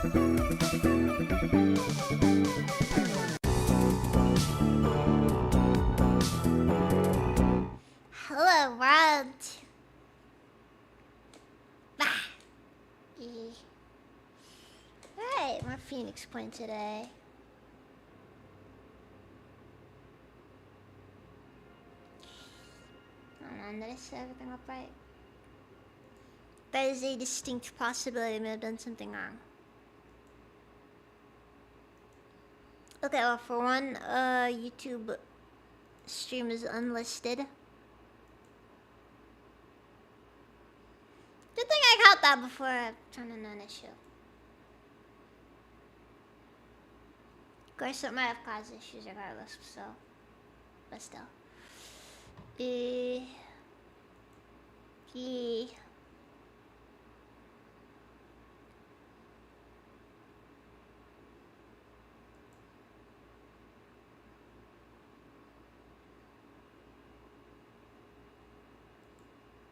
Hello, world. Bah. Alright, more Phoenix Point today. Did I set everything up right? That is a distinct possibility I may have done something wrong. Okay, well, for one, YouTube stream is unlisted. Good thing I caught that before I turned into an issue. Of course, it might have caused issues regardless, so. But still.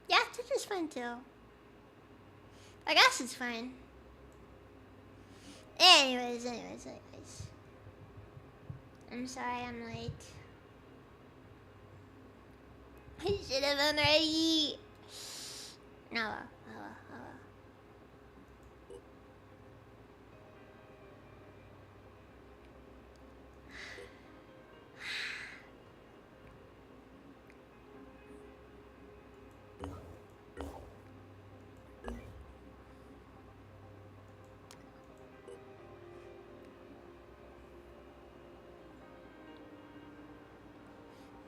Yeah, Twitch is fine too. I guess it's fine. Anyways. I'm sorry I'm late. I should have been ready. No.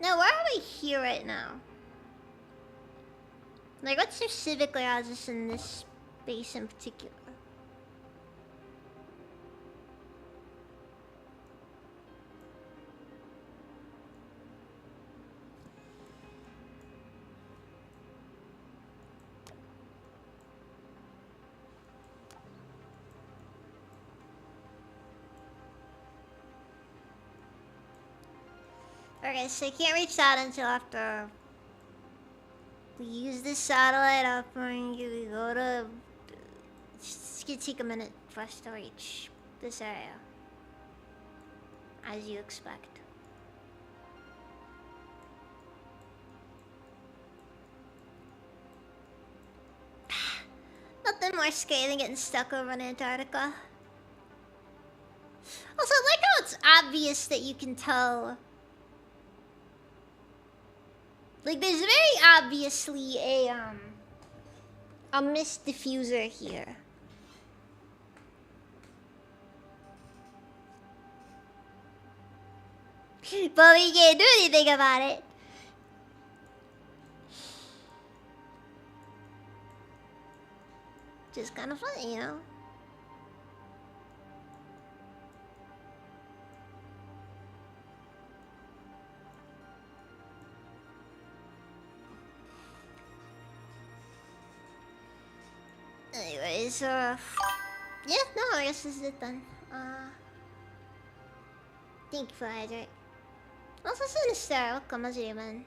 Now, why are we here right now? Like, what specifically has us in this space in particular? Okay, so you can't reach that until after we use this satellite up and we go to... It's gonna take a minute for us to reach this area. As you expect. Nothing more scary than getting stuck over in Antarctica. Also, I like how it's obvious that you can tell. Like, there's very obviously a mist diffuser here. But we can't do anything about it. Just kind of funny, you know? Anyways, yeah, no, I guess this is it then. Thank you for the hydrate. Also, Sinister, welcome as you, man.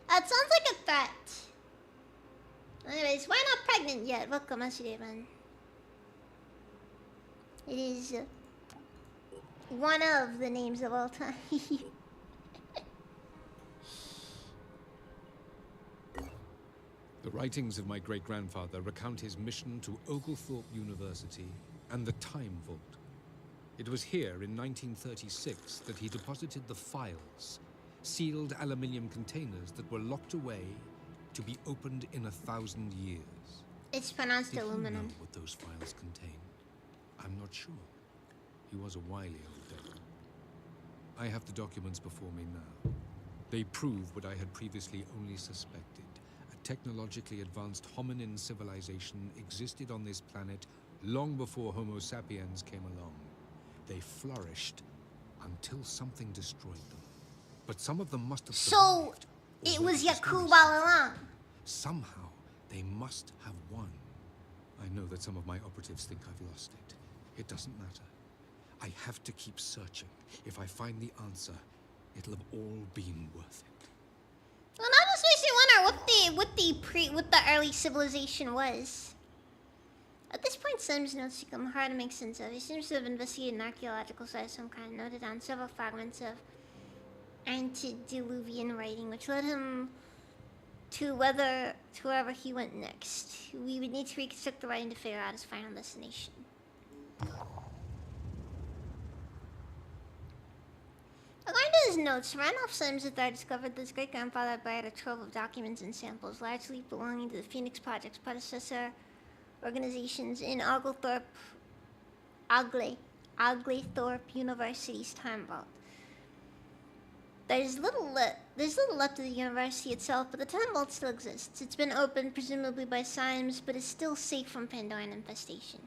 That sounds like a threat. Anyways, why not pregnant yet? Welcome as you, man. It is one of the names of all time. The writings of my great-grandfather recount his mission to Oglethorpe University and the Time Vault. It was here in 1936 that he deposited the files, sealed aluminium containers that were locked away to be opened in 1,000 years. It's pronounced aluminum. Did he know what those files contained? I'm not sure. He was a wily old devil. I have the documents before me now. They prove what I had previously only suspected. A technologically advanced hominin civilization existed on this planet long before Homo sapiens came along. They flourished until something destroyed them. But some of them must have survived. So, it was Yakub all along. Somehow, they must have won. I know that some of my operatives think I've lost it. It doesn't matter. I have to keep searching. If I find the answer, it'll have all been worth it. Well, that just makes me wonder what the early civilization was. At this point, Sims' notes become hard to make sense of. He seems to have investigated an archaeological site of some kind, noted down several fragments of antediluvian writing, which led him to wherever he went next. We would need to reconstruct the writing to figure out his final destination. According to his notes, Randolph Sims III discovered that his great-grandfather had buried a trove of documents and samples, largely belonging to the Phoenix Project's predecessor organizations in Oglethorpe University's time vault. There's little left of the university itself, but the time vault still exists. It's been opened, presumably by Symes, but is still safe from Pandoran infestation.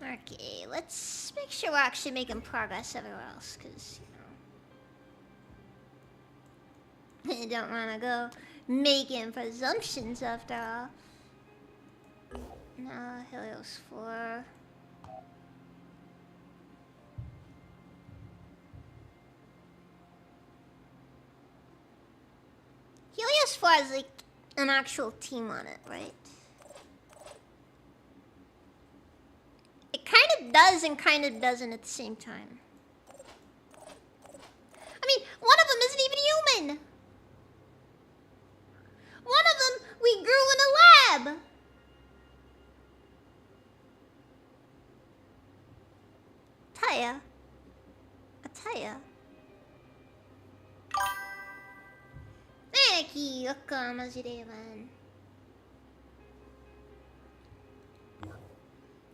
Okay, let's make sure we're actually making progress everywhere else, because, you know, I don't want to go making presumptions after all. No, Helios 4. Helios 4 has, like, an actual team on it, right? It kind of does and kind of doesn't at the same time. I mean, one of them isn't even human. One of them we grew in a lab. I tell ya.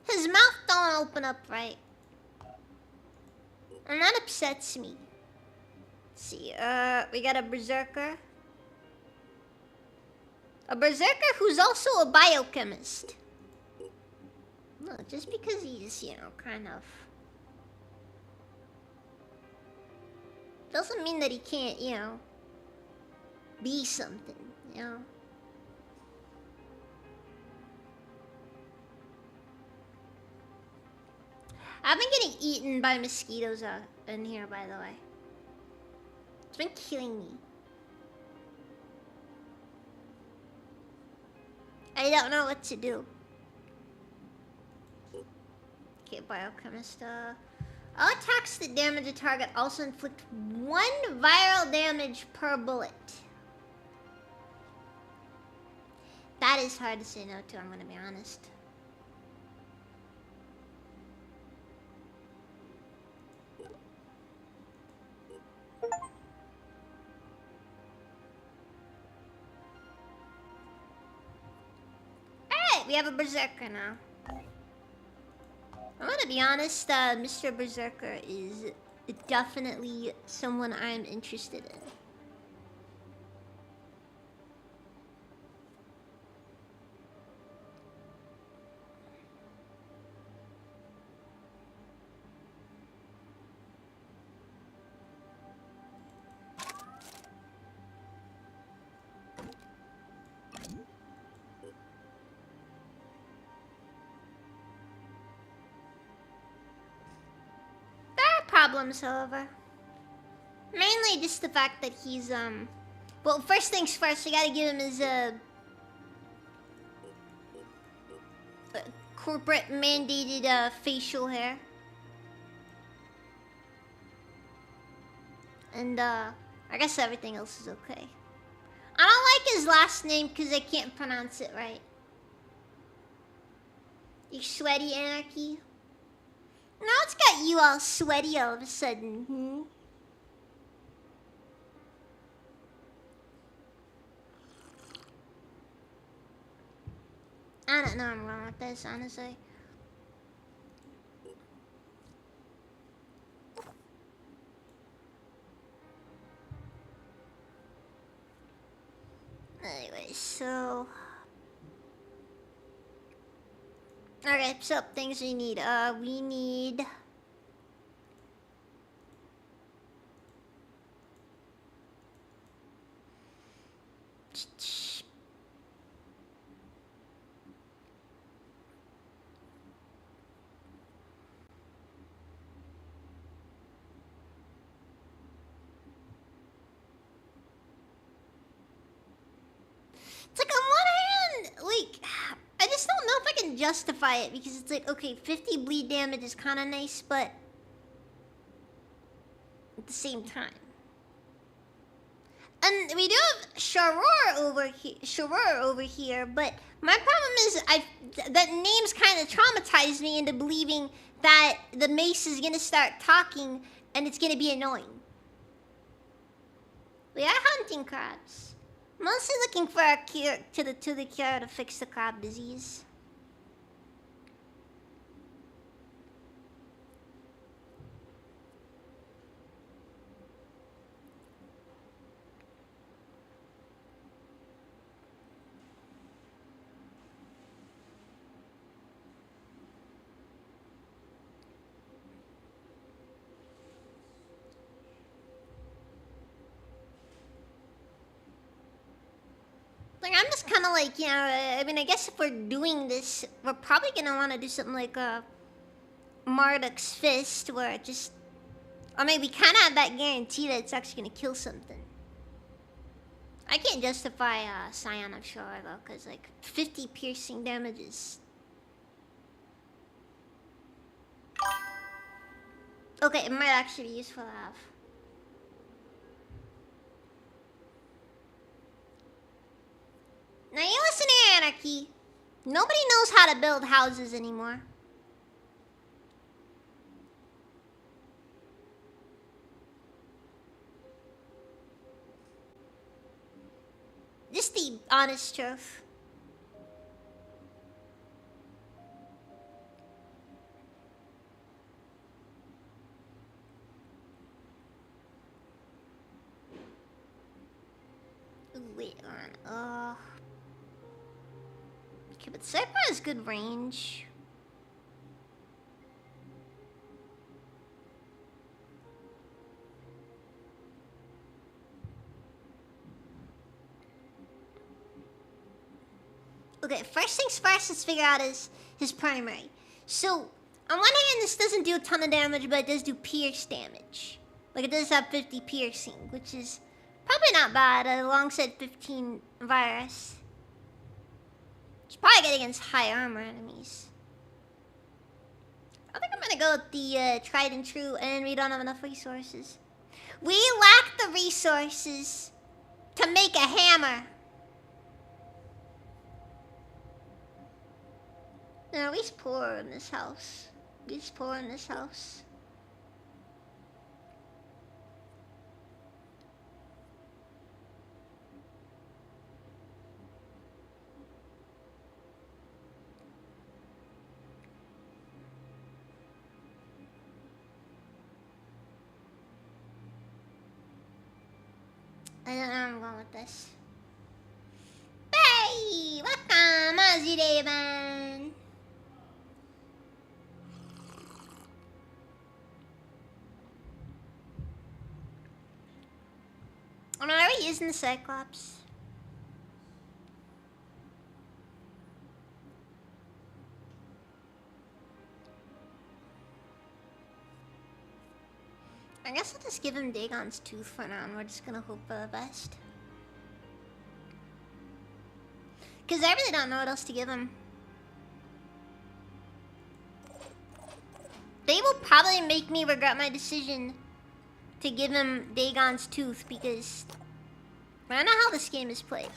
His mouth don't open up right. And that upsets me. Let's see, we got a berserker. A berserker who's also a biochemist. No, just because he's, you know, kind of... doesn't mean that he can't, you know, be something, you know? I've been getting eaten by mosquitoes out in here, by the way. It's been killing me. I don't know what to do. Okay, biochemist. All attacks that damage a target also inflict 1 viral damage per bullet. That is hard to say no to, I'm gonna be honest. Alright, we have a berserker now. I'm gonna be honest, Mr. Berserker is definitely someone I'm interested in. Problems, however. Mainly just the fact that he's, well, first things first, we gotta give him his, corporate mandated, facial hair. And, I guess everything else is okay. I don't like his last name because I can't pronounce it right. You sweaty anarchy? Now it's got you all sweaty all of a sudden, hmm? I don't know I'm wrong with this, honestly. Anyway, so... Okay, so things we need. We need... It's like on one hand, like, I just don't know if I can justify it because it's like, okay, 50 bleed damage is kind of nice, but at the same time. And we do have Sharor over here, but my problem is that name's kind of traumatized me into believing that the mace is gonna start talking and it's gonna be annoying. We are hunting crabs. Mostly looking for a cure to the cure to fix the crab disease. Like, I'm just kind of like, you know, I mean, I guess if we're doing this, we're probably going to want to do something like Marduk's Fist, where it just... I mean, we kind of have that guarantee that it's actually going to kill something. I can't justify Scion of Shore, though, because, like, 50 piercing damages. Okay, it might actually be useful to have. Now you listen here, Anarchy. Nobody knows how to build houses anymore. Just the honest truth. Ooh, wait on. Okay, but Cypher has good range. Okay, first things first, let's figure out his primary. So, on one hand, this doesn't do a ton of damage, but it does do pierce damage. Like, it does have 50 piercing, which is probably not bad, alongside 15 virus. It's probably good against high armor enemies. I think I'm gonna go with the tried and true, and we don't have enough resources. We lack the resources to make a hammer. No, we's poor in this house. We's poor in this house. I don't know where I'm going with this. Hey! Welcome, Ozzy Daven! Am I already using the Cyclops? I guess I'll just give him Dagon's Tooth for now, and we're just gonna hope for the best. Because I really don't know what else to give him. They will probably make me regret my decision to give him Dagon's Tooth, because I don't know how this game is played.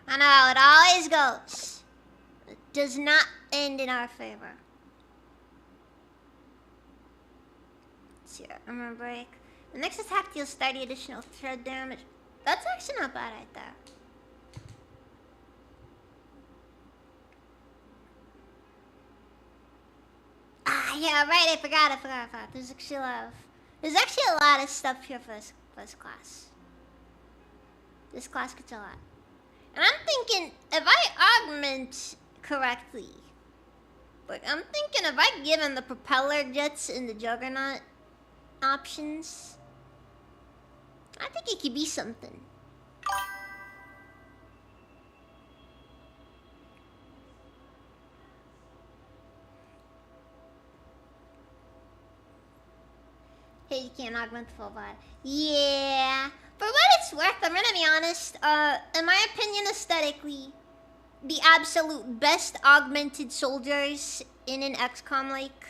I know how it always goes. It does not end in our favor. Let's see, armor break. The next attack deals 30 additional thread damage. That's actually not bad right there. Ah, yeah, right, I forgot. There's actually a lot of stuff here for this class. This class gets a lot. And I'm thinking, if I augment correctly, like, I'm thinking if I give him the propeller jets and the juggernaut options, I think it could be something. Hey, can't augment the full body. Yeah. For what it's worth, I'm gonna be honest. In my opinion, aesthetically, the absolute best augmented soldiers in an XCOM like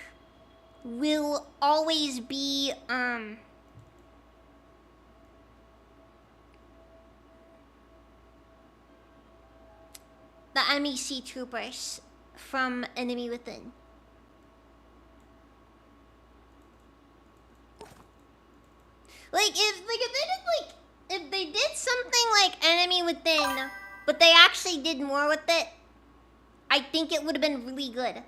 will always be the MEC troopers from Enemy Within. Like if they did something like Enemy Within, but they actually did more with it, I think it would have been really good.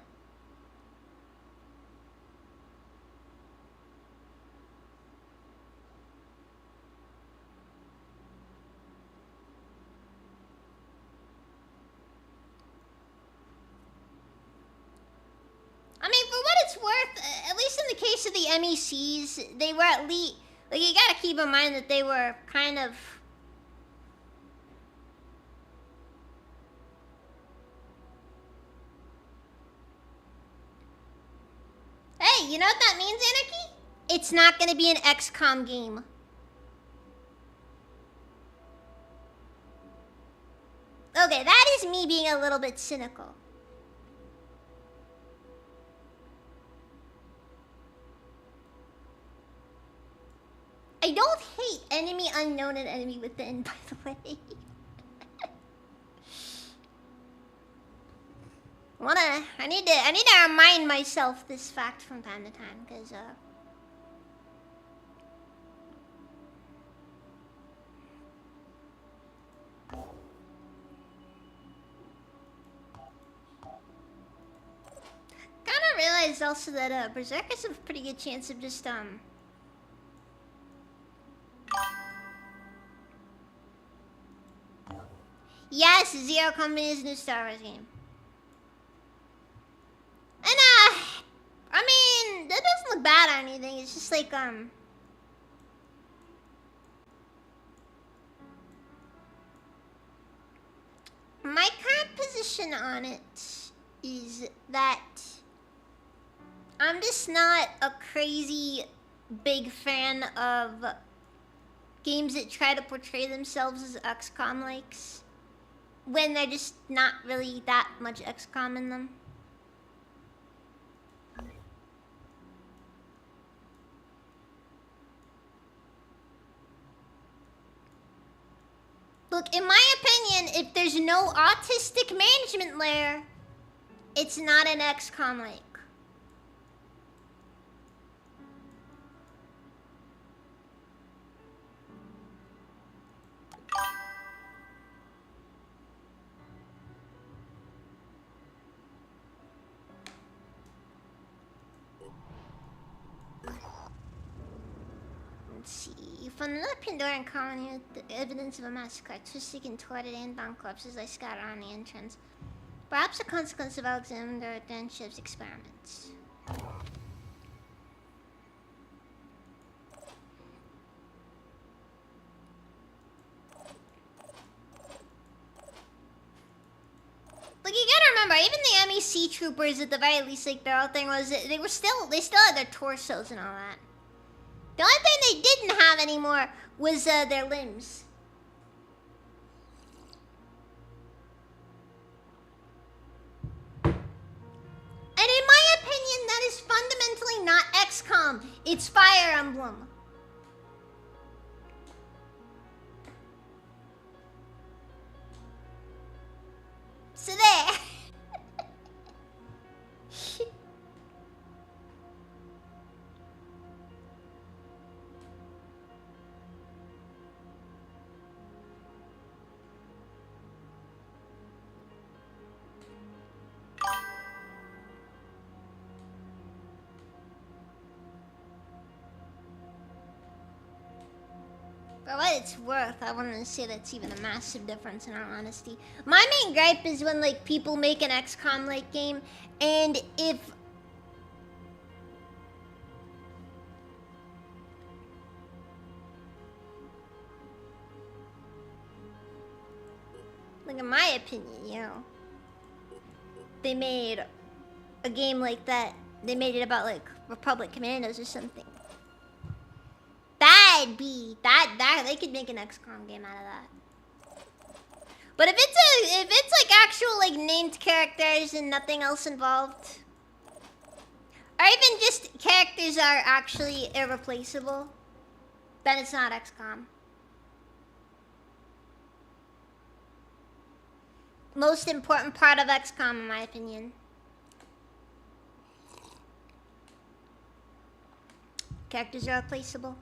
I mean, for what it's worth, at least in the case of the MECs, they were at least... Like, you gotta keep in mind that they were kind of... Hey, you know what that means, Anarchy? It's not gonna be an XCOM game. Okay, that is me being a little bit cynical. I don't hate Enemy Unknown and Enemy Within, by the way. I need to remind myself this fact from time to time, because kinda realized also that Berserkers have a pretty good chance of just Yes, Zero Company's new Star Wars game. And I mean, that doesn't look bad or anything. It's just like my current position on it is that I'm just not a crazy big fan of games that try to portray themselves as XCOM likes when they're just not really that much XCOM in them. Look, in my opinion, if there's no autistic management layer, it's not an XCOM like. Let's see. You found another Pandoran colony with the evidence of a massacre. Twisted, contorted, and bound corpses lay scattered around the entrance. Perhaps a consequence of Alexander Denshev's experiments. Like, you gotta remember, even the MEC troopers at the very least, like, their whole thing was they still had their torsos and all that. The only thing they didn't have anymore was their limbs. And in my opinion, that is fundamentally not XCOM. It's Fire Emblem. So there. For what it's worth, I wouldn't say that's even a massive difference in all honesty. My main gripe is when, like, people make an XCOM-like game, and if... Like, in my opinion, you know, they made a game like that. They made it about, like, Republic Commandos or something. I'd be. That they could make an XCOM game out of that. But if it's like actual like named characters and nothing else involved, or even just characters are actually irreplaceable, then it's not XCOM. Most important part of XCOM, in my opinion. Characters are replaceable.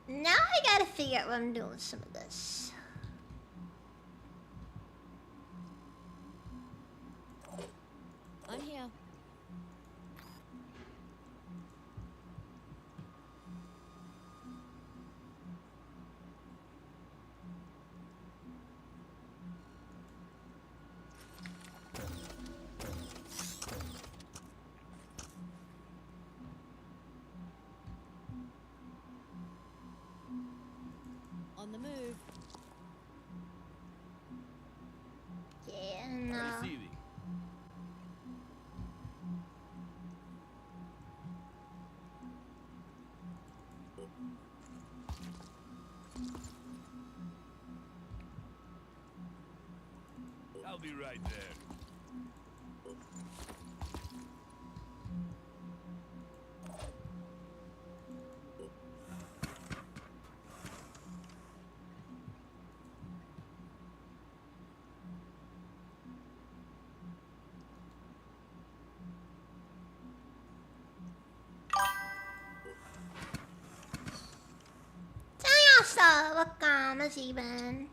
Now I gotta figure out what I'm doing with some of this. I'm here. On the move. Yeah, no. Receiving. I'll be right there. Look, it's even.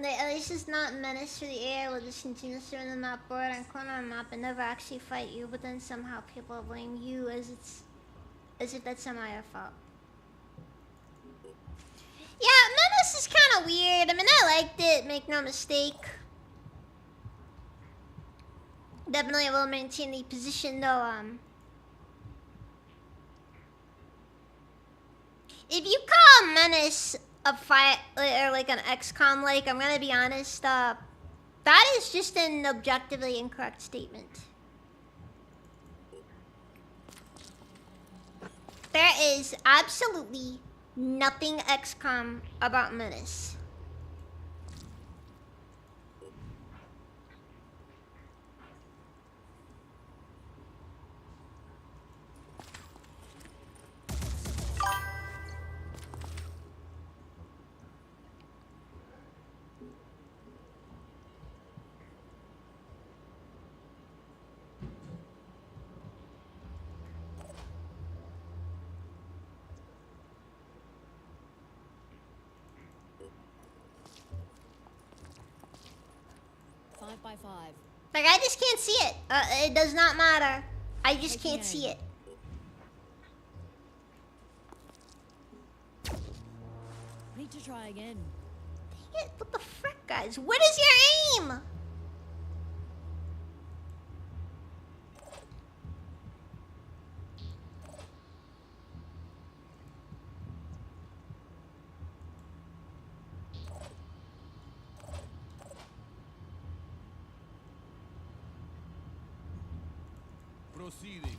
At least it's not menace to the air. We'll just continue to surround the map board and corner the map and never actually fight you, but then somehow people blame you as if that's somehow your fault. Yeah, menace is kind of weird. I mean, I liked it, make no mistake. Definitely will maintain the position though, if you call menace a fight or like an XCOM like, I'm gonna be honest, that is just an objectively incorrect statement. There is absolutely nothing XCOM about menace. By 5. Like, I just can't see it. It does not matter. I just can't see it. Need to try again. Dang it, what the frick, guys? What is your aim? Proceeding.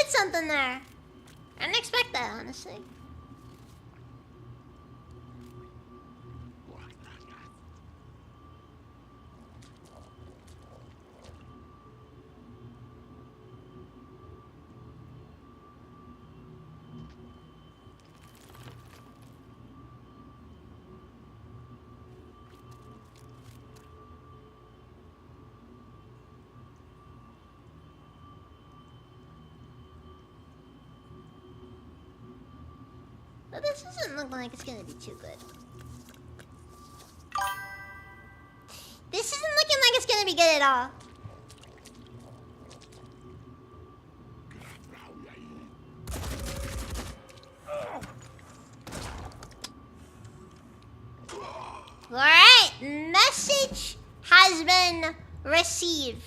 did something there. I didn't expect that, honestly. But this doesn't look like it's gonna be too good. This isn't looking like it's gonna be good at all. Alright, message has been received.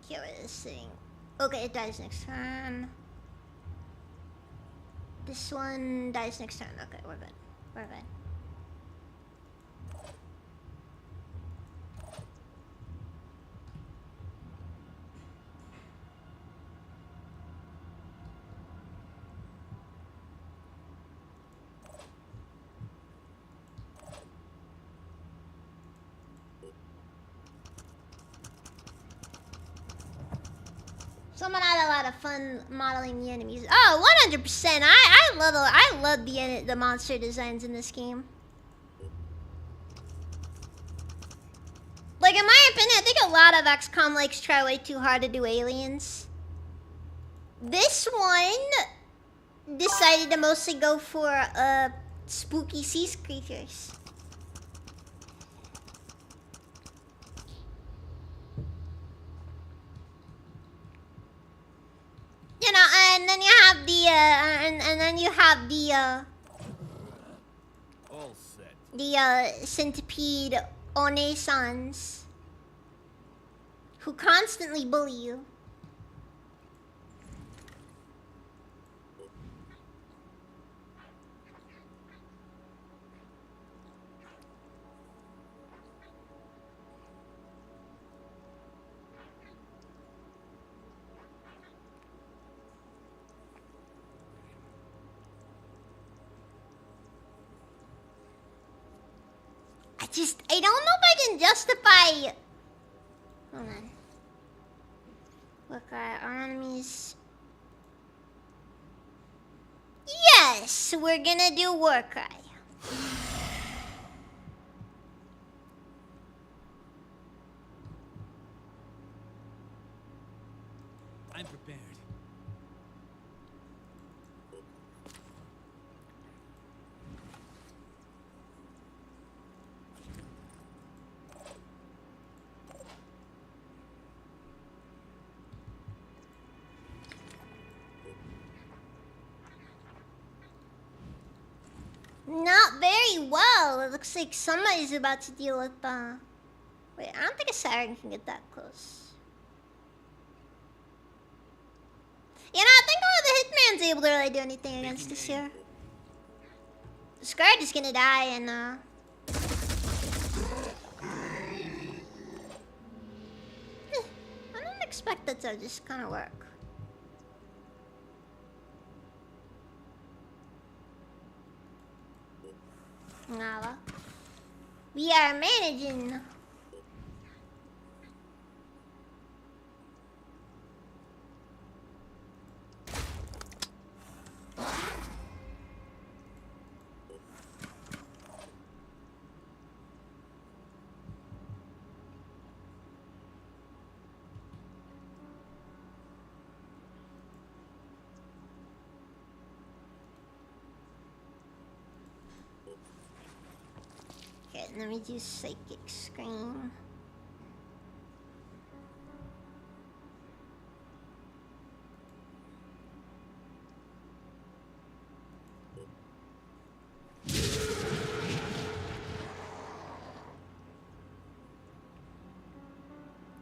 Get rid of this thing. Okay, it dies next turn. This one dies next turn. Okay, we're good. We're good. Someone had a lot of fun modeling the enemies. Oh, 100%. I love the monster designs in this game. Like, in my opinion, I think a lot of XCOM likes try way too hard to do aliens. This one decided to mostly go for spooky sea creatures. You know, and then you have the and then you have the All set. the centipede Onesans who constantly bully you. I don't know if I can justify. Hold on. Look at our enemies. Yes, we're gonna do war cry. I'm prepared. Not very well. It looks like somebody's about to deal with wait, I don't think a siren can get that close. You know, I think only the Hitman's able to really do anything against us here. This guard is gonna die and I don't expect that to just kinda work. Nada. We are managing. Okay, let me do psychic scream.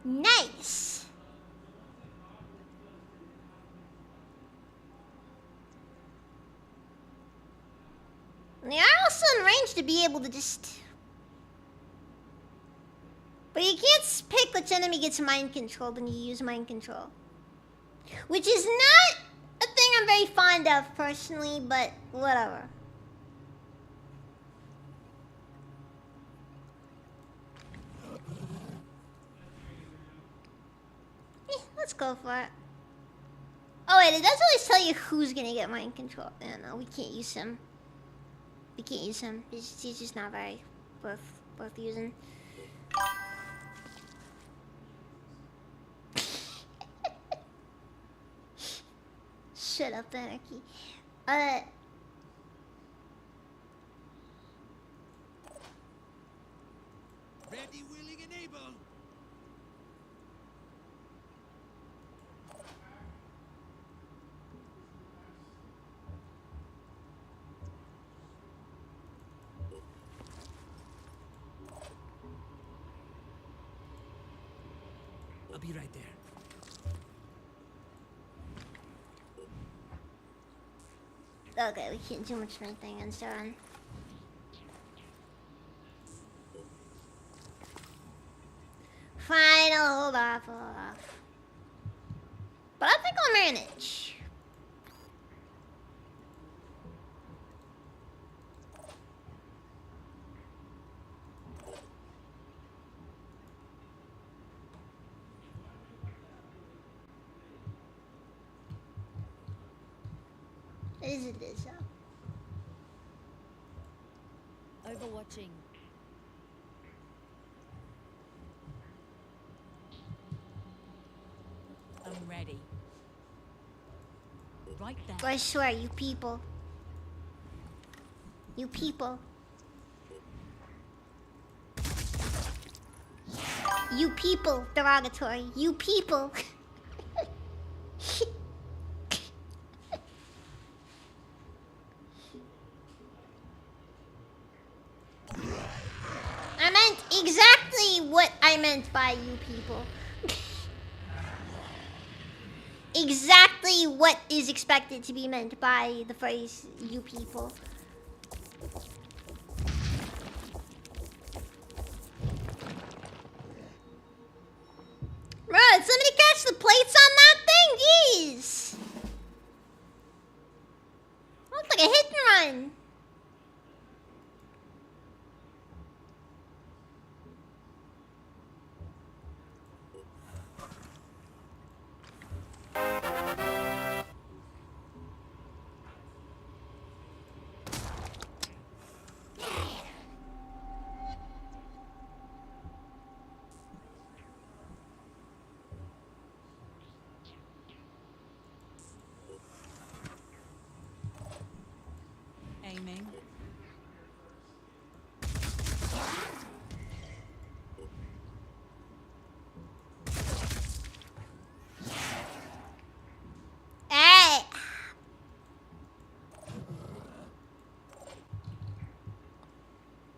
Nice. They are also in range to be able to just... But you can't pick which enemy gets mind controlled when you use mind control. Which is not a thing I'm very fond of personally, but whatever. Let's go for it. Oh wait, it doesn't always tell you who's gonna get mind control. No, we can't use him. We can't use him. He's just not very worth using. Shut up, Anarchy. Ready, willing, and able. I'll be right there. Okay, we can't do much of anything and so on. Fine, I'll hold off. But I think I'll manage. Is so? Overwatching. I'm ready. Right there. I swear, you people. You people. You people, derogatory. You people. I meant exactly what I meant by you people. Exactly what is expected to be meant by the phrase you people. Bro, did somebody catch the plates on that thing? Jeez. Looks like a hit and run. Aiming. Hey.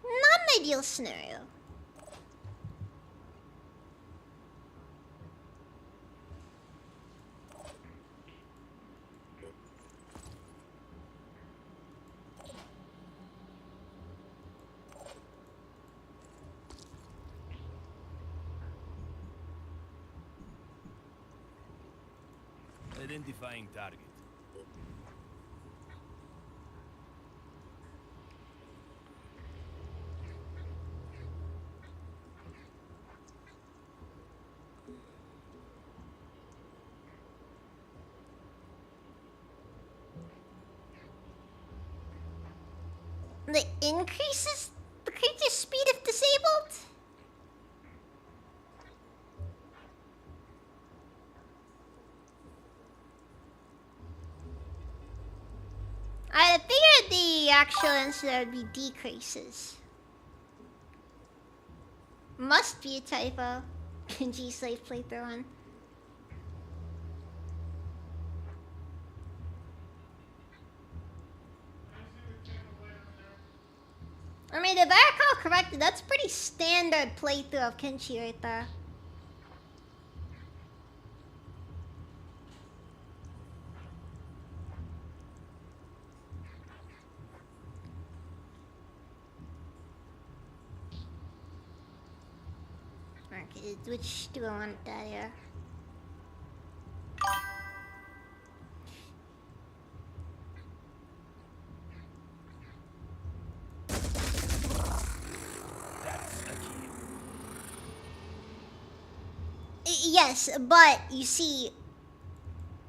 Not an ideal scenario. Identifying target. The increases the creature's speed if disabled? I figured the actual answer would be decreases. Must be a typo. G-Slave playthrough on. I mean, if I recall correctly, that's pretty standard playthrough of Kenshi right there. Okay, which do I want that here? Yes, but you see,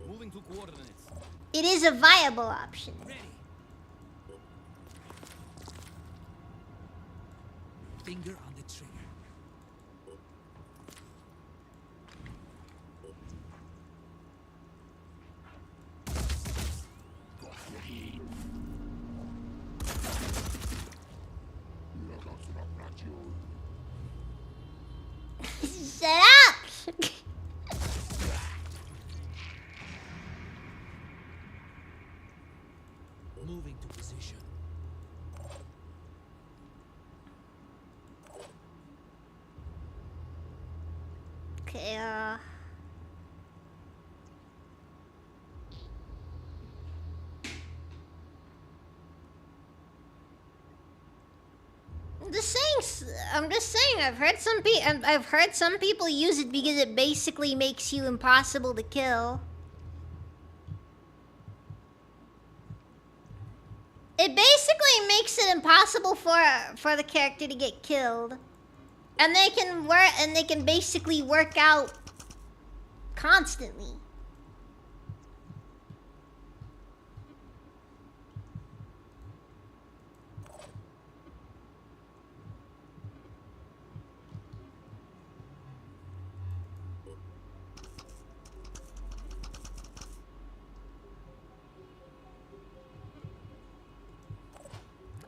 Moving to coordinates. it is a viable option. Ready. Finger on the trigger. Shut up! Moving to position. Okay, I'm just saying, I've heard some people use it because it basically makes you impossible to kill. It basically makes it impossible for the character to get killed. And they can basically work out constantly.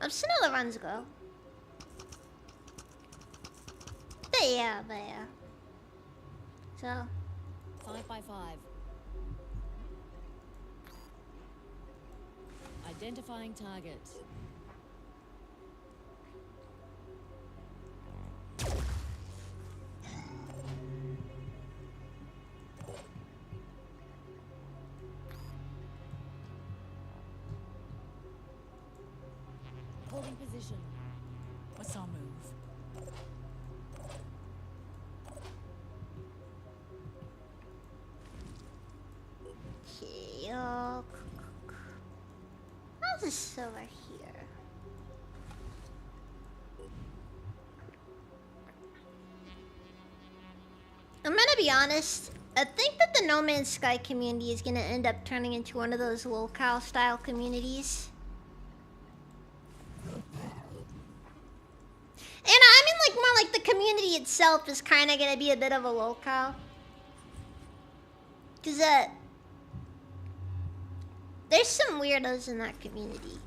I've seen how the runs go. But yeah. So 5 by 5. Identifying target. Holding position. What's our move? okay, how's this over here? I'm gonna be honest. I think that the No Man's Sky community is gonna end up turning into one of those locale style communities. And I mean, like, more like the community itself is kind of gonna be a bit of a locale. Cause there's some weirdos in that community.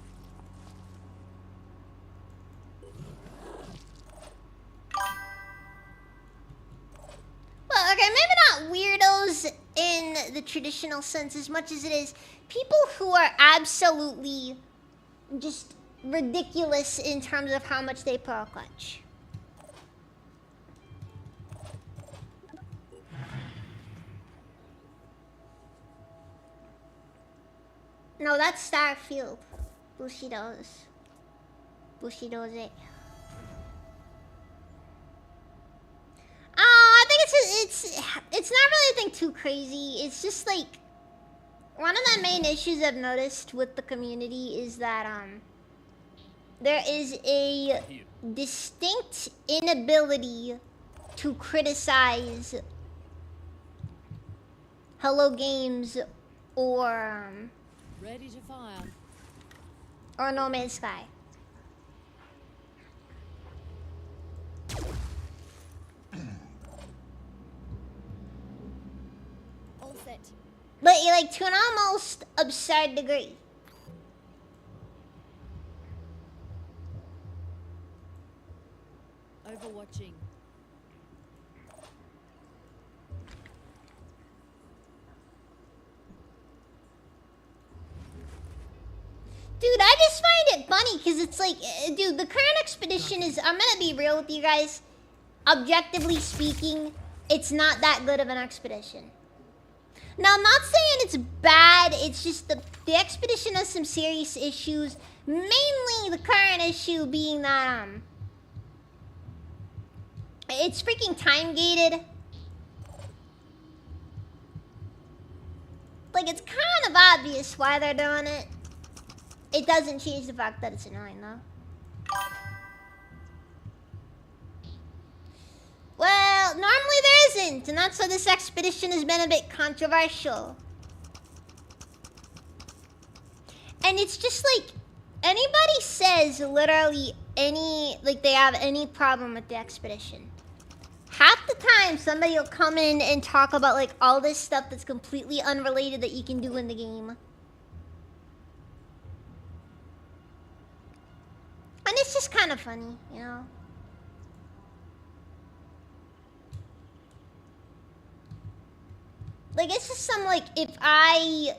Well, okay, maybe not weirdos in the traditional sense as much as it is people who are absolutely just ridiculous in terms of how much they pro clutch. No, that's Starfield. Bushido's. Bushido's it. I think it's not really anything too crazy. It's just like one of the main issues I've noticed with the community is that there is a distinct inability to criticize Hello Games or Ready to fire. or No Man's Sky. All set. But like to an almost absurd degree. Overwatching. Dude, I just find it funny because it's like, dude, the current expedition is, I'm gonna be real with you guys. Objectively speaking, it's not that good of an expedition. Now, I'm not saying it's bad, it's just the expedition has some serious issues. Mainly the current issue being that, it's freaking time gated. Like, it's kind of obvious why they're doing it. It doesn't change the fact that it's annoying, though. Well, normally there isn't, and that's why this expedition has been a bit controversial. And it's just like, anybody says literally like they have any problem with the expedition, half the time somebody will come in and talk about like all this stuff that's completely unrelated that you can do in the game. And it's just kind of funny, you know? Like, it's just some, like, if I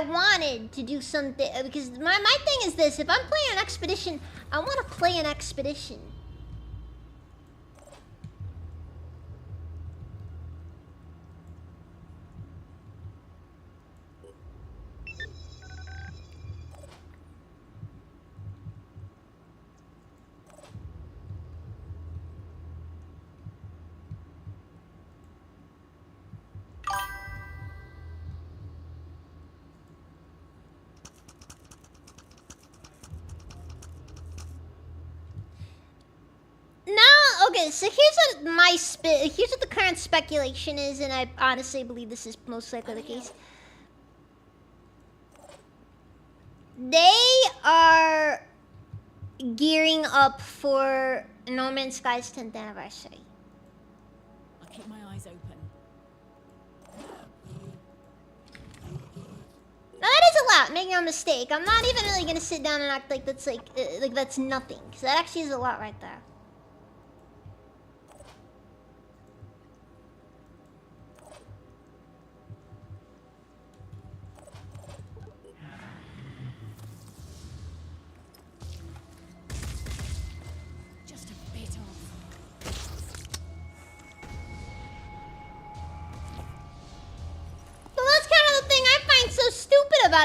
wanted to do something, because my thing is this, if I'm playing an expedition, I want to play an expedition. Okay, so here's what the current speculation is, and I honestly believe this is most likely the case. They are gearing up for No Man's Sky's 10th anniversary. I'll keep my eyes open. Now that is a lot, make no mistake. I'm not even really gonna sit down and act like that's like that's nothing, because that actually is a lot right there.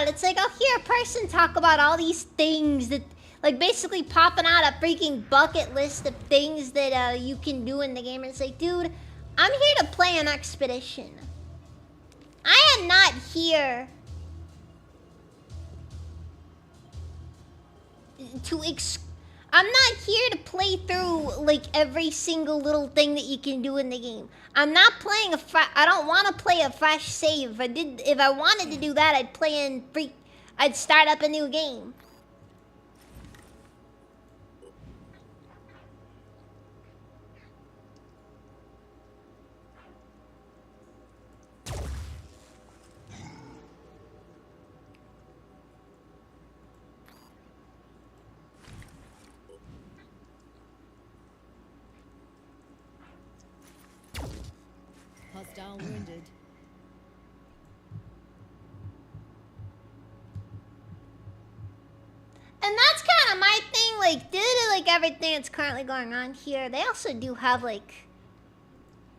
It's like I'll hear a person talk about all these things that, like, basically popping out a freaking bucket list of things that you can do in the game. And it's like, dude, I'm here to play an expedition. I am not here to I'm not here to play through, like, every single little thing that you can do in the game. I'm not playing I don't want to play a fresh save. If I wanted to do that, I'd start up a new game. Hostile wounded. And that's kind of my thing, like, due to, like, everything that's currently going on here, they also do have, like,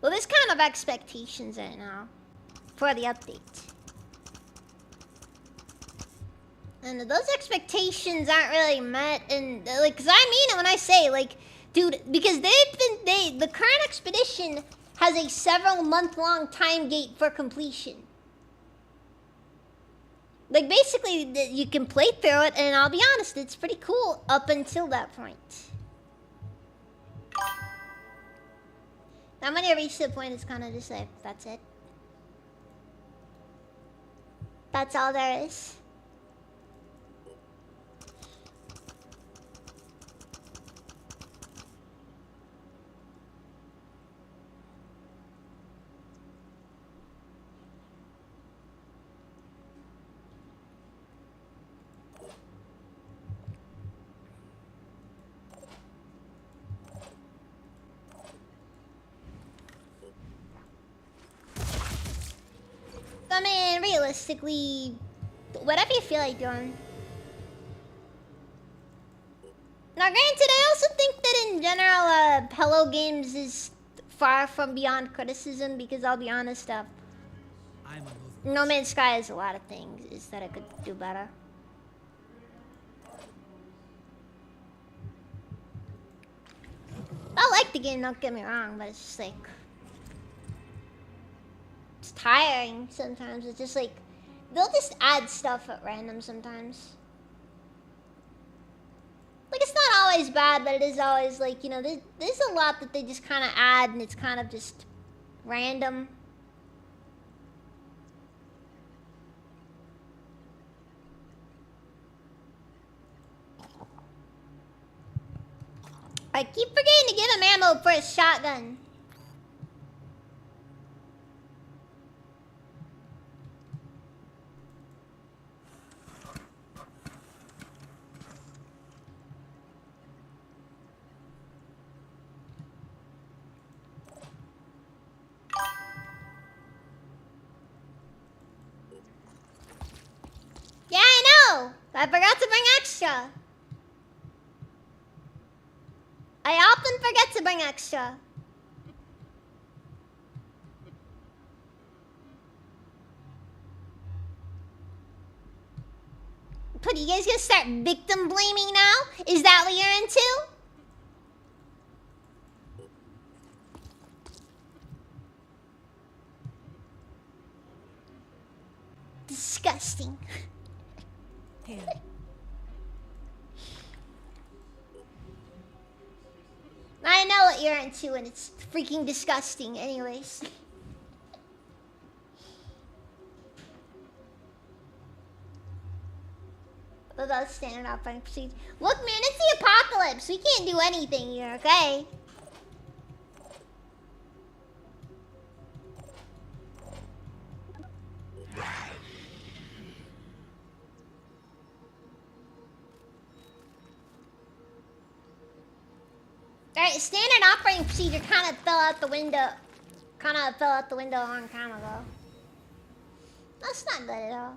well, there's kind of expectations right now for the update. And those expectations aren't really met, and, like, because I mean it when I say, like, dude, because the current expedition has a several month-long time gate for completion. Like, basically, you can play through it, and I'll be honest, it's pretty cool up until that point. Now, when you reach the point, it's kind of just like, that's it. That's all there is. I mean, realistically, whatever you feel like doing. Now, granted, I also think that in general, Hello Games is far from beyond criticism, because I'll be honest, No Man's Sky has a lot of things that I could do better. like the game, don't get me wrong, but it's just like... It's tiring sometimes. It's just like... They'll just add stuff at random sometimes. Like, it's not always bad, but it is always like, you know, there's a lot that they just kind of add, and it's kind of just random. I keep forgetting to give him ammo for his shotgun. Yeah, I know. I forgot to bring extra. I often forget to bring extra. But you guys gonna start victim blaming now? Is that what you're into? Disgusting. Here. I know what you're into, and it's freaking disgusting anyways. Without standing up and proceed. Look, man, it's the apocalypse. We can't do anything here, okay? Alright, standard operating procedure kind of fell out the window. Kind of fell out the window a long time ago. That's not good at all.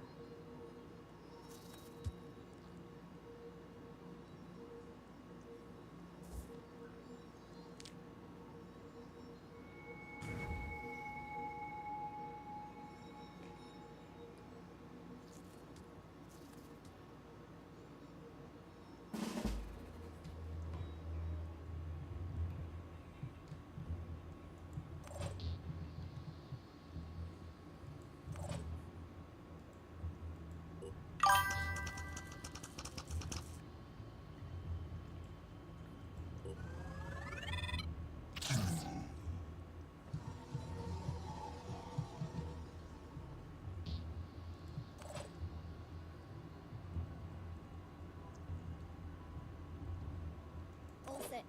All set.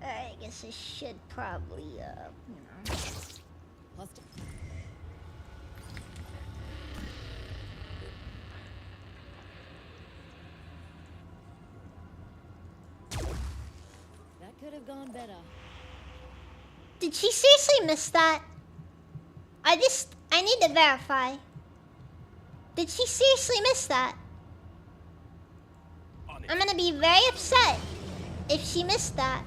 I guess I should probably, you know. Hostile. That could have gone better. Did she seriously miss that? I need to verify. Did she seriously miss that? I'm gonna be very upset if she missed that.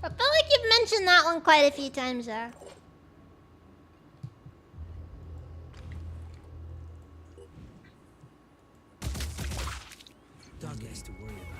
I feel like you've mentioned that one quite a few times there. Doug has to worry about.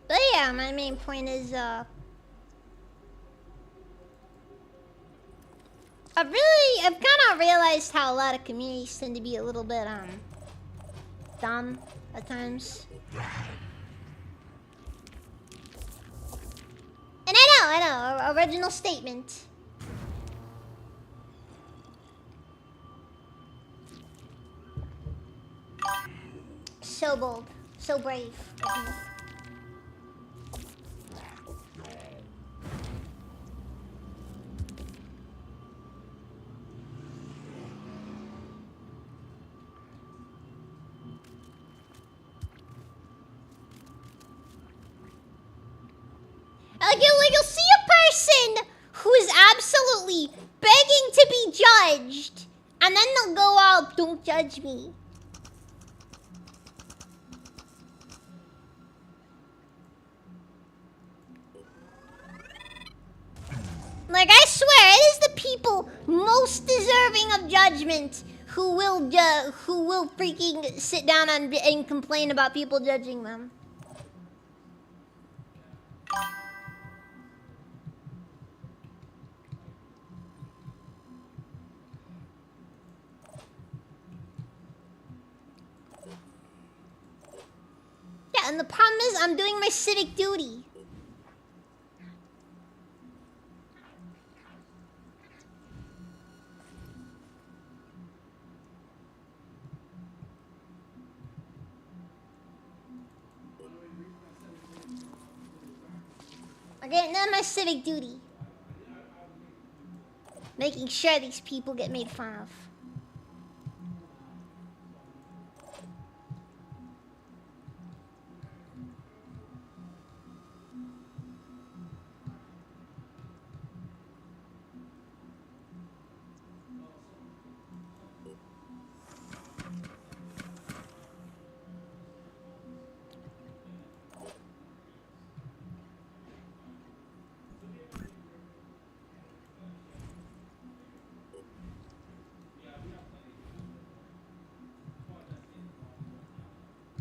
But yeah, my main point is, I've kind of realized how a lot of communities tend to be a little bit, dumb at times. And I know, original statement. So bold, so brave. You'll see a person who is absolutely begging to be judged, and then they'll go out, "Don't judge me." Like, I swear, it is the people most deserving of judgment who will freaking sit down and complain about people judging them. Yeah, and the problem is I'm doing my civic duty. Okay, now my civic duty. Making sure these people get made fun of.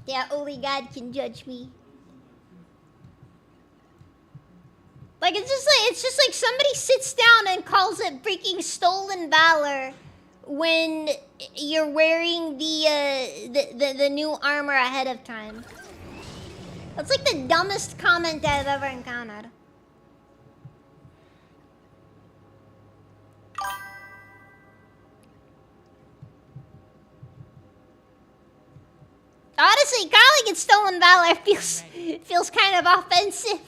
Yeah, only God can judge me. Like, it's just like somebody sits down and calls it freaking stolen valor when you're wearing the new armor ahead of time. That's like the dumbest comment I've ever encountered. Honestly, calling it stolen valor feels kind of offensive.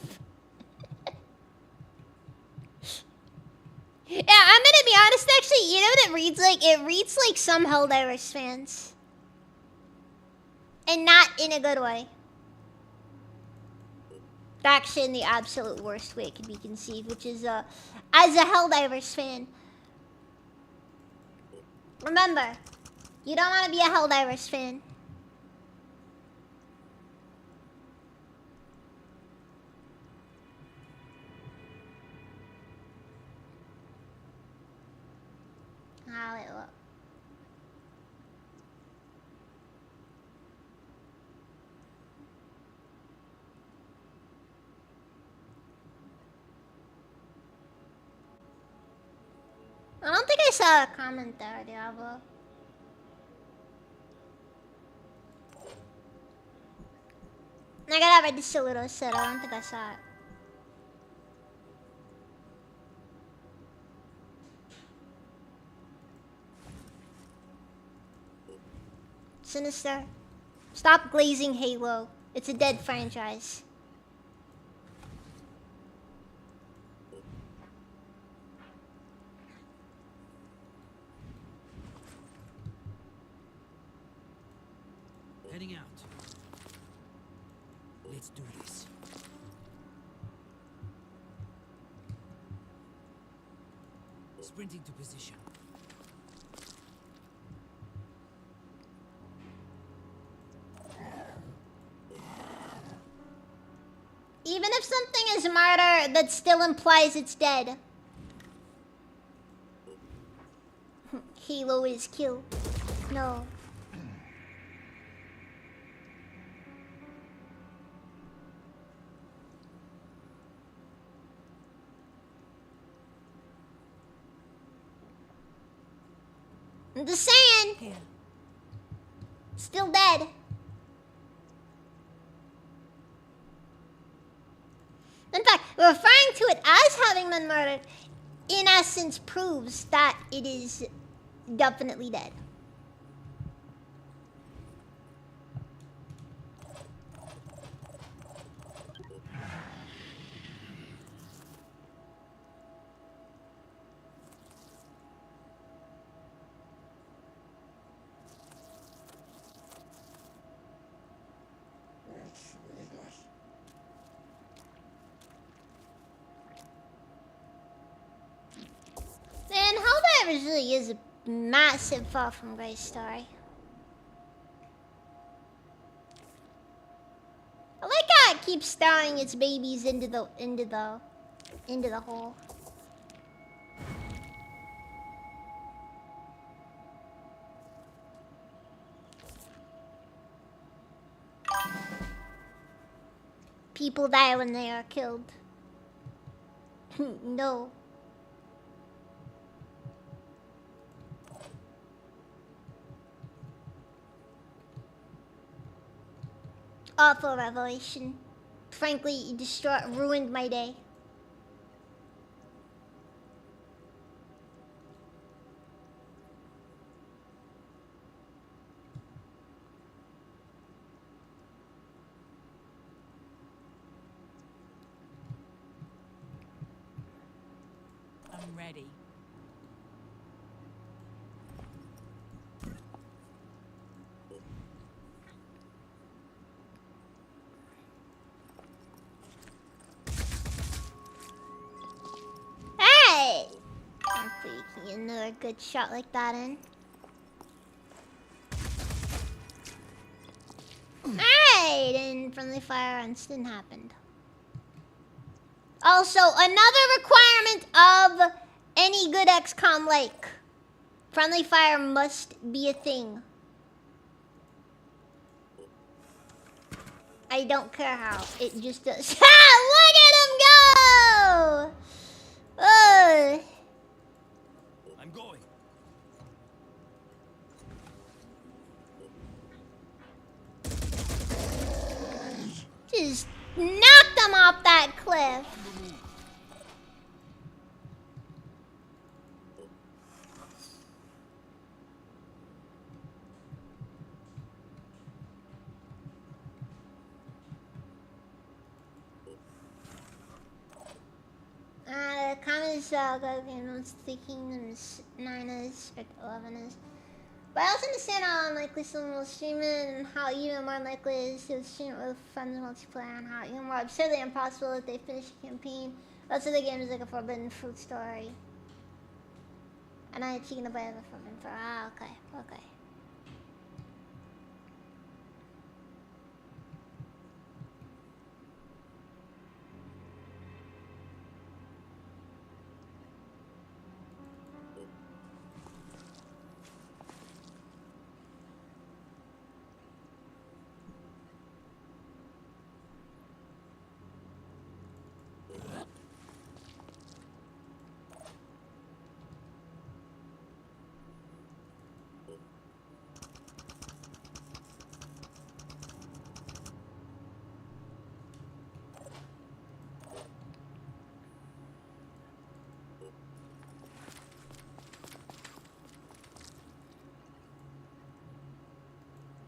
Yeah, I'm gonna be honest. Actually, you know what it reads like? It reads like some Helldivers fans, and not in a good way. Actually, in the absolute worst way it could be conceived, which is as a Helldivers fan. Remember, you don't want to be a Helldivers fan. Ah, wait, look. I don't think I saw a comment there, Diablo. I gotta read the Saludo set. I don't think I saw it. Sinister, stop glazing Halo. It's a dead franchise. Heading out. Let's do this. Sprinting to position. Even if something is murder, that still implies it's dead. Halo is kill. No. I'm just saying. Here. Still dead. In fact, referring to it as having been murdered, in essence, proves that it is definitely dead. Man, Helldivers really is a massive fall from grace story. I like how it keeps throwing its babies into the hole. People die when they are killed. No. Awful revelation. Frankly, it ruined my day. I'm ready. Hey! Hopefully you can get another good shot like that in. Alright, and friendly fire instant happened. Also, another requirement of any good XCOM like. Friendly fire must be a thing. I don't care how, it just does. Ha! Look at him go! Ugh. I'm going. Just knocked him off that cliff. The comments go against the kingdoms 9 is, or 11 is. But I also understand how unlikely someone will stream it, and how even more unlikely it is to stream it with friends and multiplayer, and how even more absurdly impossible if they finish the campaign. Also, the game is like a forbidden fruit story. And I had chicken to buy the forbidden fruit. Ah, okay, okay.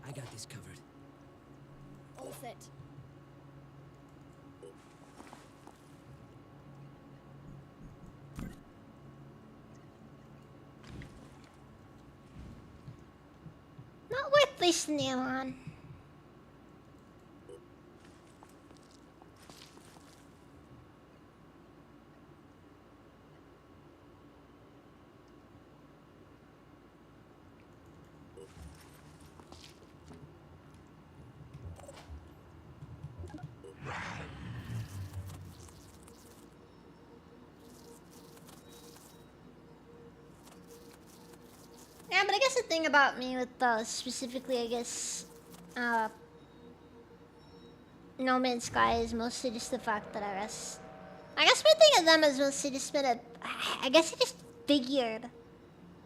I got this covered. All set. Not worth wasting the ammo on. Yeah, but I guess the thing about me with specifically, I guess, No Man's Sky is mostly just the fact that I guess my thing of them is mostly just been I guess I just figured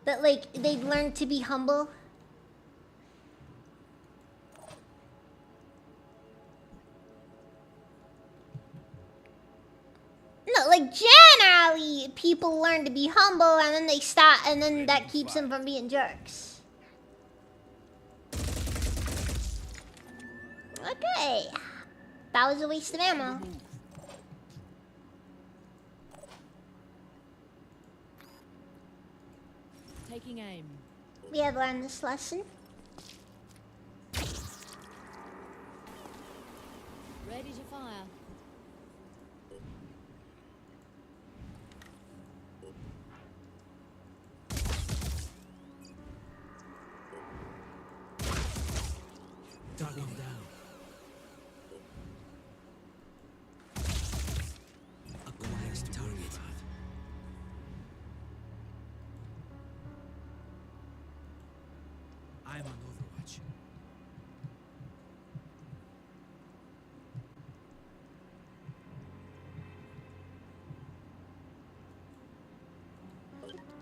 That like they'd learn to be humble. No, like generally people learn to be humble and then they stop and then that keeps them from being jerks. Okay. That was a waste of ammo. Taking aim. We have learned this lesson. Ready to fire. Target down. Acquired target. I'm on Overwatch.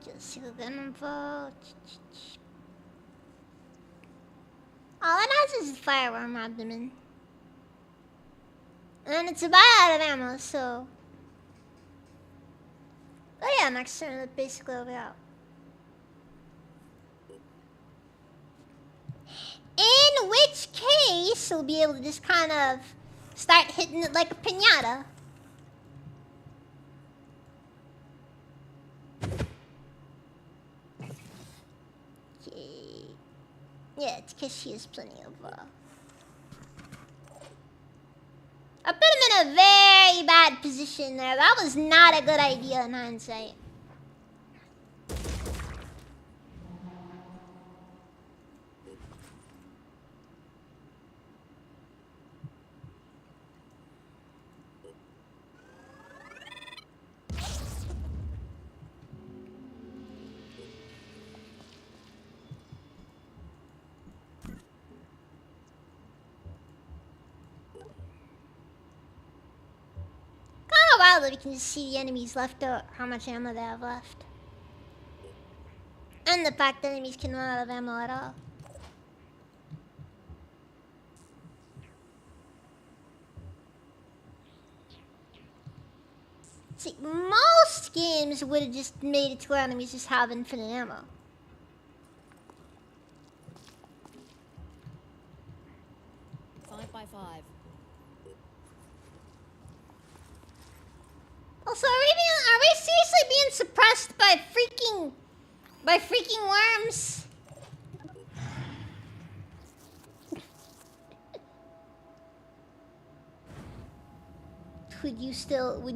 Just go get info. All it has is a firearm abdomen. And it's about out of ammo, so. Oh yeah, next turn it'll basically will be out. In which case, we'll be able to just kind of start hitting it like a piñata. Okay. Yeah, it's because she has plenty of, I put him in a very bad position there. That was not a good idea in hindsight. While that we can just see the enemies left out, how much ammo they have left. And the fact that enemies can run out of ammo at all. See, most games would have just made it to where enemies just have infinite ammo. Five by five. Also, are we seriously being suppressed by freaking worms? Would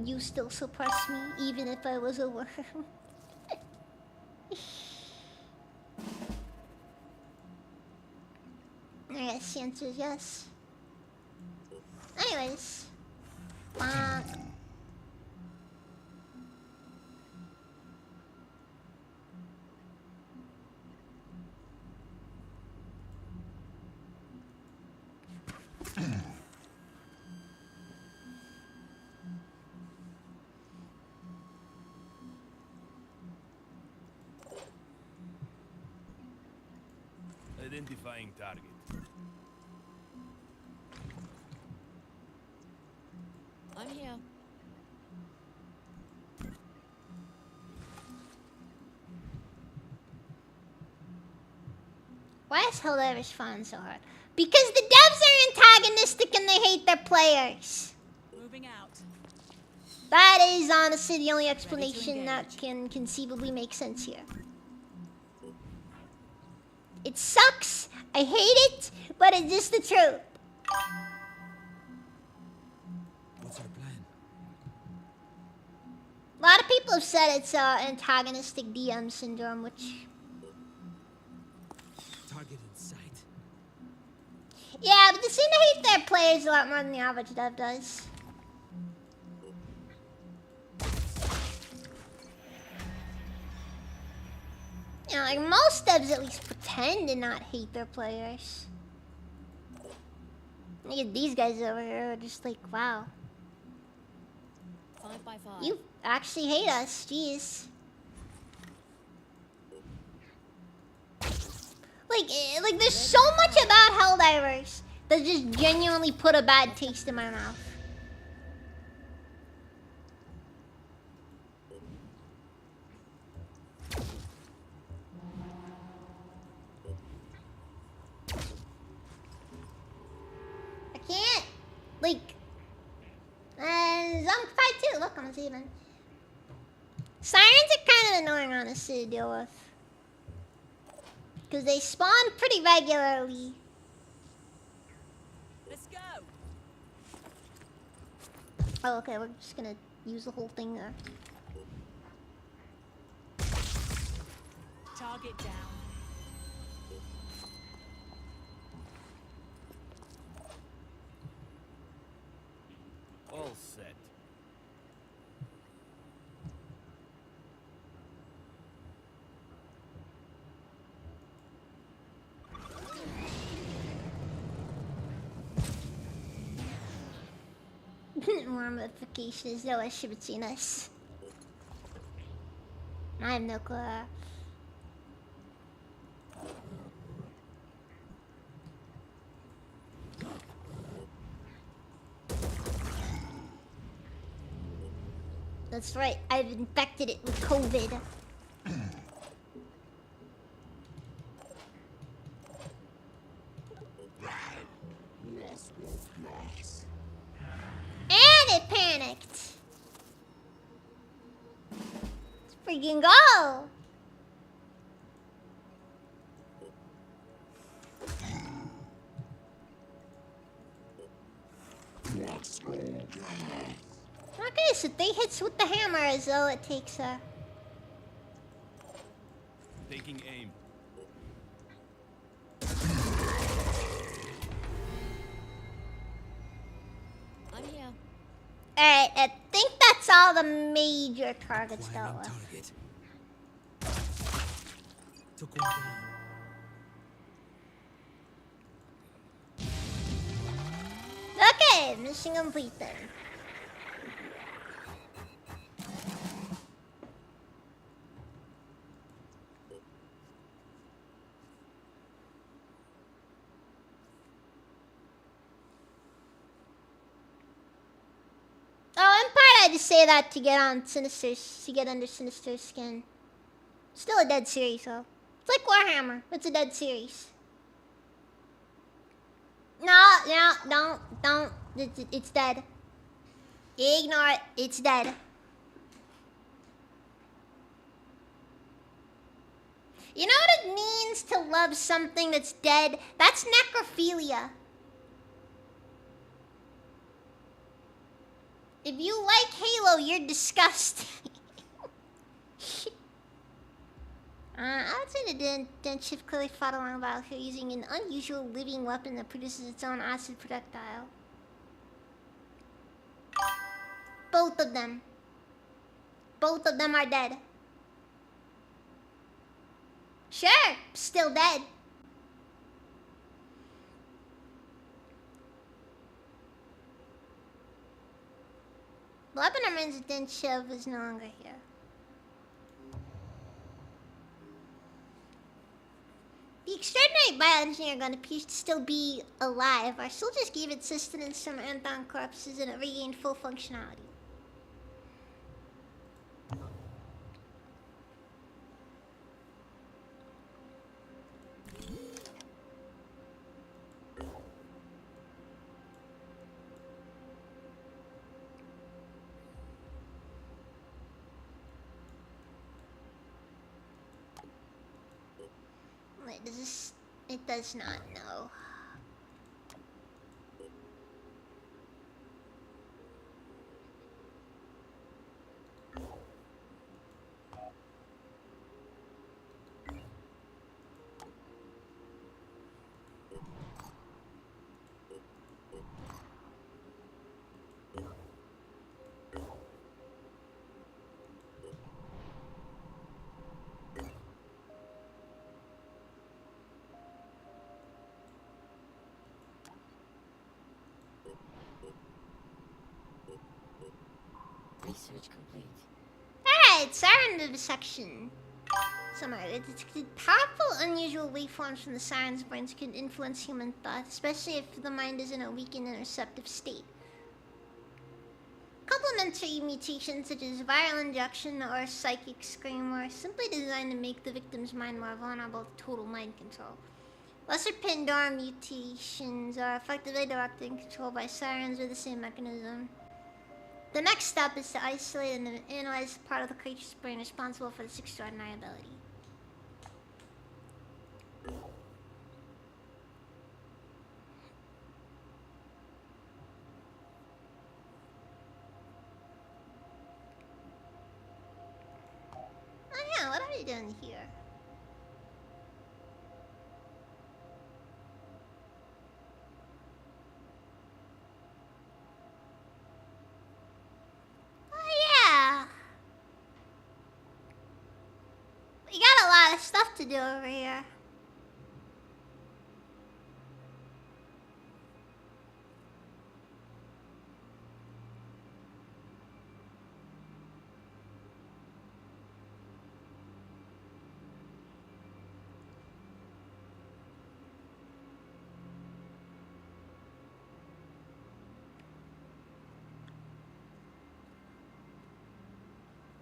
you still suppress me even if I was a worm? I guess the answer is yes. Anyways. Identifying target. I'm here. Why is Helldivers fun so hard? Because the devs are antagonistic and they hate their players. Moving out. That is honestly the only explanation that can conceivably make sense here. It sucks, I hate it, but it's just the truth. What's our plan? A lot of people have said it's antagonistic DM syndrome, which... Target in sight. Yeah, but they seem to hate their players a lot more than the average dev does. You know, like most devs at least pretend to not hate their players. Look at these guys over here, just like, wow. 5 by 5. You actually hate us, jeez. Like there's so much about Helldivers that just genuinely put a bad taste in my mouth. I can't, like, Zombie Fight too. Look, I'm saving. Sirens are kind of annoying, honestly, to deal with. Because they spawn pretty regularly. Let's go. Oh, okay, we're just gonna use the whole thing there. Target down. All set. Ramification is no issue between us. I have no clue. That's right, I've infected it with COVID. And it panicked. Let's freaking go. Okay, so they hits with the hammer as though it takes a... Taking aim. I'm here. Alright, I think that's all the major targets dealt Acquiring with. target. Took one down. Okay, mission complete then. Oh, in part I just say that to get on Sinister's, to get under Sinister's skin. Still a dead series, though. It's like Warhammer. It's a dead series. No, don't. It's dead. Ignore it. It's dead. You know what it means to love something that's dead? That's necrophilia. If you like Halo, you're disgusting. I would say the dense ship clearly fought along the battlefield using an unusual living weapon that produces its own acid projectile. Both of them. Both of them are dead. Sure, still dead. The weapon that remains a dense ship is no longer here. The extraordinary bioengineer gun appears to still be alive. Our soldiers gave it sustenance from Anthon corpses and it regained full functionality. Wait, does this... It does not know. Research complete. Alright, siren to the section. Summary. The powerful, unusual waveforms from the siren's brains can influence human thought, especially if the mind is in a weakened and receptive state. Complementary mutations such as viral injection or psychic scream are simply designed to make the victim's mind more vulnerable to total mind control. Lesser Pandora mutations are effectively directed and controlled by sirens with the same mechanism. The next step is to isolate and analyze the part of the creature's brain responsible for this extraordinary ability. Oh yeah, what are you doing here? Oh yeah! We got a lot of stuff to do over here.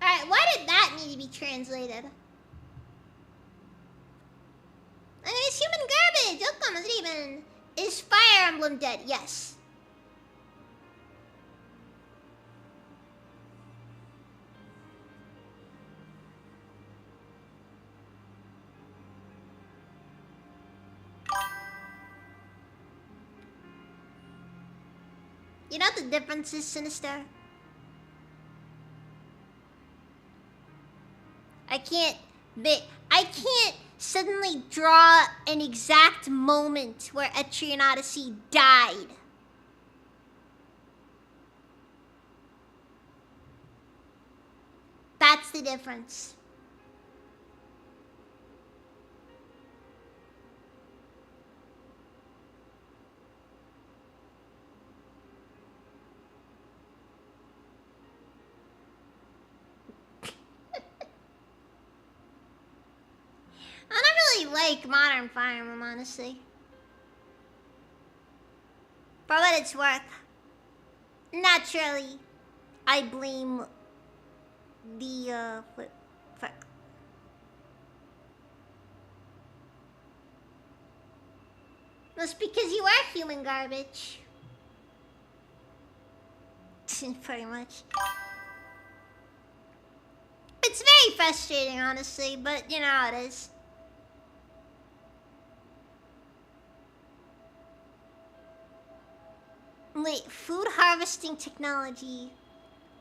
Alright, why did that need to be translated? I mean, it's human garbage! Welcome, is it even? Is Fire Emblem dead? Yes. You know what the difference is, Sinister? I can't suddenly draw an exact moment where Etrian Odyssey died. That's the difference. I don't really like modern Fire Emblem, honestly. For what it's worth. Naturally, I blame the, fuck. That's because you are human garbage. Pretty much. It's very frustrating, honestly, but you know how it is. Wait, food harvesting technology.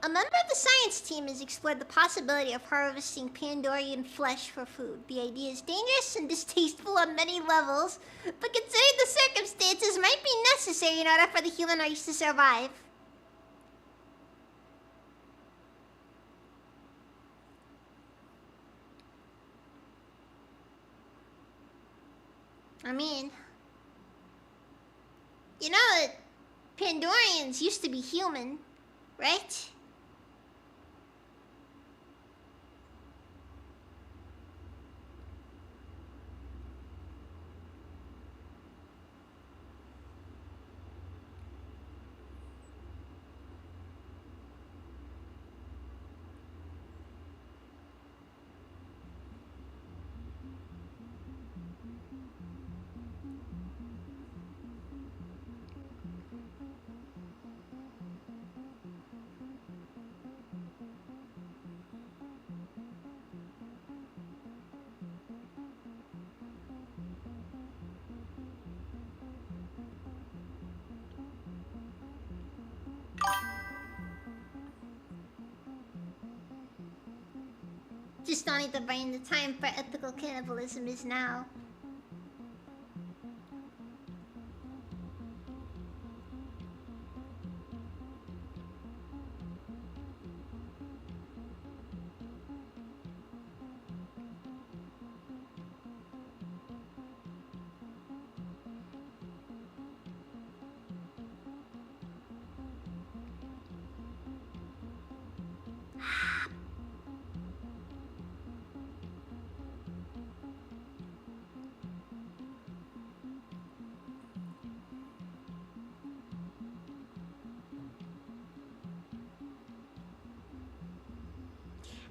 A member of the science team has explored the possibility of harvesting Pandorian flesh for food. The idea is dangerous and distasteful on many levels, but considering the circumstances, might be necessary in order for the human race to survive. I mean, you know that Pandorians used to be human, right? Just don't need to brain. The time for ethical cannibalism is now.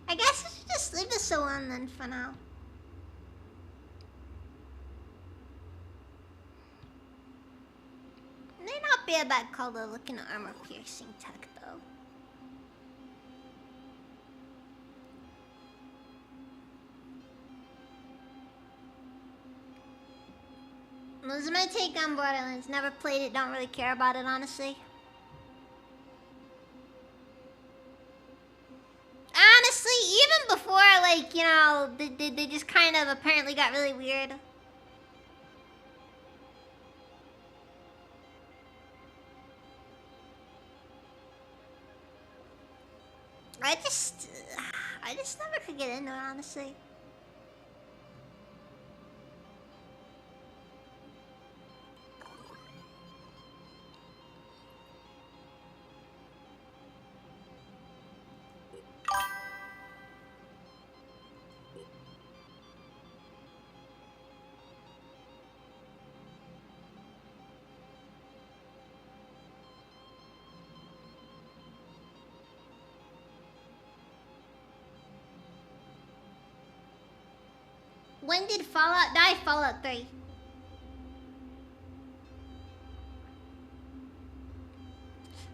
I guess I should just leave this alone then for now. May not be a bad color looking at armor piercing tech though. This is my take on Borderlands. Never played it, don't really care about it honestly. Honestly, even before, like, you know, they just kind of apparently got really weird. I just never could get into it, honestly. When did Fallout die? Fallout 3.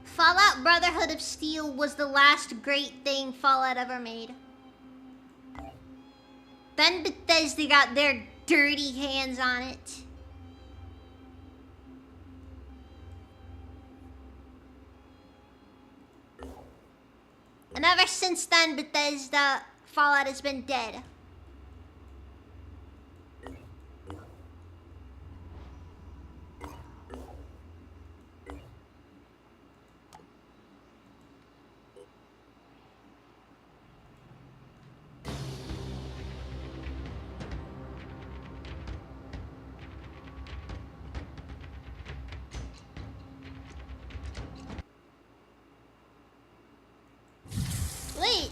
Fallout Brotherhood of Steel was the last great thing Fallout ever made. Then Bethesda got their dirty hands on it. And ever since then, Bethesda Fallout has been dead. Wait.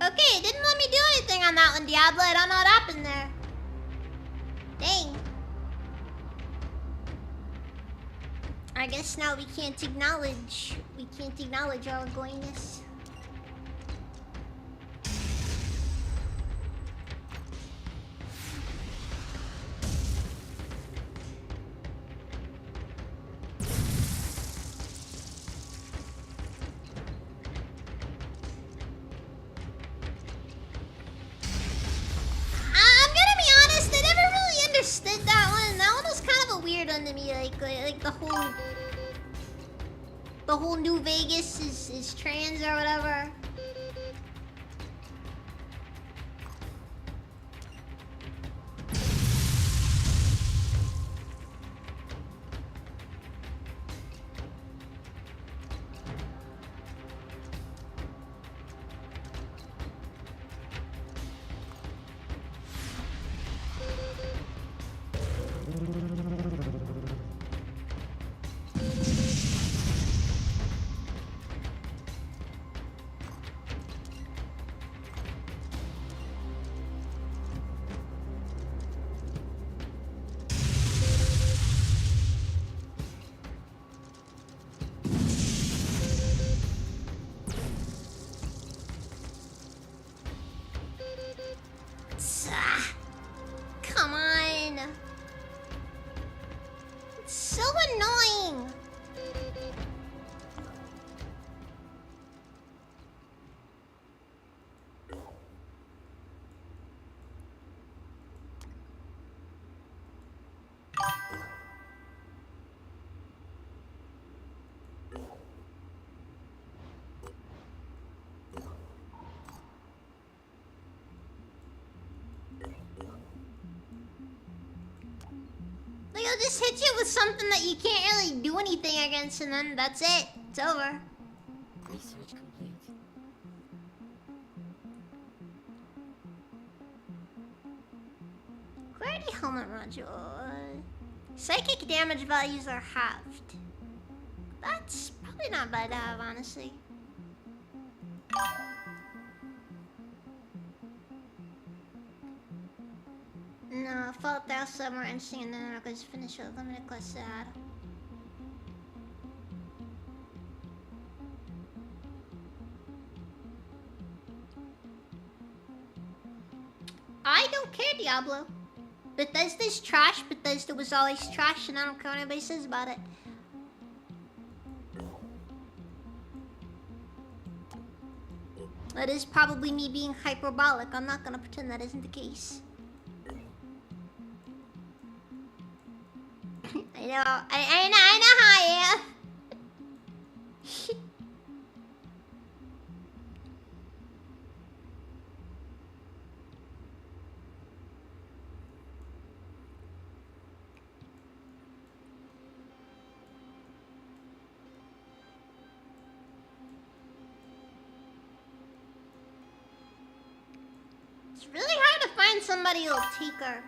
Okay, it didn't let me do anything on that one, Diablo. I don't know what happened there. Dang. I guess now we can't acknowledge our goyness. I'm gonna be honest, I never really understood that one. That one was kind of a weird one to me, like the whole New Vegas is trans or whatever. Come on. It's so annoying. Like, I'll just hit you with something that you can't really do anything against, and then that's it. It's over. Research complete. Clarity helmet module. Psychic damage values are halved. That's probably not bad to have, honestly. No, Fallout 3 also more interesting and then because finish with limited quest sad. I don't care, Diablo. Bethesda's trash. Bethesda was always trash, and I don't care what anybody says about it. That is probably me being hyperbolic. I'm not gonna pretend that isn't the case. I know how I am. It's really hard to find somebody who'll take her.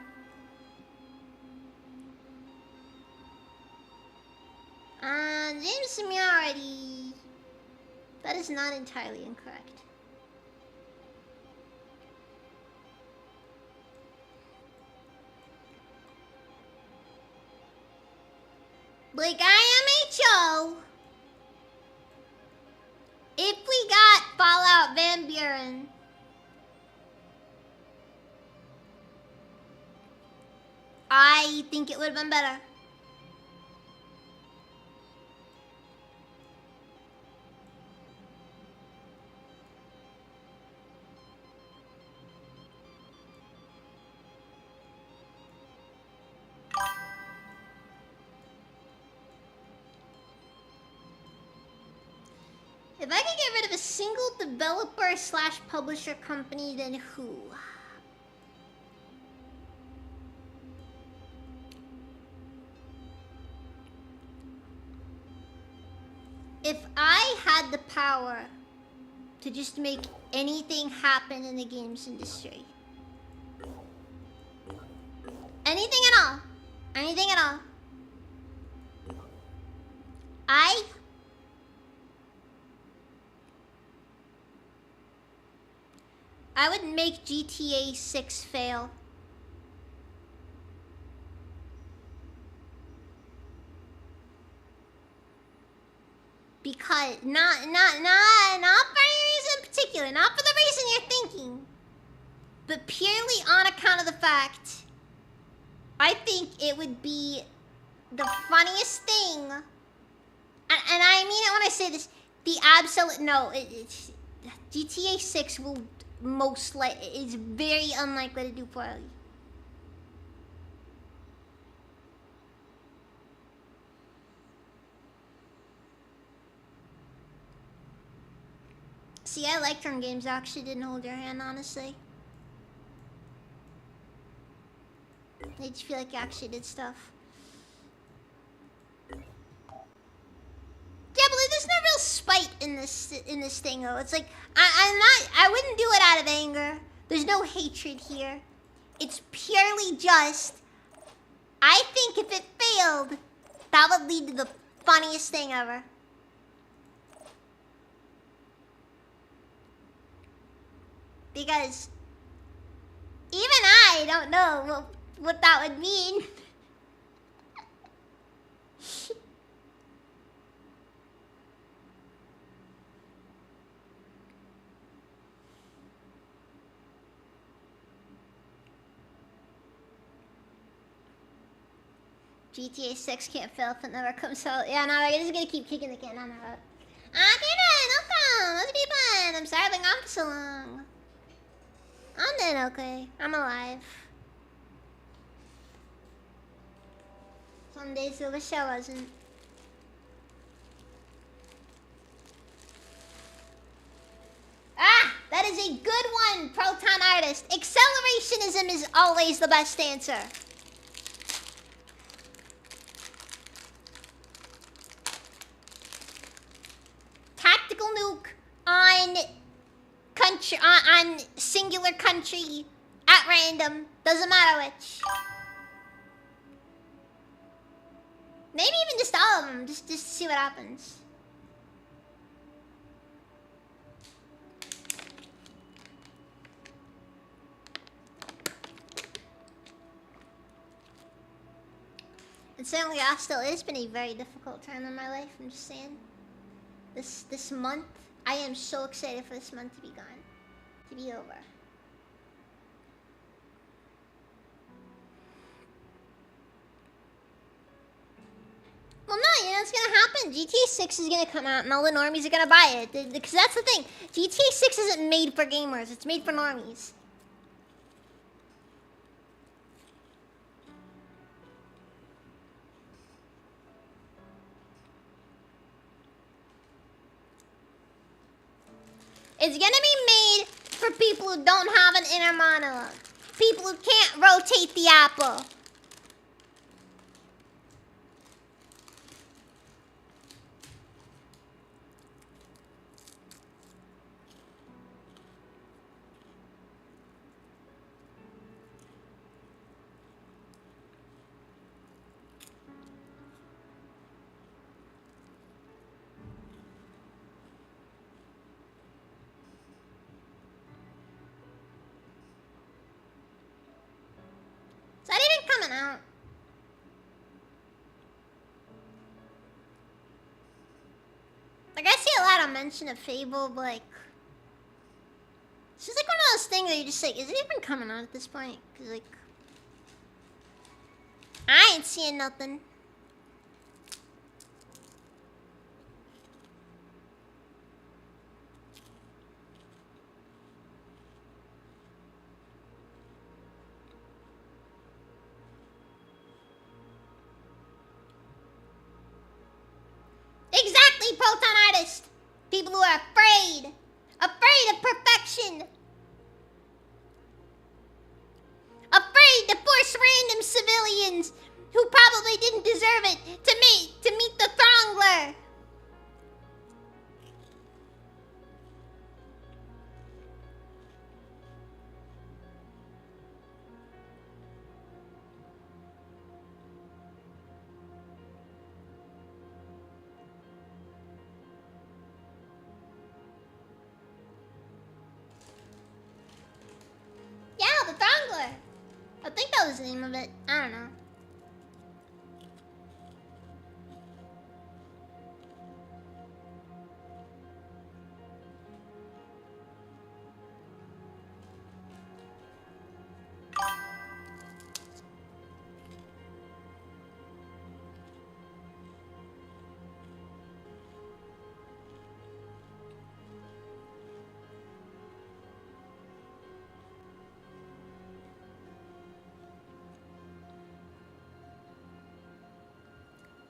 James Simiarity. That is not entirely incorrect. Like IMHO. If we got Fallout Van Buren, I think it would have been better. If I could get rid of a single developer slash publisher company, then who? If I had the power to just make anything happen in the games industry, anything at all, anything at all, I would make GTA 6 fail. Because not for any reason in particular, not for the reason you're thinking, but purely on account of the fact I think it would be the funniest thing, and I mean it when I say this, the absolute no, it's GTA 6 will most likely, it's very unlikely to do poorly. See, I liked when games actually didn't hold your hand, honestly. They just feel like you actually did stuff. Yeah, but there's no real spite in this thing, though. It's like I wouldn't do it out of anger. There's no hatred here. It's purely just, I think if it failed, that would lead to the funniest thing ever. Because even I don't know what that would mean. GTA 6 can't fail if it never comes out. Yeah, no, we're just gonna keep kicking the can down the road. No problem. Let's be fun. I'm sorry I've been gone for so long. I'm doing okay. I'm alive. Some days I wish I wasn't. Ah! That is a good one, Proton Artist. Accelerationism is always the best answer. Tactical nuke on country, on singular country at random. Doesn't matter which. Maybe even just all of them, just to see what happens. And certainly, still, it's been a very difficult time in my life. I'm just saying. This month, I am so excited for this month to be gone, to be over. Well, no, you know what's gonna happen? GTA 6 is gonna come out and all the normies are gonna buy it. Because that's the thing. GTA 6 isn't made for gamers, it's made for normies. It's gonna be made for people who don't have an inner monologue. People who can't rotate the apple. Is that even coming out? Like, I see a lot of mention of Fable, but like, it's just like one of those things that you're just like, is it even coming out at this point? Cause like, I ain't seeing nothing. Exactly, Proton Artist! People who are afraid! Afraid of perfection! Afraid to force random civilians who probably didn't deserve it to meet the Throngler! Yeah, the Throngler! I think that was the name of it. I don't know.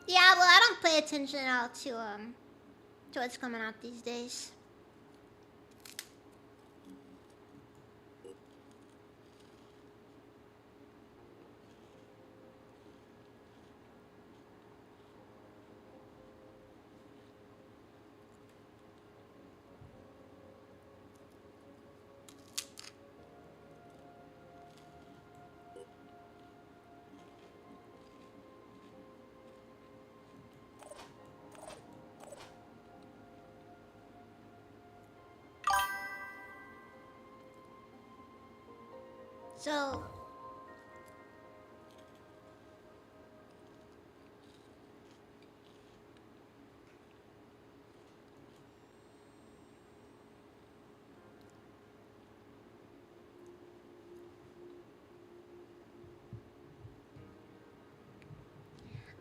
Yeah, well, I don't pay attention at all to what's coming out these days. So,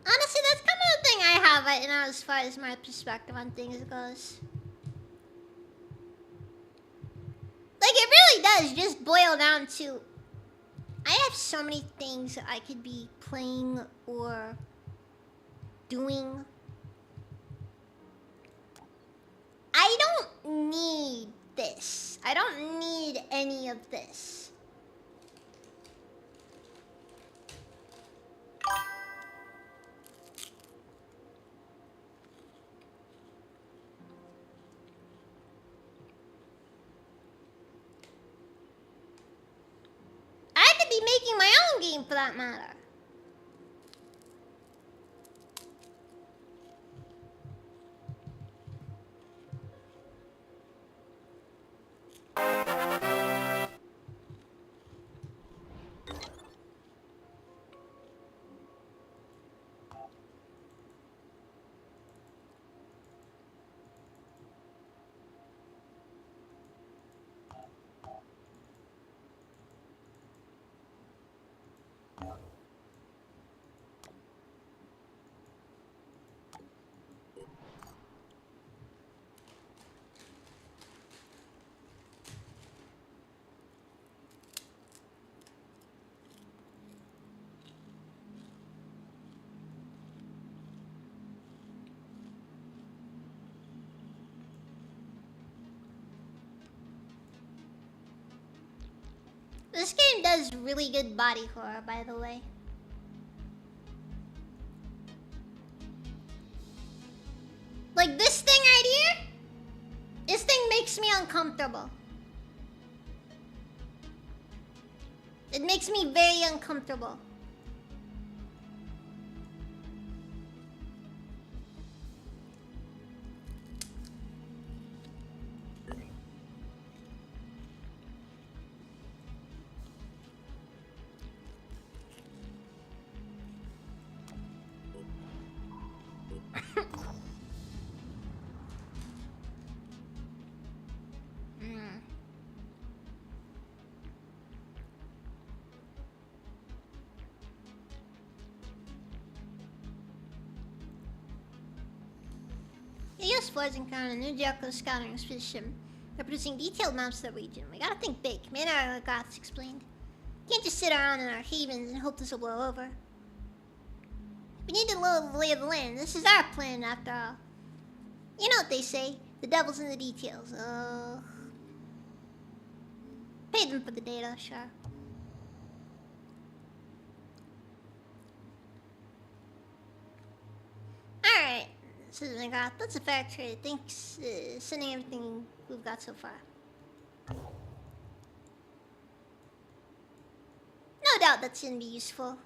honestly, that's kind of the thing I have right now as far as my perspective on things goes. Like, it really does just boil down to, I have so many things I could be playing or doing. I don't need this. I don't need any of this. I could be making my own game for that matter. This game does really good body horror, by the way. Like this thing right here? This thing makes me uncomfortable. It makes me very uncomfortable. The US Force encountered a new Jericho scouting expedition. They're producing detailed maps of the region. We gotta think big. Commander Goths explained. Can't just sit around in our havens and hope this will blow over. We need to know the lay of the land. This is our plan, after all. You know what they say. The devil's in the details. Pay them for the data, sure. Alright. Citizen Goth, that's a fair trade. Thanks, sending everything we've got so far. No doubt that's gonna be useful.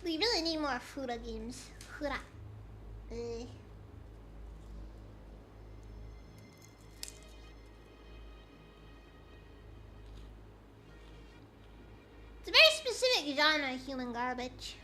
We really need more Fuda games. Fuda. It's a very specific genre of human garbage.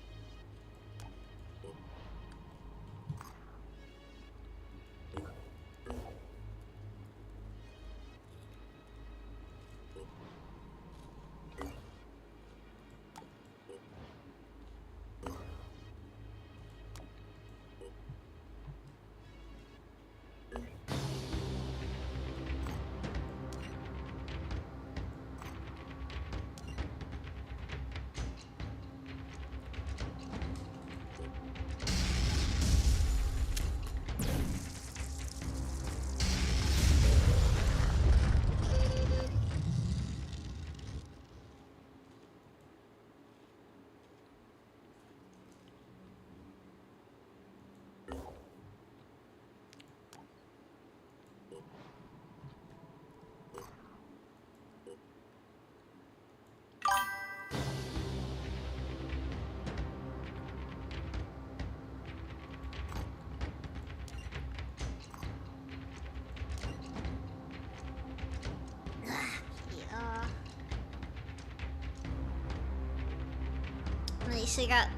So we got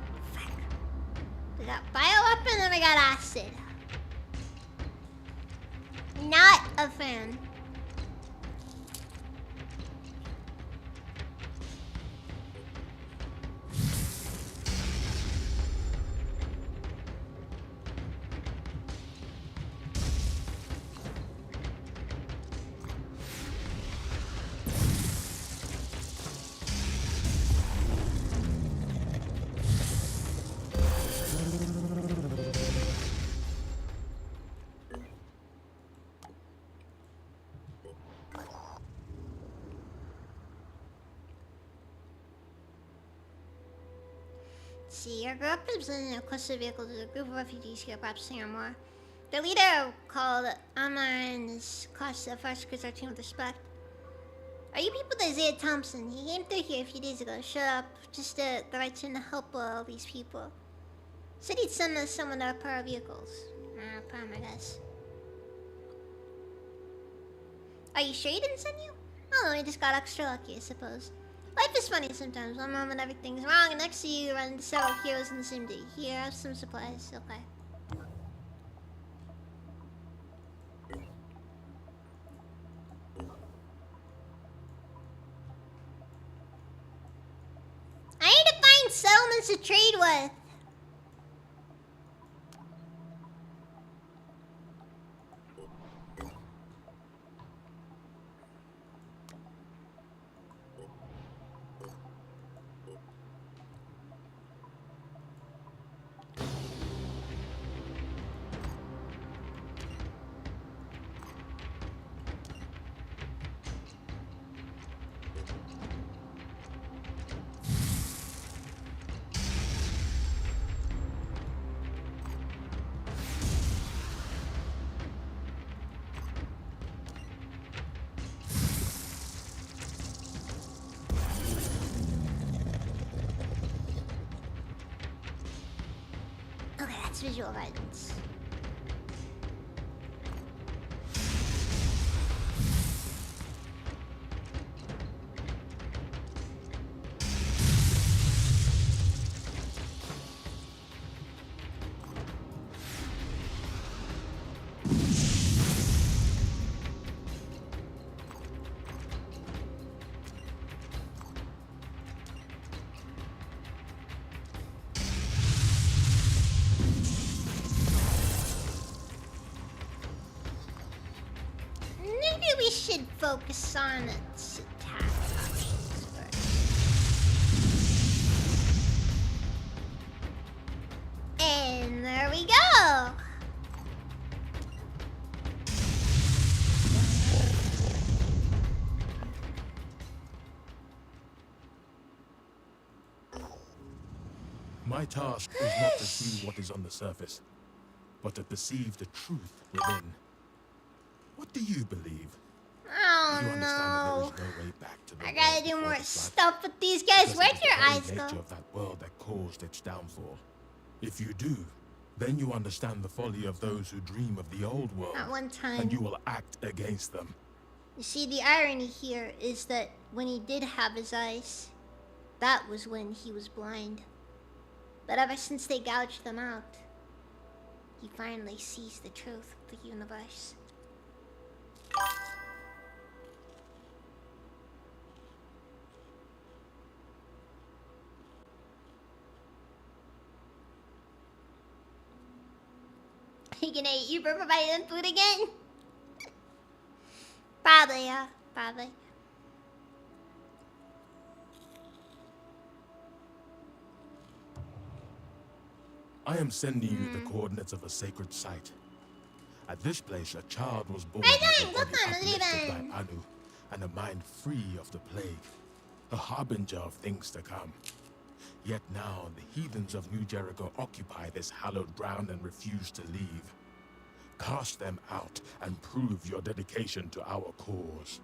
bioweapon and we got acid. Not a fan. See, your group is in a cluster of vehicles with a group of refugees here, perhaps 10 or more. Their leader, called Amar, is cautious at first because our team with respect. Are you people with Isaiah Thompson? He came through here a few days ago. Shut up. Just the right time to help all these people. Said he'd send us someone to repair our vehicles. Problem, I guess. Are you sure he didn't send you? Oh, he just got extra lucky, I suppose. Life is funny sometimes. One moment everything's wrong, and next to you run into several heroes in the same day. Here, have some supplies. Okay. I need to find settlements to trade with. Okay, that's visual guidance. Maybe we should focus on its attack options first. And there we go! My task is not to see what is on the surface, but to perceive the truth within. What do you believe? Oh You understand that no. there is no way back to the I world gotta do before more this life, stuff with these guys. because Where'd it is your the very eyes nature go? of that world that caused its downfall. If you do, then you understand the folly of those who dream of the old world, At one time. and you will act against them. You see, the irony here is that when he did have his eyes, that was when he was blind. But ever since they gouged them out, he finally sees the truth of the universe. He gonna eat you for providing them food again? Probably, yeah. Probably. I am sending you the coordinates of a sacred site. At this place, a child was born Right with on, a look body on, uplifted leaving. by Anu, and a mind free of the plague, a harbinger of things to come. Yet now, the heathens of New Jericho occupy this hallowed ground and refuse to leave. Cast them out and prove your dedication to our cause.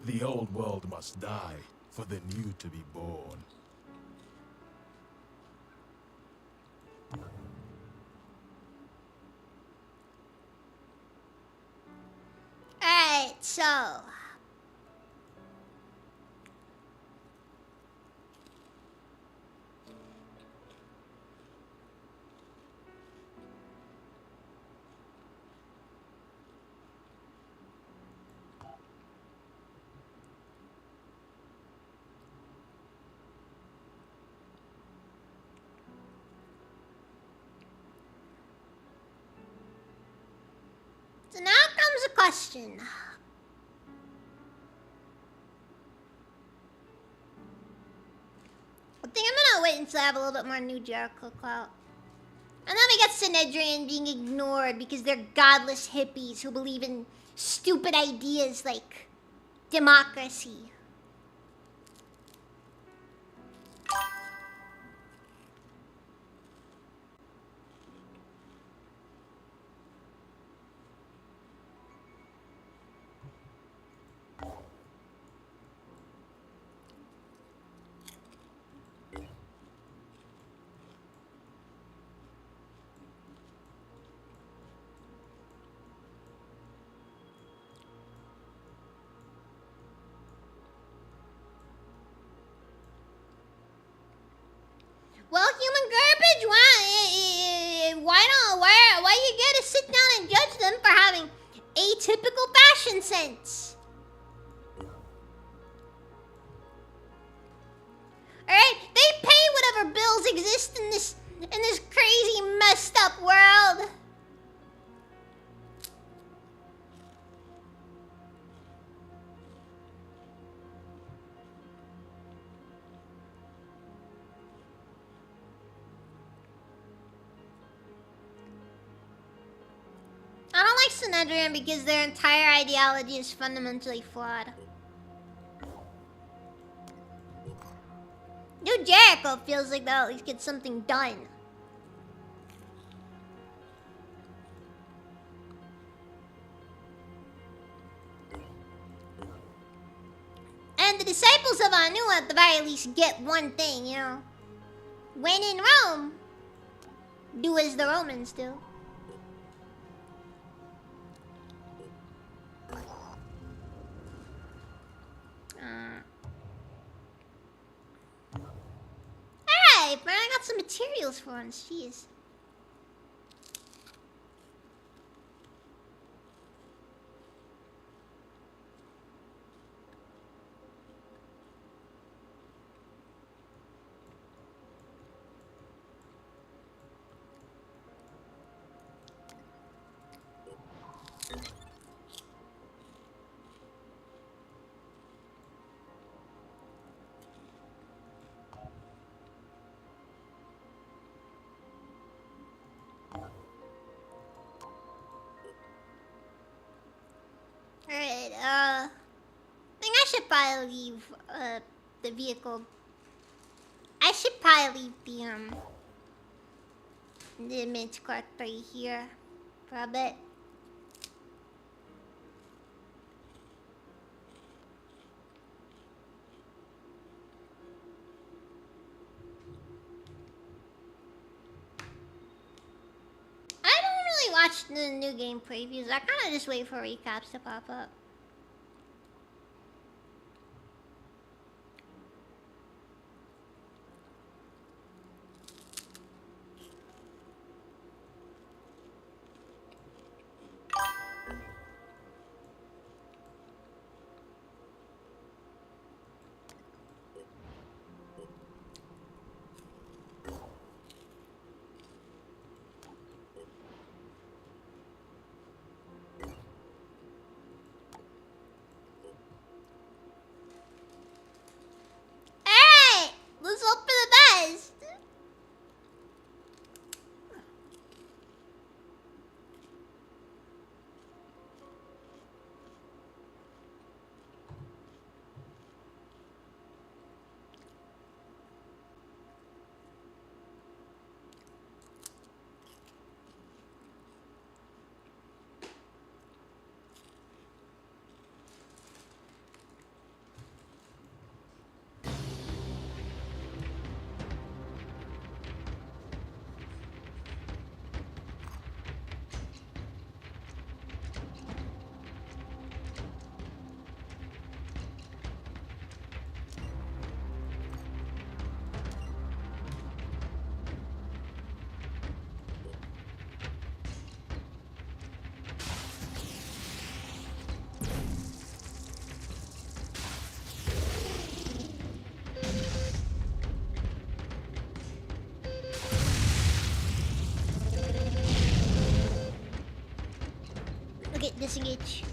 The old world must die for the new to be born. Alright, so. So now comes a question. I think I'm gonna wait until I have a little bit more New Jericho clout. And then we got Synedrian being ignored because they're godless hippies who believe in stupid ideas like democracy. Well, human garbage, why you gotta sit down and judge them for having atypical fashion sense? Alright, they pay whatever bills exist in this crazy messed up world. trust the Netherrealm because their entire ideology is fundamentally flawed. New Jericho feels like they'll at least get something done. And the disciples of Anu at the very least get one thing, you know. When in Rome, do as the Romans do. Alright, but I got some materials for once, jeez. Alright, I think I should probably leave, the vehicle. I should probably leave the image card right here for a bit. I don't really watch the new game previews. I kind of just wait for recaps to pop up. Alright, let's hope for the best. Okay, disengage.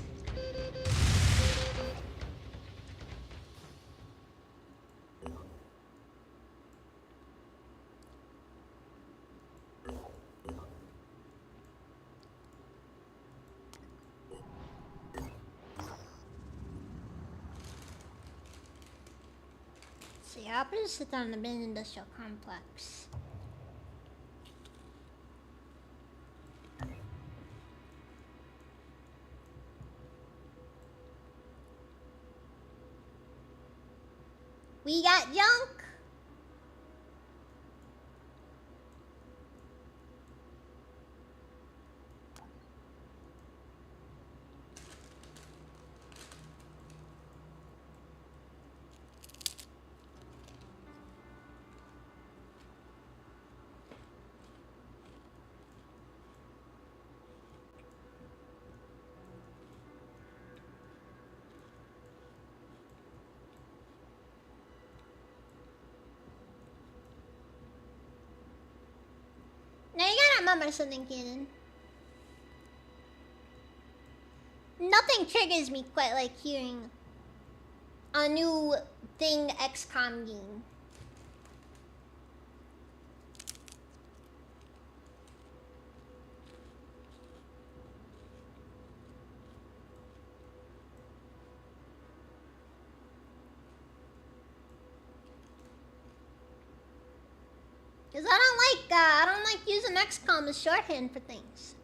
See, opposite on the main industrial complex. We got junk. Now you gotta remember something, Cannon. Nothing triggers me quite like hearing a new thing XCOM game. Cause I don't like using XCOM as shorthand for things.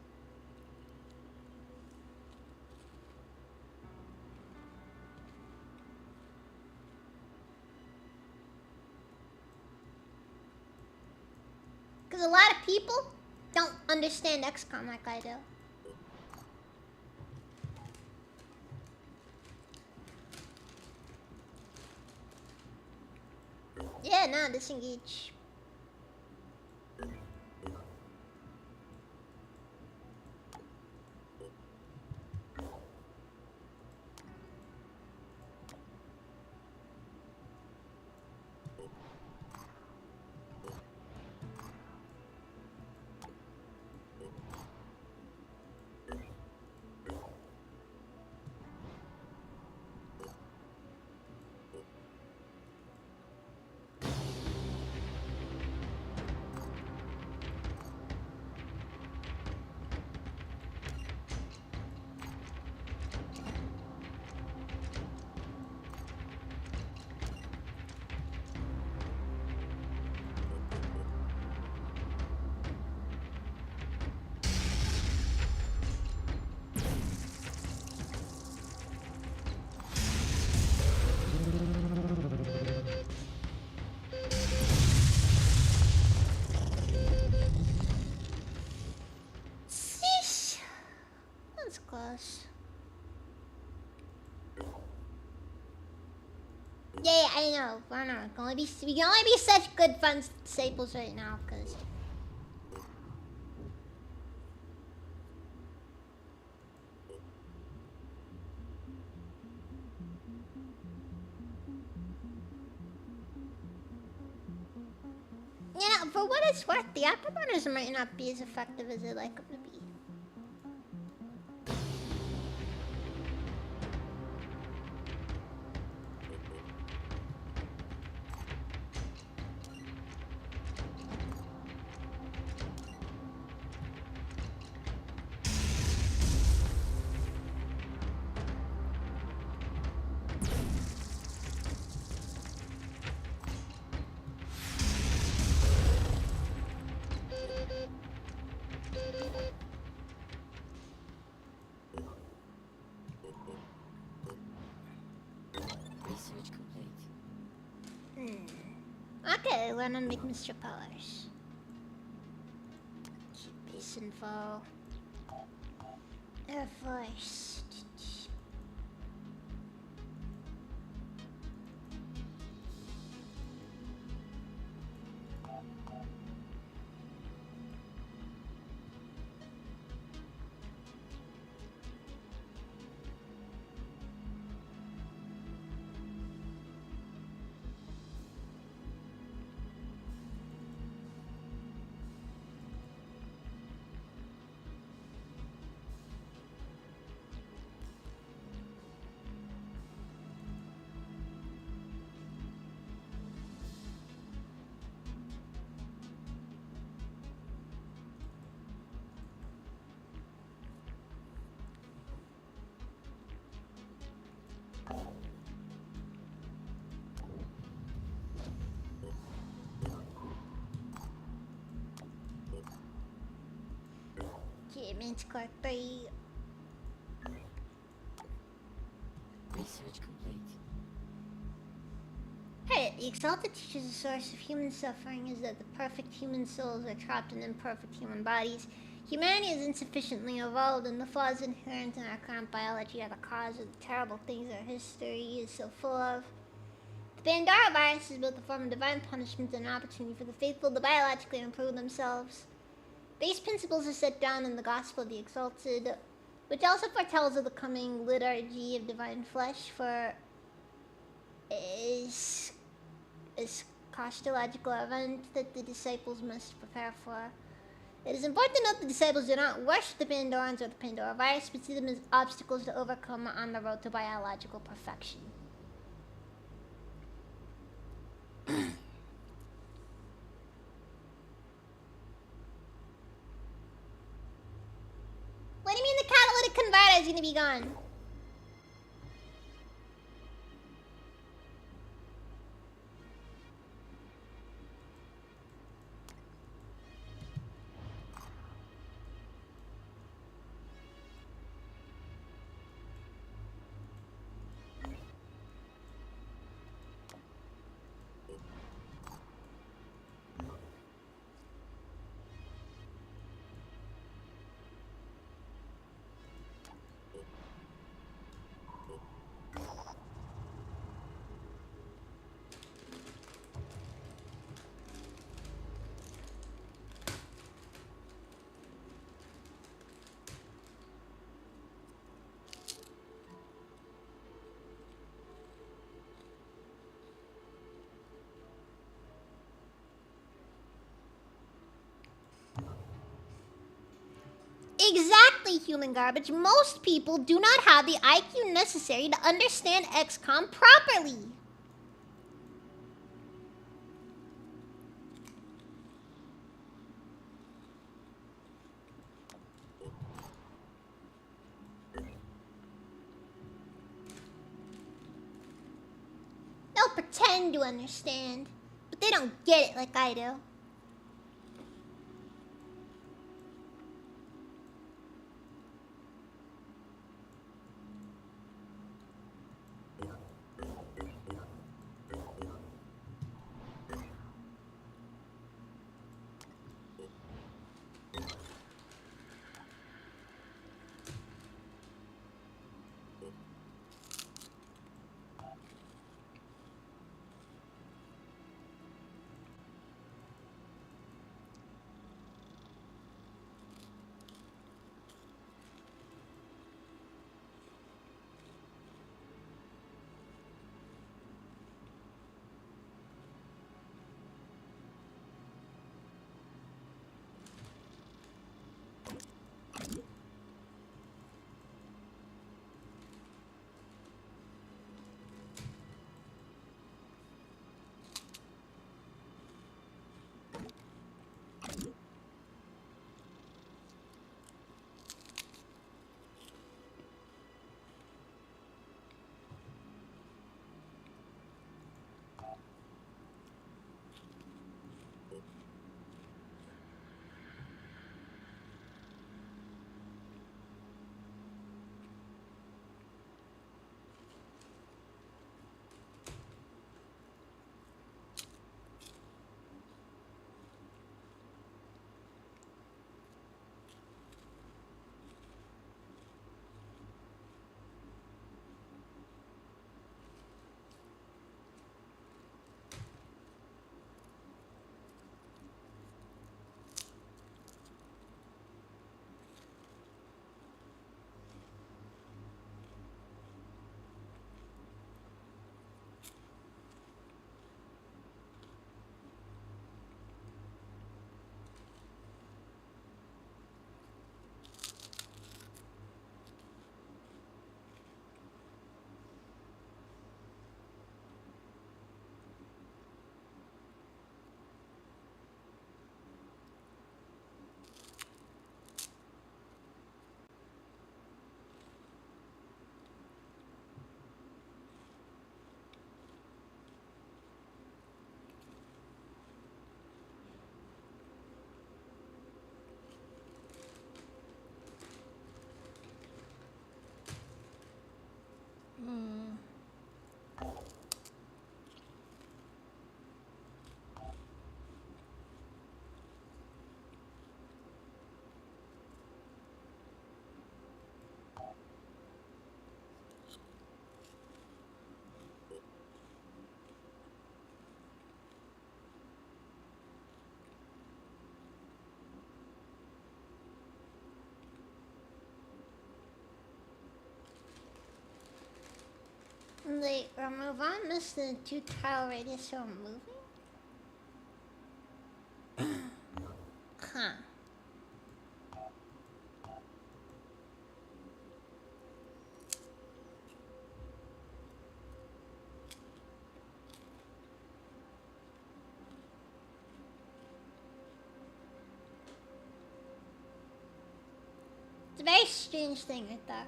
Cause a lot of people don't understand XCOM like I do. Yeah, no, disengage. Sheesh. That's close. Yeah, I know. I know. We can only be such good fun staples right now, cause. You know, for what it's worth, the afterburners might not be as effective as I'd like them to be. Research complete. Okay, learn and make Mr. Powers. Base info. Air Force. Achievement score 3. Research complete. Hey, the Exalted teaches the source of human suffering is that the perfect human souls are trapped in imperfect human bodies. Humanity is insufficiently evolved, and the flaws inherent in our current biology are the cause of the terrible things our history is so full of. The Pandora virus is both a form of divine punishment and an opportunity for the faithful to biologically improve themselves. Base principles are set down in the Gospel of the Exalted, which also foretells of the coming liturgy of divine flesh for is Christological event that the disciples must prepare for. It is important to note the disciples do not worship the Pandorans or the Pandora virus, but see them as obstacles to overcome on the road to biological perfection. What do you mean the catalytic converter is gonna be gone? Exactly, human garbage. Most people do not have the IQ necessary to understand XCOM properly. They'll pretend to understand, but they don't get it like I do. They remove on missed the 2 tile radius from moving? Huh. It's a very strange thing right there.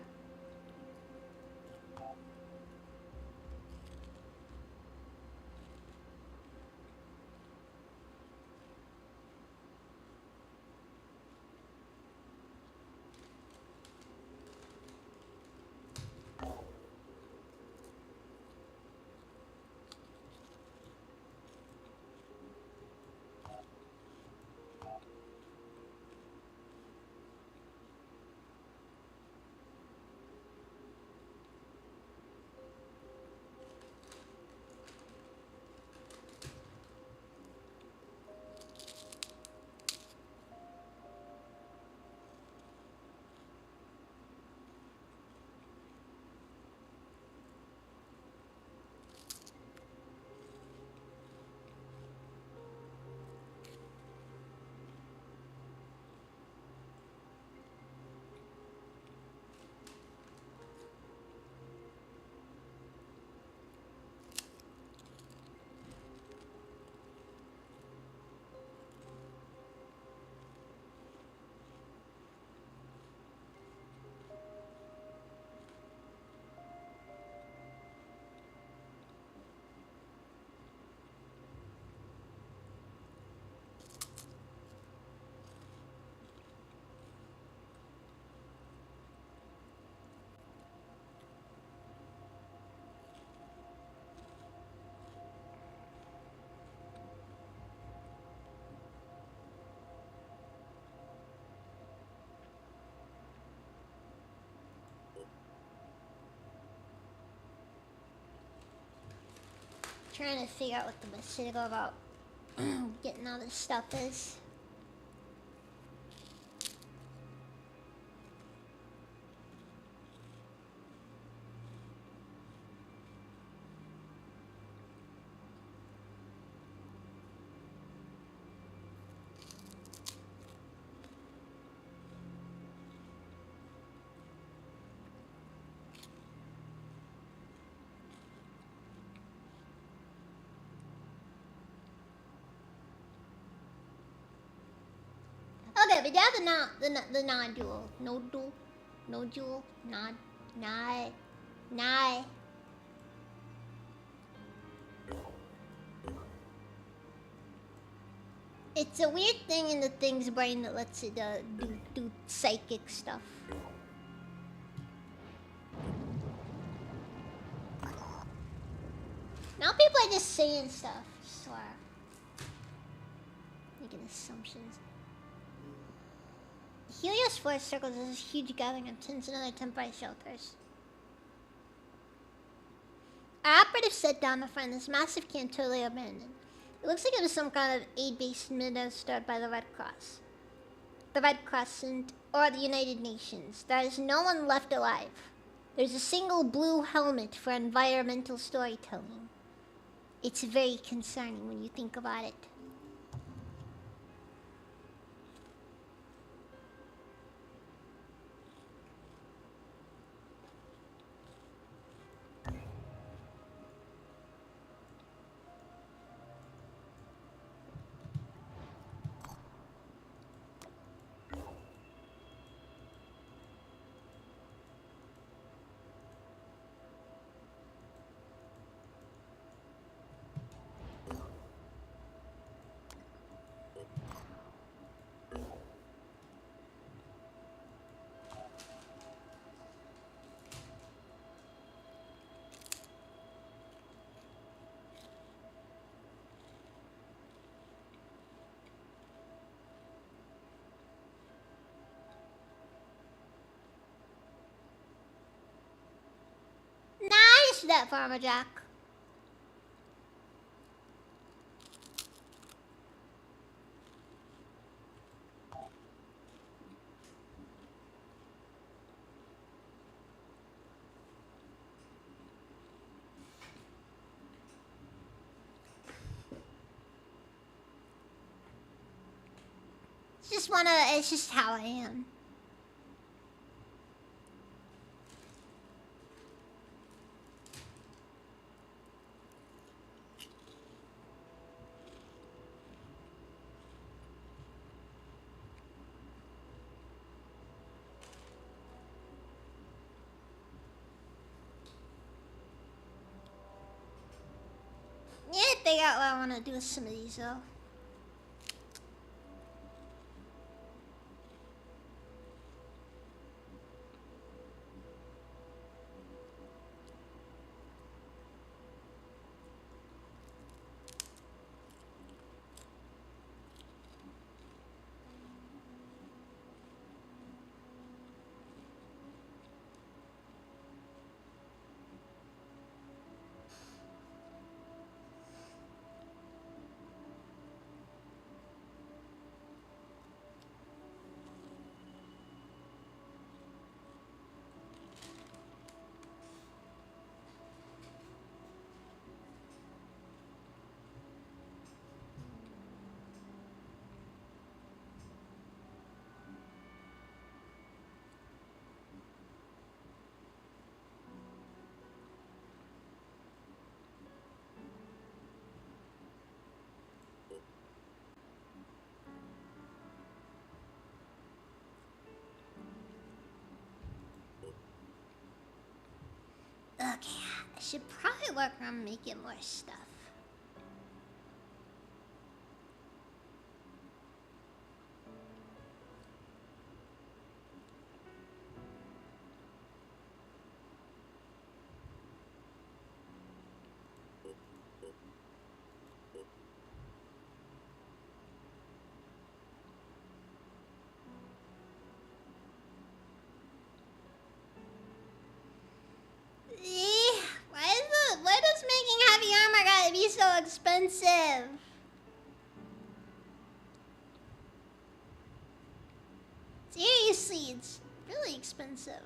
trying to figure out what the best way to go about getting all this stuff is. Okay, we got the nodule. Nodule. It's a weird thing in the thing's brain that lets it do psychic stuff. Now people are just saying stuff. I swear. Making assumptions. Helios Forest circles is a huge gathering of tents and other temporary shelters. Our operative set down to find this massive camp totally abandoned. It looks like it was some kind of aid-based mission started by the Red Cross. The Red Crescent, or the United Nations. There is no one left alive. There's a single blue helmet for environmental storytelling. It's very concerning when you think about it. Nice that Farmer Jack. It's just how I am. Yeah, figure out what I want to do with some of these though. Okay, I should probably work on making more stuff. Why does making heavy armor Obviously, it's really expensive.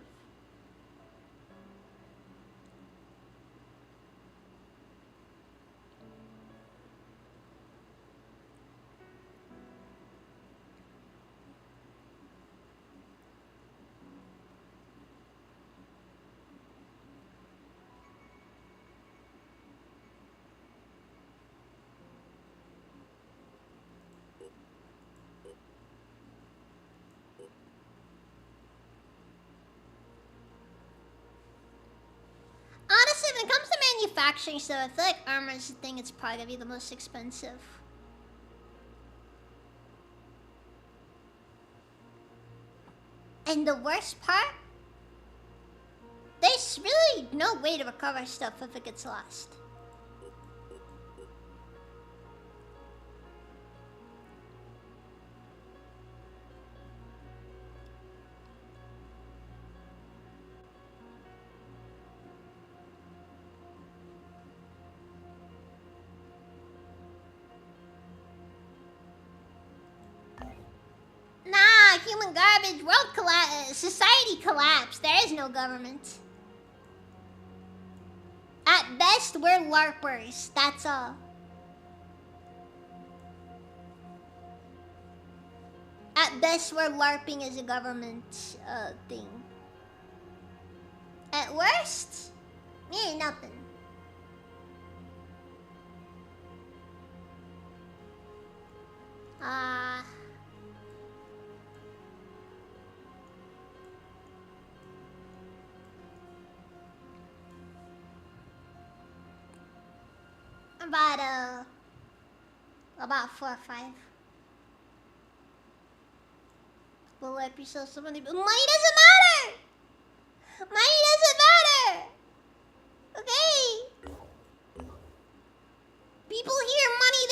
Honestly, when it comes to manufacturing stuff, I feel like armor is the thing that's probably gonna be the most expensive. And the worst part, there's really no way to recover stuff if it gets lost. Nah, human garbage, society collapsed. There is no government. At best, we're LARPers. That's all. At best, we're LARPing as a government thing. At worst, we ain't nothing. About 4 or 5. We'll wipe yourself so many. Money doesn't matter. Money doesn't matter. Okay. People hear money,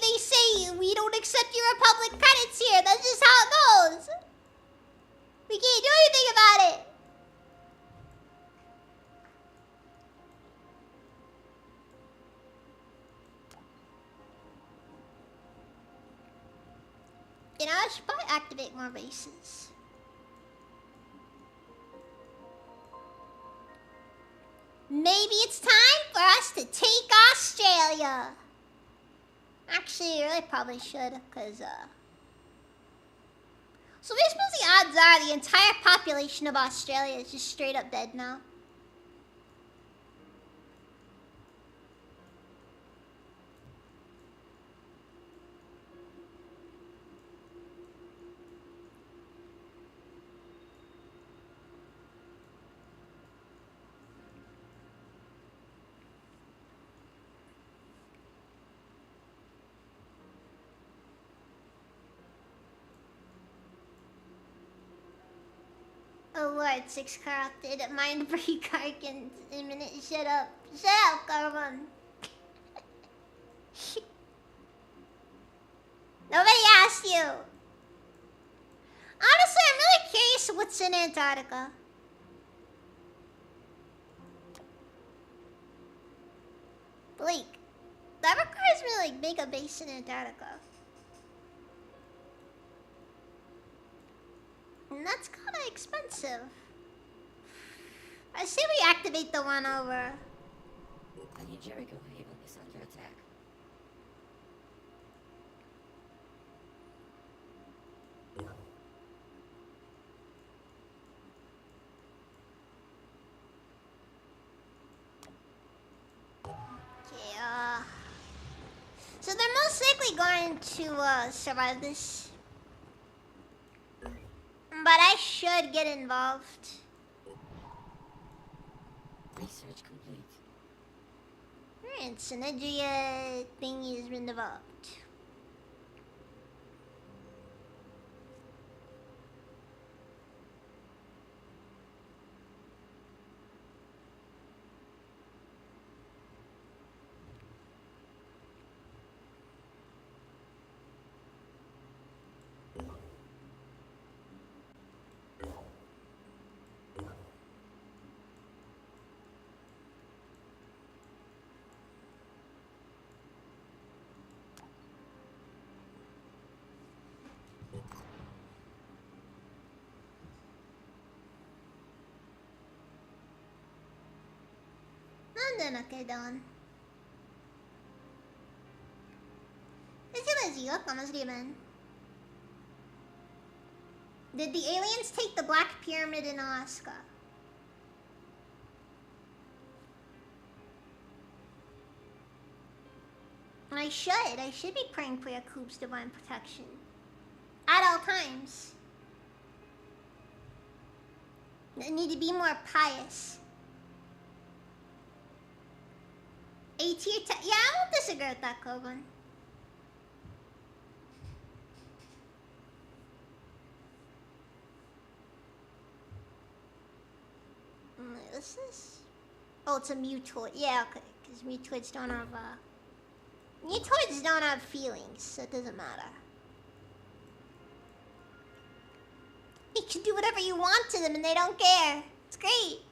they say we don't accept your public credits here. That's just how it goes. We can't do anything about it. You know, I should probably activate more bases. Maybe it's time for us to take Australia. Actually, I really probably should, because, So I suppose the odds are the entire population of Australia is just straight up dead now. Oh lord, 6 corrupted. Mind free Karkins. Imminent. Shut up. Shut up, Carbon. Nobody asked you. Honestly, I'm really curious what's in Antarctica. Blake, that requires me to like make a base in Antarctica. And that's kinda expensive. I say we activate the one over. The New Jericho Haven is under attack. Okay, so they're most likely going to survive this. But I should get involved. Research complete. Alright, Synergia thingy has been developed. something okay, Dylan. Look, almost even. Did the aliens take the Black Pyramid in Alaska? I should be praying for Yakub's divine protection. At all times. I need to be more pious. A-tier yeah, I won't disagree with that, Kogan. What's this? Oh, it's a mutoid. Yeah, okay, because mutoids don't have, mutoids don't have feelings, so it doesn't matter. You can do whatever you want to them and they don't care. It's great.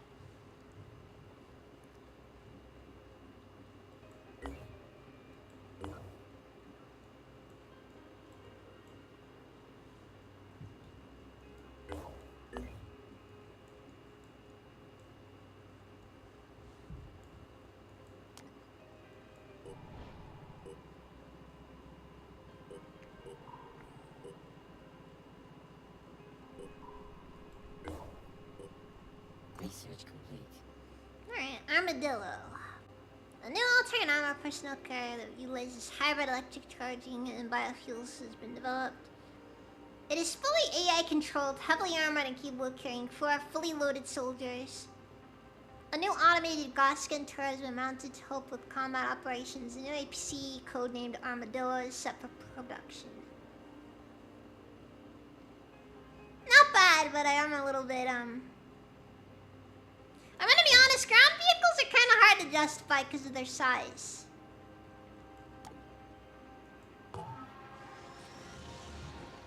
Research complete. Alright, Armadillo. A new alternate armor personal carrier that utilizes hybrid electric charging and biofuels has been developed. It is fully AI controlled, heavily armored, and capable of carrying 4 fully loaded soldiers. A new automated Goskin turret has been mounted to help with combat operations. A new APC codenamed Armadillo is set for production. Not bad, but I am a little bit, I'm gonna be honest, ground vehicles are kind of hard to justify because of their size.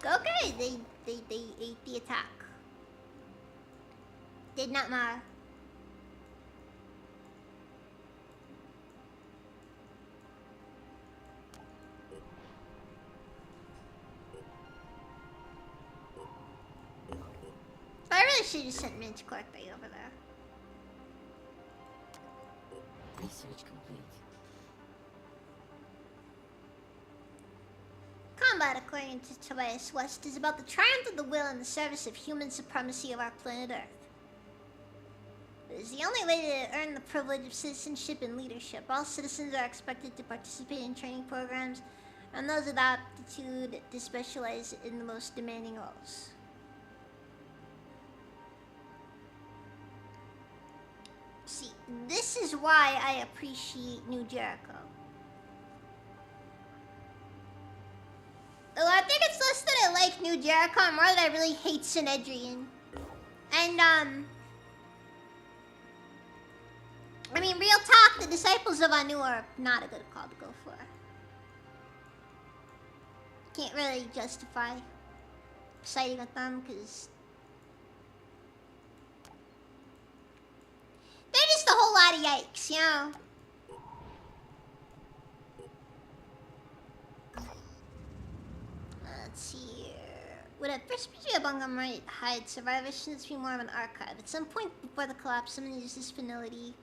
Okay, they ate the attack. Did not matter. I really should have sent Mint Clark Bay over there. Research complete. Combat, according to Tobias West, is about the triumph of the will in the service of human supremacy of our planet Earth. It is the only way to earn the privilege of citizenship and leadership. All citizens are expected to participate in training programs, and those with aptitude to specialize in the most demanding roles. See, this is why I appreciate New Jericho. Well, I think it's less that I like New Jericho and more that I really hate Synedrian. And, I mean, real talk, the Disciples of Anu are not a good call to go for. Can't really justify siding with them, because they're just a whole lot of yikes, you know? Let's see here. Would a first PG Bungum right hide survivors? Shouldn't this be more of an archive? At some point before the collapse, someone used this facility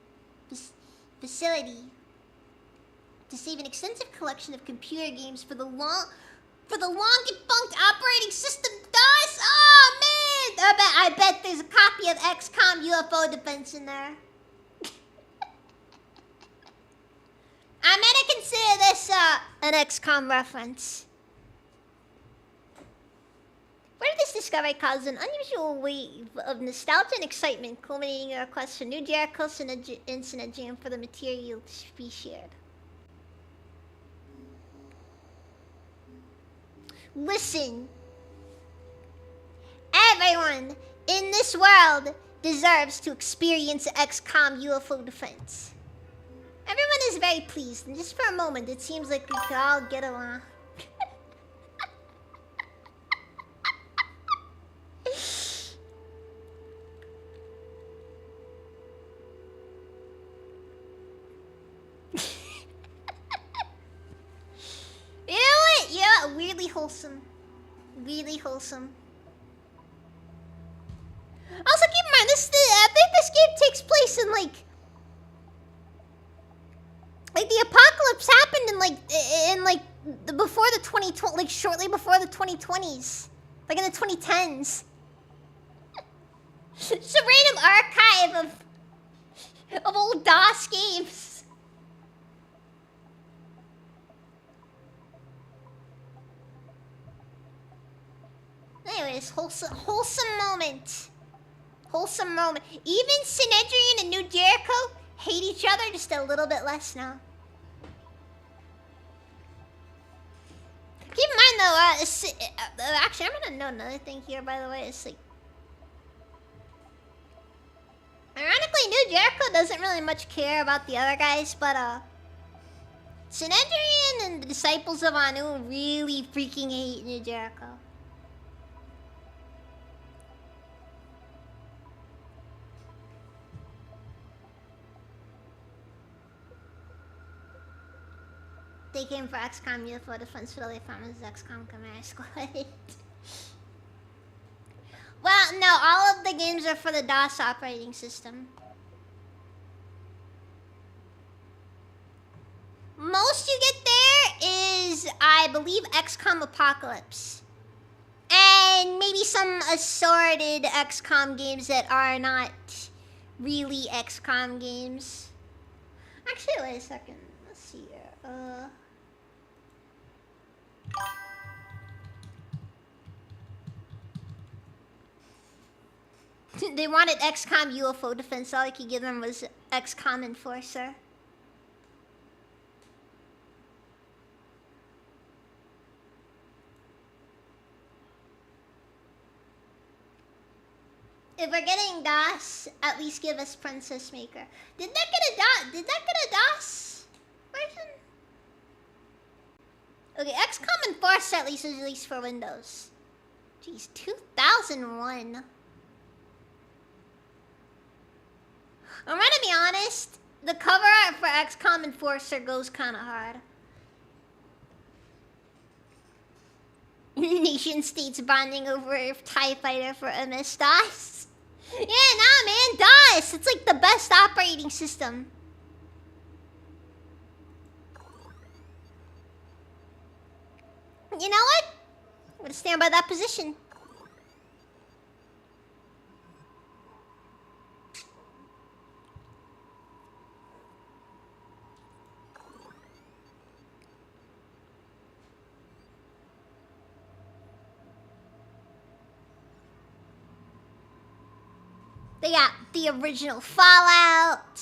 to save an extensive collection of computer games for the long defunct operating system DOS. Oh man! I bet there's a copy of XCOM UFO Defense in there. I'm gonna consider this an XCOM reference. Where did this discovery cause an unusual wave of nostalgia and excitement, culminating in a request for New Jericho and Synedrium for the material to be shared? Listen, everyone in this world deserves to experience XCOM UFO Defense. Everyone is very pleased, and just for a moment, it seems like we could all get along. You know what? Yeah, weirdly wholesome. Really wholesome. Also, keep in mind, I think this game takes place in, like, Like the apocalypse happened before the 2020, like shortly before the 2020s, like in the 2010s. It's a random archive of old DOS games. Anyways, wholesome moment. Wholesome moment. Even Synedrian and New Jericho hate each other just a little bit less now. Keep in mind though, actually I'm gonna note another thing here by the way. It's like, ironically, New Jericho doesn't really much care about the other guys, but Synedrian and the Disciples of Anu really freaking hate New Jericho. They came for XCOM UFO Defense Fiddle, they found as XCOM Command Squad. Well, no, all of the games are for the DOS operating system. Most you get there is, I believe, XCOM Apocalypse. And maybe some assorted XCOM games that are not really XCOM games. Actually, wait a second. Let's see here. They wanted XCOM UFO Defense. All I could give them was XCOM Enforcer. If we're getting DOS, at least give us Princess Maker. Did that get a DOS? Did that get a DOS version? Okay, XCOM Enforcer at least is released for Windows. Jeez, 2001. I'm gonna be honest, the cover art for XCOM Enforcer goes kinda hard. Nation states bonding over TIE Fighter for MS-DOS. Yeah, nah man, DOS! It's like the best operating system. You know what? I'm gonna stand by that position. They got the original Fallout.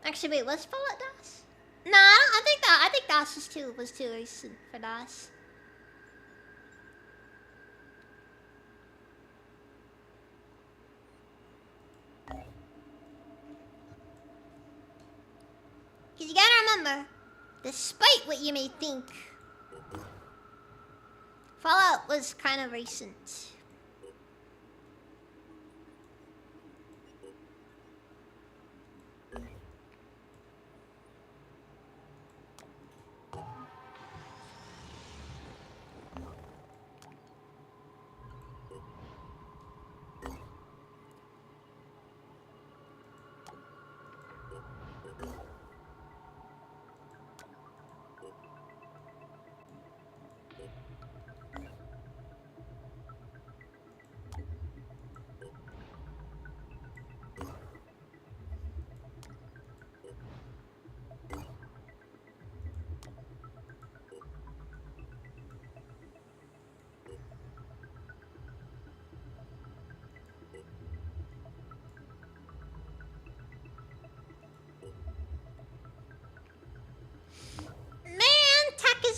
Actually, wait, was Fallout DOS? No, I think DOS was too recent for DOS. Cause you gotta remember, despite what you may think, Fallout was kind of recent.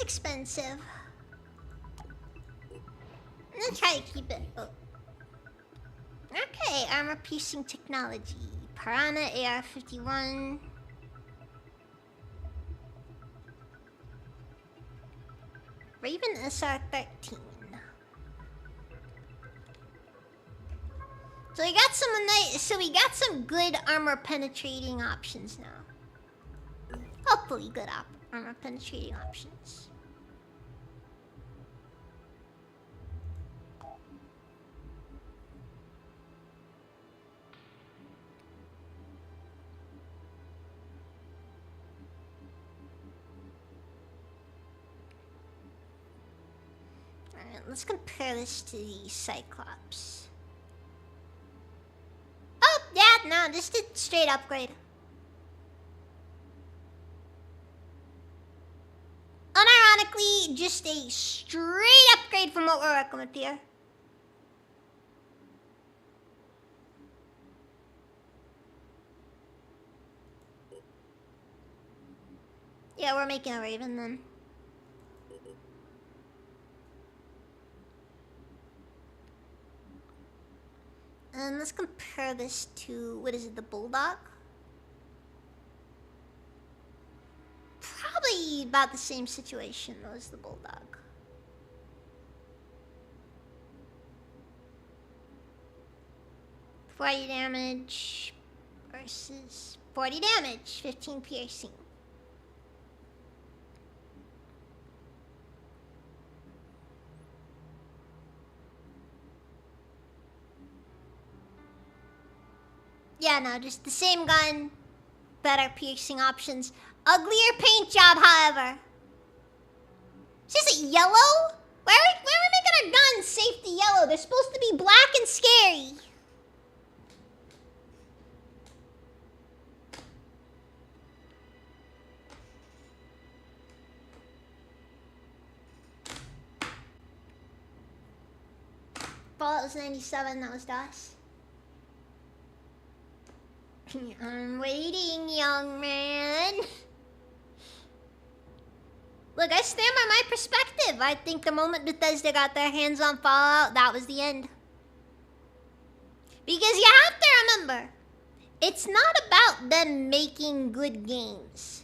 Expensive. I'm gonna try to keep it. Oh. Okay, armor piercing technology. Piranha AR-51. Raven SR-13. So we got some good armor penetrating options now. Hopefully good armor penetrating options. Alright, let's compare this to the Cyclops. Oh, yeah, no, just a straight upgrade. Unironically, just a straight upgrade from what we're working with here. Yeah, we're making a Raven then. And let's compare this to, what is it, the Bulldog? Probably about the same situation as the Bulldog. $40 damage versus 40 damage, 15 piercing. Yeah, no, just the same gun, better piercing options. Uglier paint job, however. Is this yellow? Why are we making our guns safety yellow? They're supposed to be black and scary. Fallout was 97, that was DOS. I'm waiting, young man. Look, I stand by my perspective. I think the moment Bethesda got their hands on Fallout, that was the end. Because you have to remember, it's not about them making good games.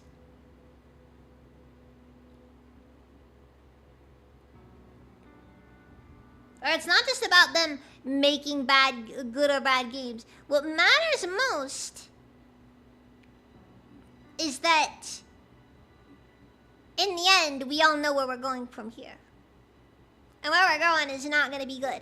Or it's not just about them making good or bad games. What matters most is that in the end, we all know where we're going from here. And where we're going is not going to be good.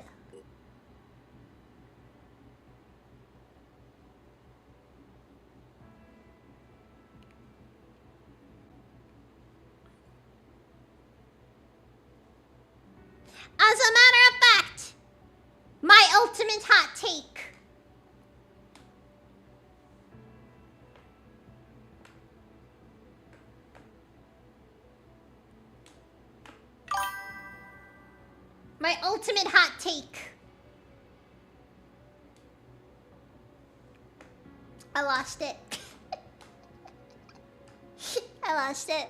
As a matter of fact, my ultimate hot take. My ultimate hot take. I lost it. I lost it.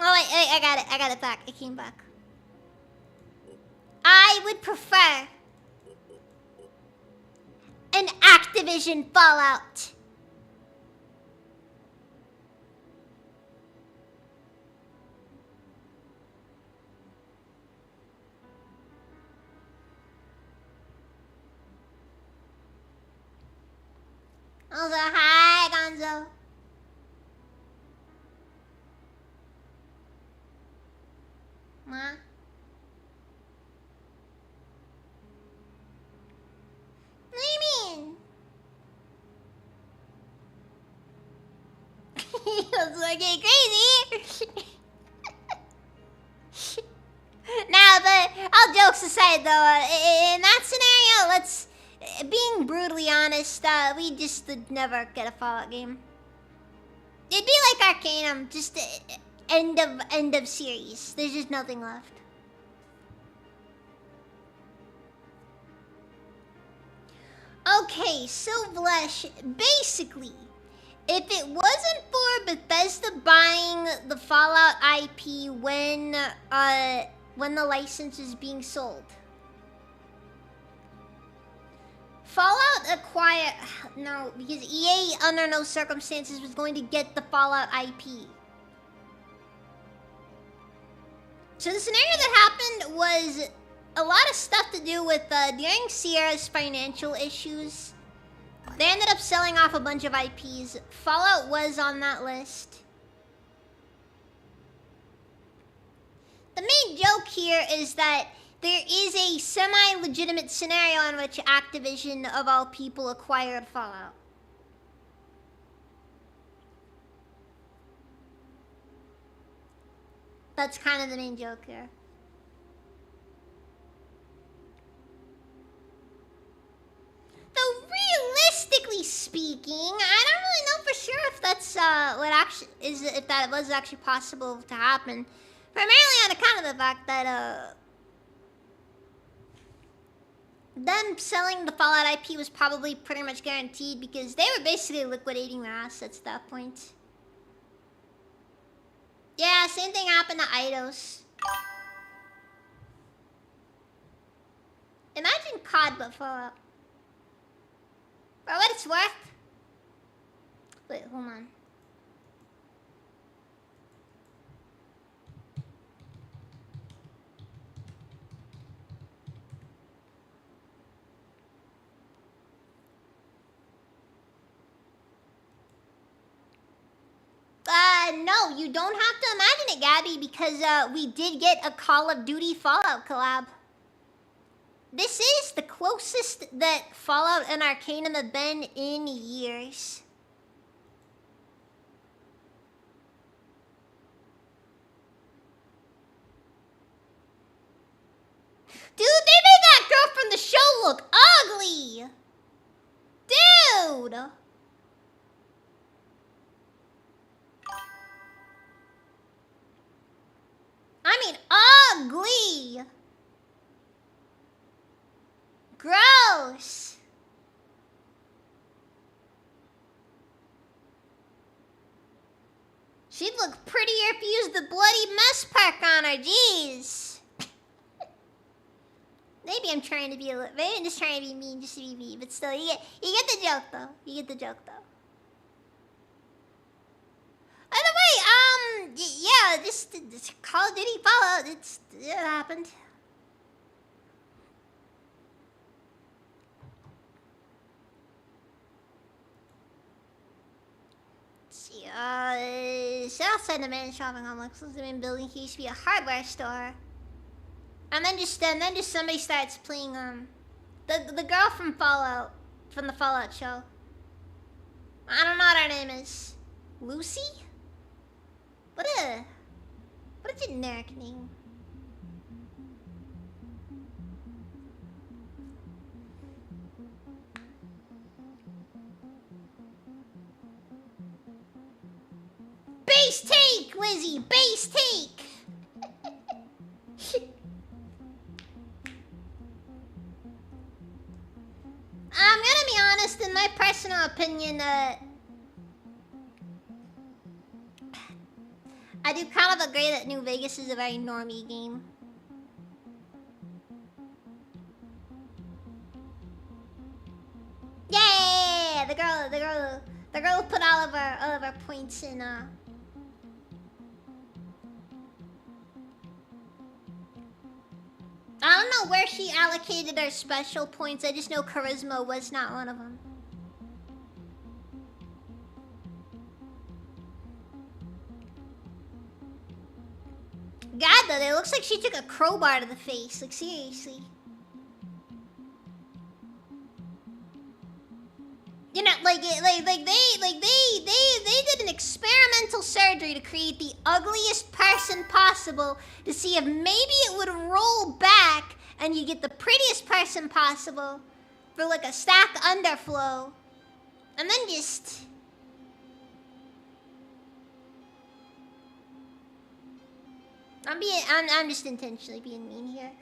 Oh, wait, I got it. I got it back. It came back. I would prefer an Activision Fallout. Also, hi, Gonzo. Ma? What do you mean? He was looking crazy. Now, but all jokes aside, though, in that scenario, being brutally honest, we just would never get a Fallout game. It'd be like Arcanum, just end of series. There's just nothing left. Okay, so Vlesh, basically, if it wasn't for Bethesda buying the Fallout IP when the license is being sold, Fallout acquired... No, because EA, under no circumstances, was going to get the Fallout IP. So the scenario that happened was a lot of stuff to do with, during Sierra's financial issues, they ended up selling off a bunch of IPs. Fallout was on that list. The main joke here is that there is a semi-legitimate scenario in which Activision, of all people, acquired Fallout. That's kind of the main joke here. Though realistically speaking, I don't really know for sure if that's what actually is, if that was actually possible to happen. Primarily on account of the fact that them selling the Fallout IP was probably pretty much guaranteed because they were basically liquidating their assets at that point. Yeah, same thing happened to Eidos. Imagine COD but Fallout. For what it's worth. Wait, hold on. No, you don't have to imagine it, Gabby, because we did get a Call of Duty Fallout collab. This is the closest that Fallout and Arcanum have been in years. Dude, they made that girl from the show look ugly! Dude! I mean, ugly! Gross! She'd look prettier if you used the bloody mess pack on her, jeez! Maybe I'm trying to be maybe I'm just trying to be mean just to be mean, but still, you get the joke though. You get the joke though. By the way, yeah, just Call of Duty Fallout, it happened. Let's see, so outside the main shopping complex, the main building here used to be a hardware store. And then just somebody starts playing, the girl from Fallout, from the Fallout show. I don't know what her name is. Lucy? What a generic name. Base take, Lizzie, base take. I'm gonna be honest, in my personal opinion, I do kind of agree that New Vegas is a very normie game. Yeah, the girl put all of her points in. I don't know where she allocated her special points. I just know charisma was not one of them. God, though, it looks like she took a crowbar to the face. Like, seriously. You know, they did an experimental surgery to create the ugliest person possible to see if maybe it would roll back and you get the prettiest person possible for like a stack underflow, and then just. I'm just intentionally being mean here.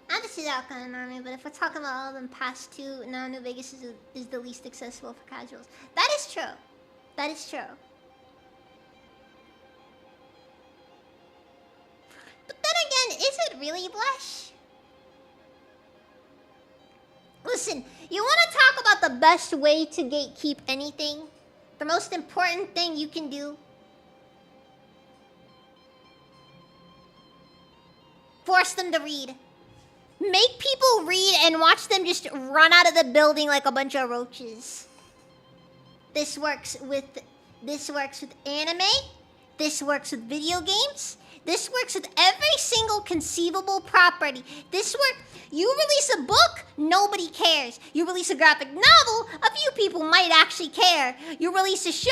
I just see that kind of normie, but if we're talking about all of them past two, now New Vegas is the least accessible for casuals. That is true. That is true. But then again, is it really Blush? Listen, you want to talk about the best way to gatekeep anything? The most important thing you can do? Force them to read. Make people read and watch them just run out of the building like a bunch of roaches. This works with anime. This works with video games. This works with every single conceivable property. This work. You release a book, nobody cares. You release a graphic novel, a few people might actually care. You release a show,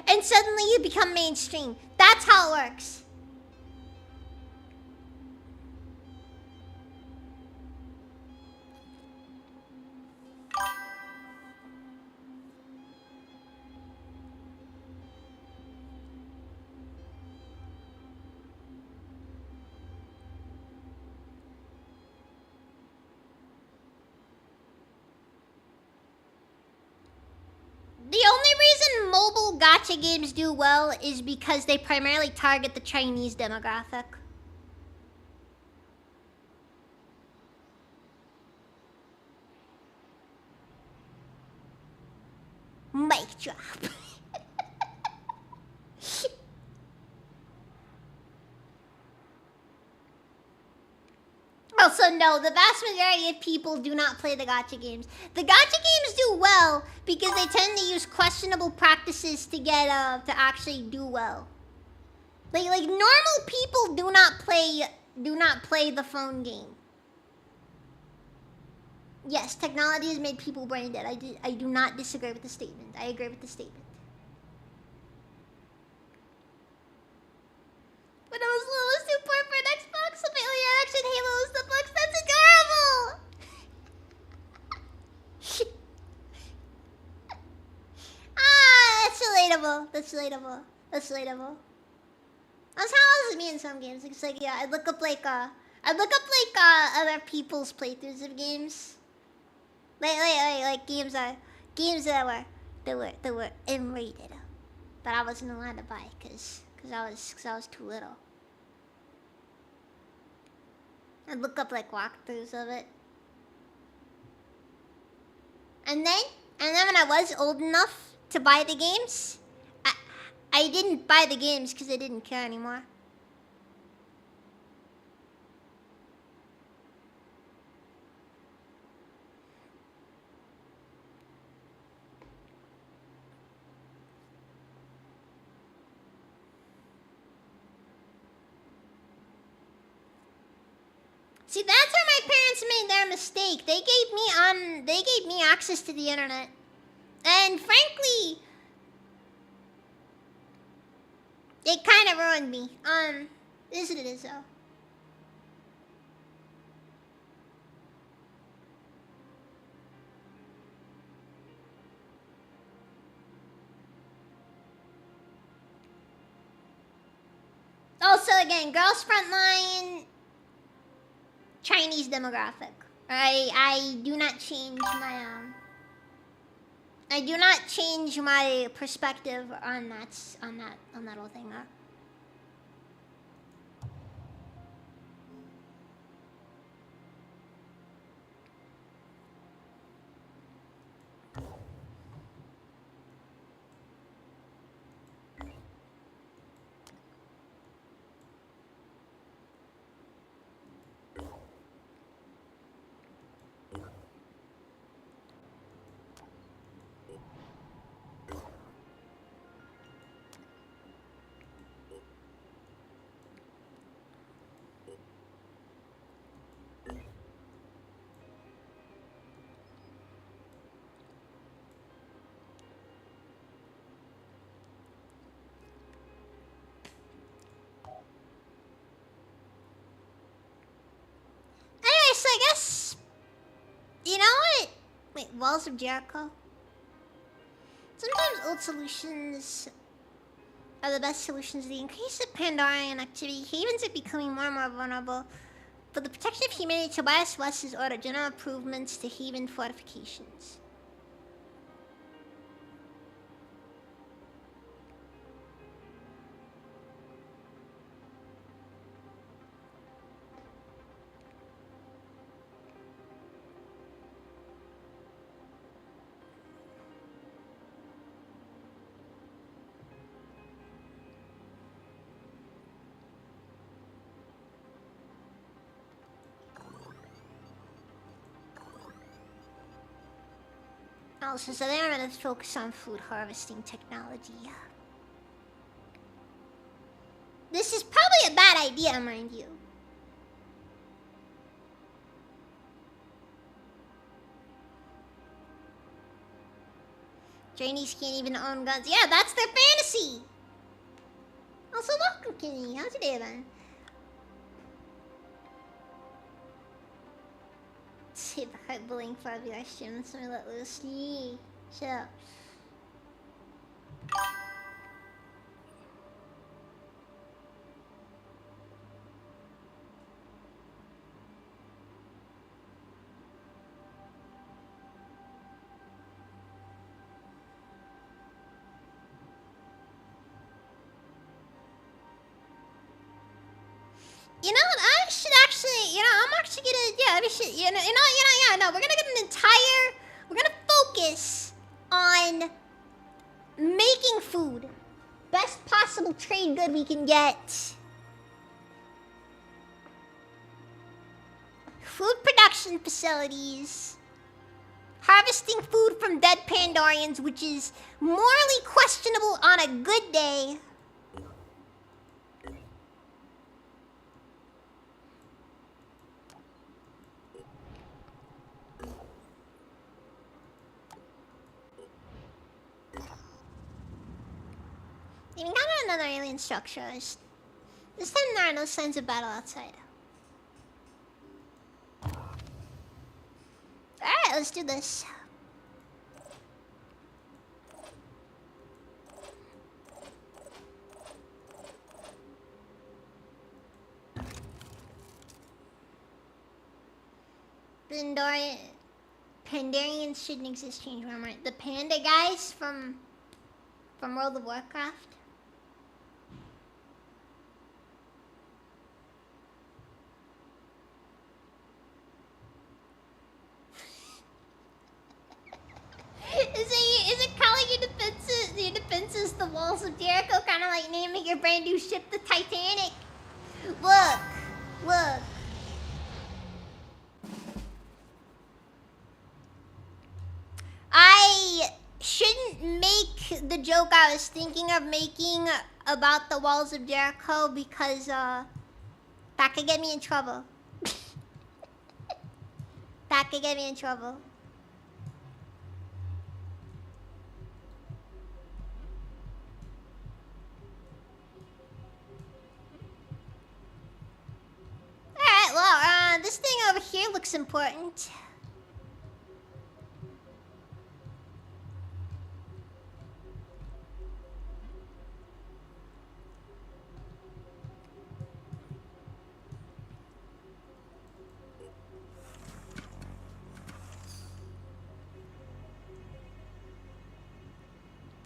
and suddenly you become mainstream. That's how it works. The only reason mobile gacha games do well is because they primarily target the Chinese demographic. Mic drop. Also, no, the vast majority of people do not play the gacha games. The gacha games do well because they tend to use questionable practices to get to actually do well. Like normal people do not play the phone game. Yes, technology has made people brain dead. I do not disagree with the statement. I agree with the statement. When I was little, I was too poor for an Xbox, so my only reaction to Halo was the books. That's adorable! That's relatable. That's relatable. That's relatable. That's how it me in some games. It's like, yeah, I'd look up other people's playthroughs of games. Like games that were M-rated, but I wasn't allowed to buy because I was too little. I'd look up like walkthroughs of it, and then when I was old enough to buy the games, I didn't buy the games because I didn't care anymore. See, that's where my parents made their mistake. They gave me access to the internet. And frankly, it kind of ruined me. Is what it is though. Also, again, Girls Frontline, Chinese demographic. I do not change my I do not change my perspective on that whole thing. So I guess, you know what? Wait, Walls of Jericho? Sometimes old solutions are the best solutions. The increase of Pandorian activity, havens are becoming more and more vulnerable. For the protection of humanity, Tobias West has ordered general improvements to haven fortifications. Also, so they're going to focus on food harvesting technology. This is probably a bad idea. idea, mind you. Trainees can't even own guns. Yeah, that's their fantasy. Also, welcome, Kenny. How's your day, man? See the heart bullying 5 VR stream. So I let loose. Yeah. Shut up. You know what? I should actually, I'm actually gonna, yeah, we should, no, we're gonna get an entire, we're gonna focus on making food. Best possible trade good we can get. Food production facilities. Harvesting food from dead Pandorians, which is morally questionable on a good day. We got another alien structure. This time there are no signs of battle outside. Alright, let's do this. Pandarians shouldn't exist. Change my mind. The panda guys from World of Warcraft. Is it calling your defenses the walls of Jericho? Kind of like naming your brand new ship the Titanic. Look. I shouldn't make the joke I was thinking of making about the walls of Jericho because that could get me in trouble. That could get me in trouble. Alright, well, this thing over here looks important.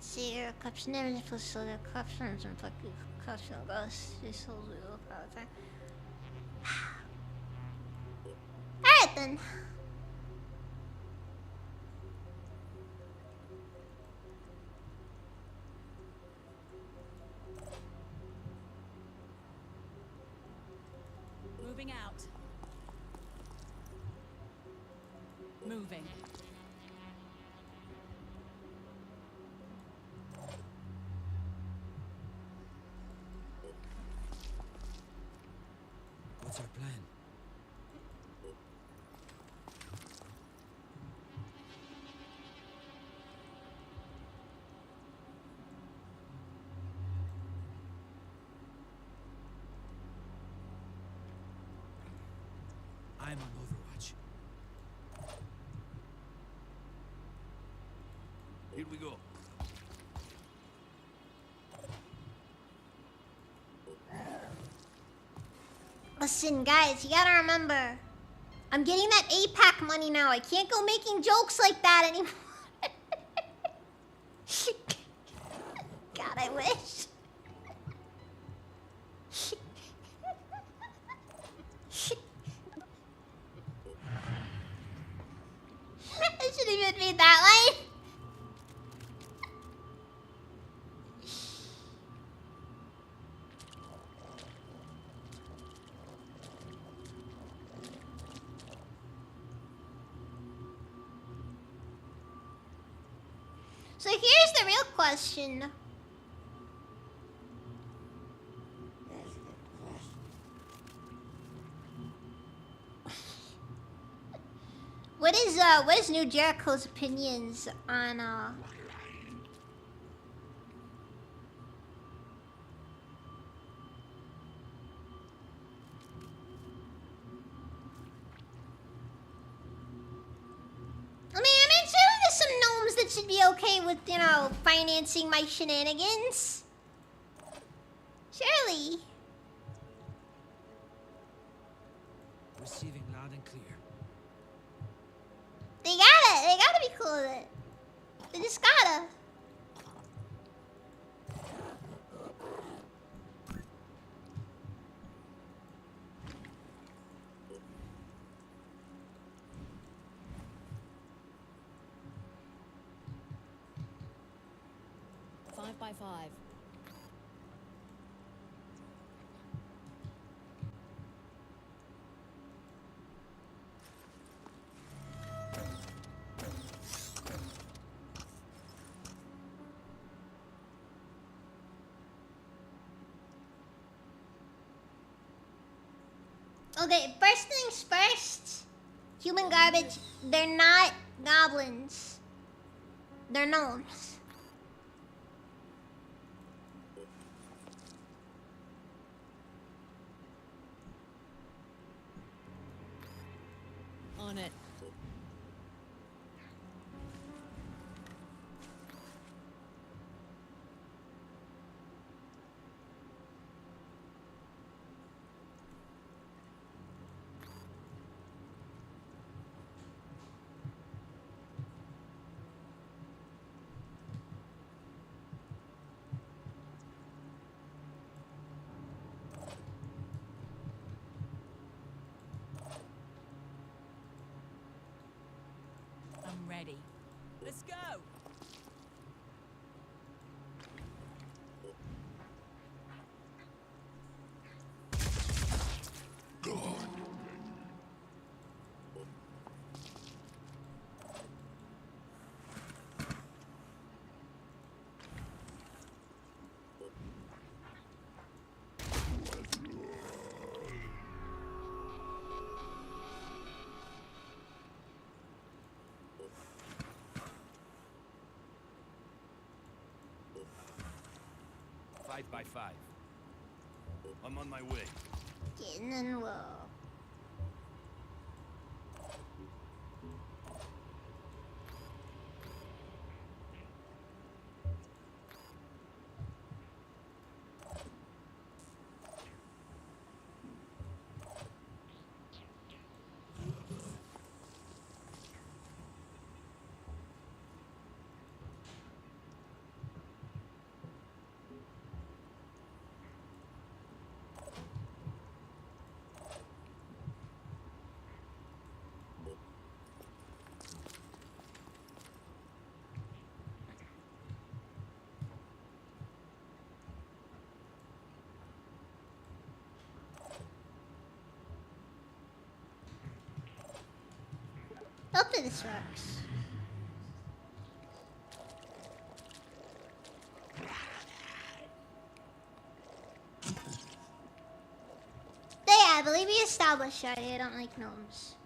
See your cups never supposed to their cups and fucking cups and ghosts. This whole little power time. Alright then. Moving out. Moving. What's our plan? I'm on Overwatch. Here we go. Listen, guys, you gotta remember, I'm getting that APAC money now. I can't go making jokes like that anymore. God, I wish. I should have even made that line. So here's the real question. What is New Jericho's opinions on I mean, surely there's some gnomes that should be okay with, you know, financing my shenanigans. Surely. Receiving loud and clear. They gotta be cool with it. They just gotta. Five by 5. Okay, first things first. Human garbage, they're not goblins. They're gnomes. On it. I'm ready. Let's go. Five by 5. I'm on my way. Getting in low. Hopefully this works. But yeah, I believe we established already I don't like gnomes.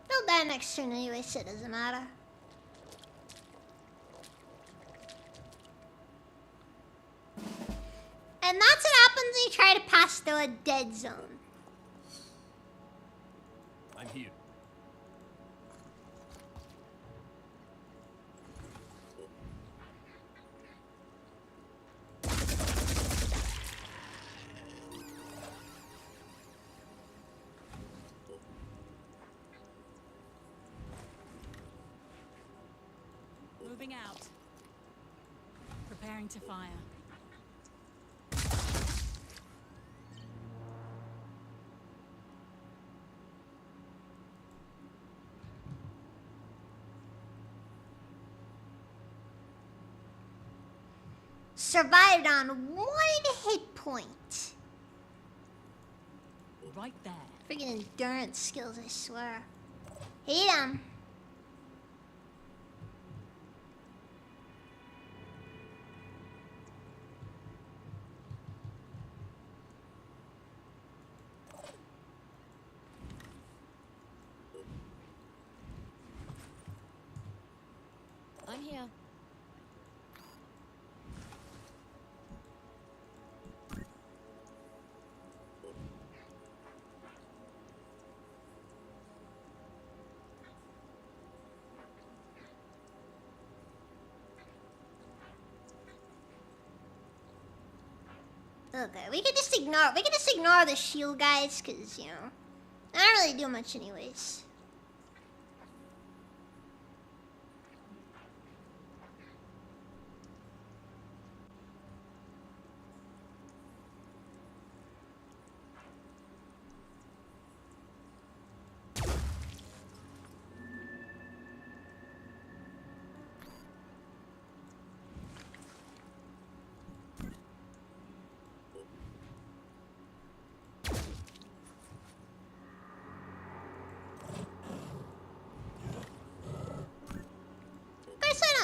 They'll die next turn anyway, so it doesn't matter. And that's what happens when you try to pass through a dead zone. I'm here. Moving out. Preparing to fire. Survived on 1 hit point. Right there. Freaking endurance skills, I swear. Hate 'em. I'm here. Okay, we can just ignore the shield guys, cause you know, I don't really do much anyways.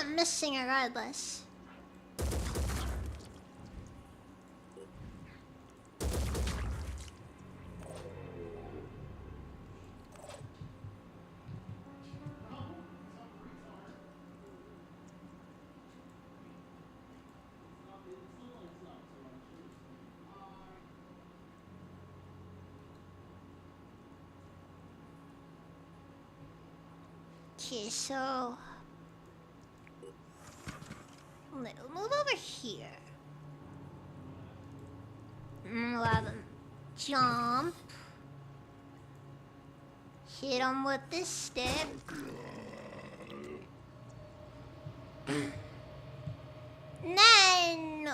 I'm missing regardless. Okay, so we'll move over here. We'll have him jump. Hit him with this stick. Then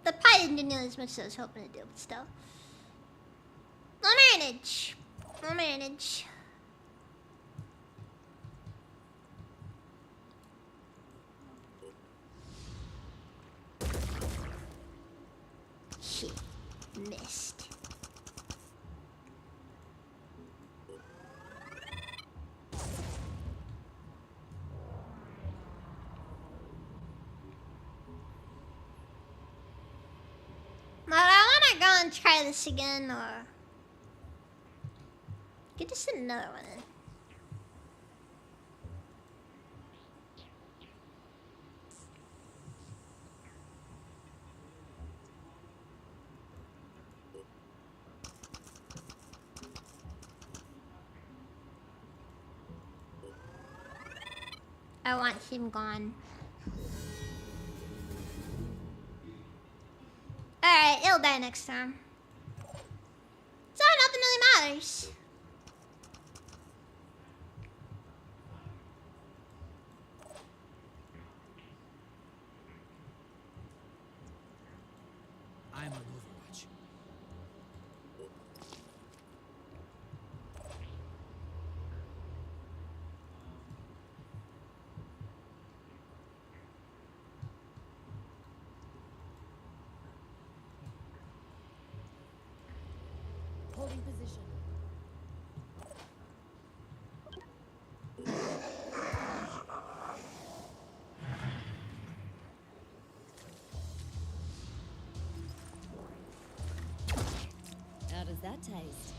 the pie didn't do as much as I was hoping to do, but still. I'll manage. I'll manage. Shit. Missed. But I wanna go and try this again, or get just another one in. I want him gone. Alright, he'll die next time. So nothing really matters. I'm on Overwatch. Holding position. How does that taste?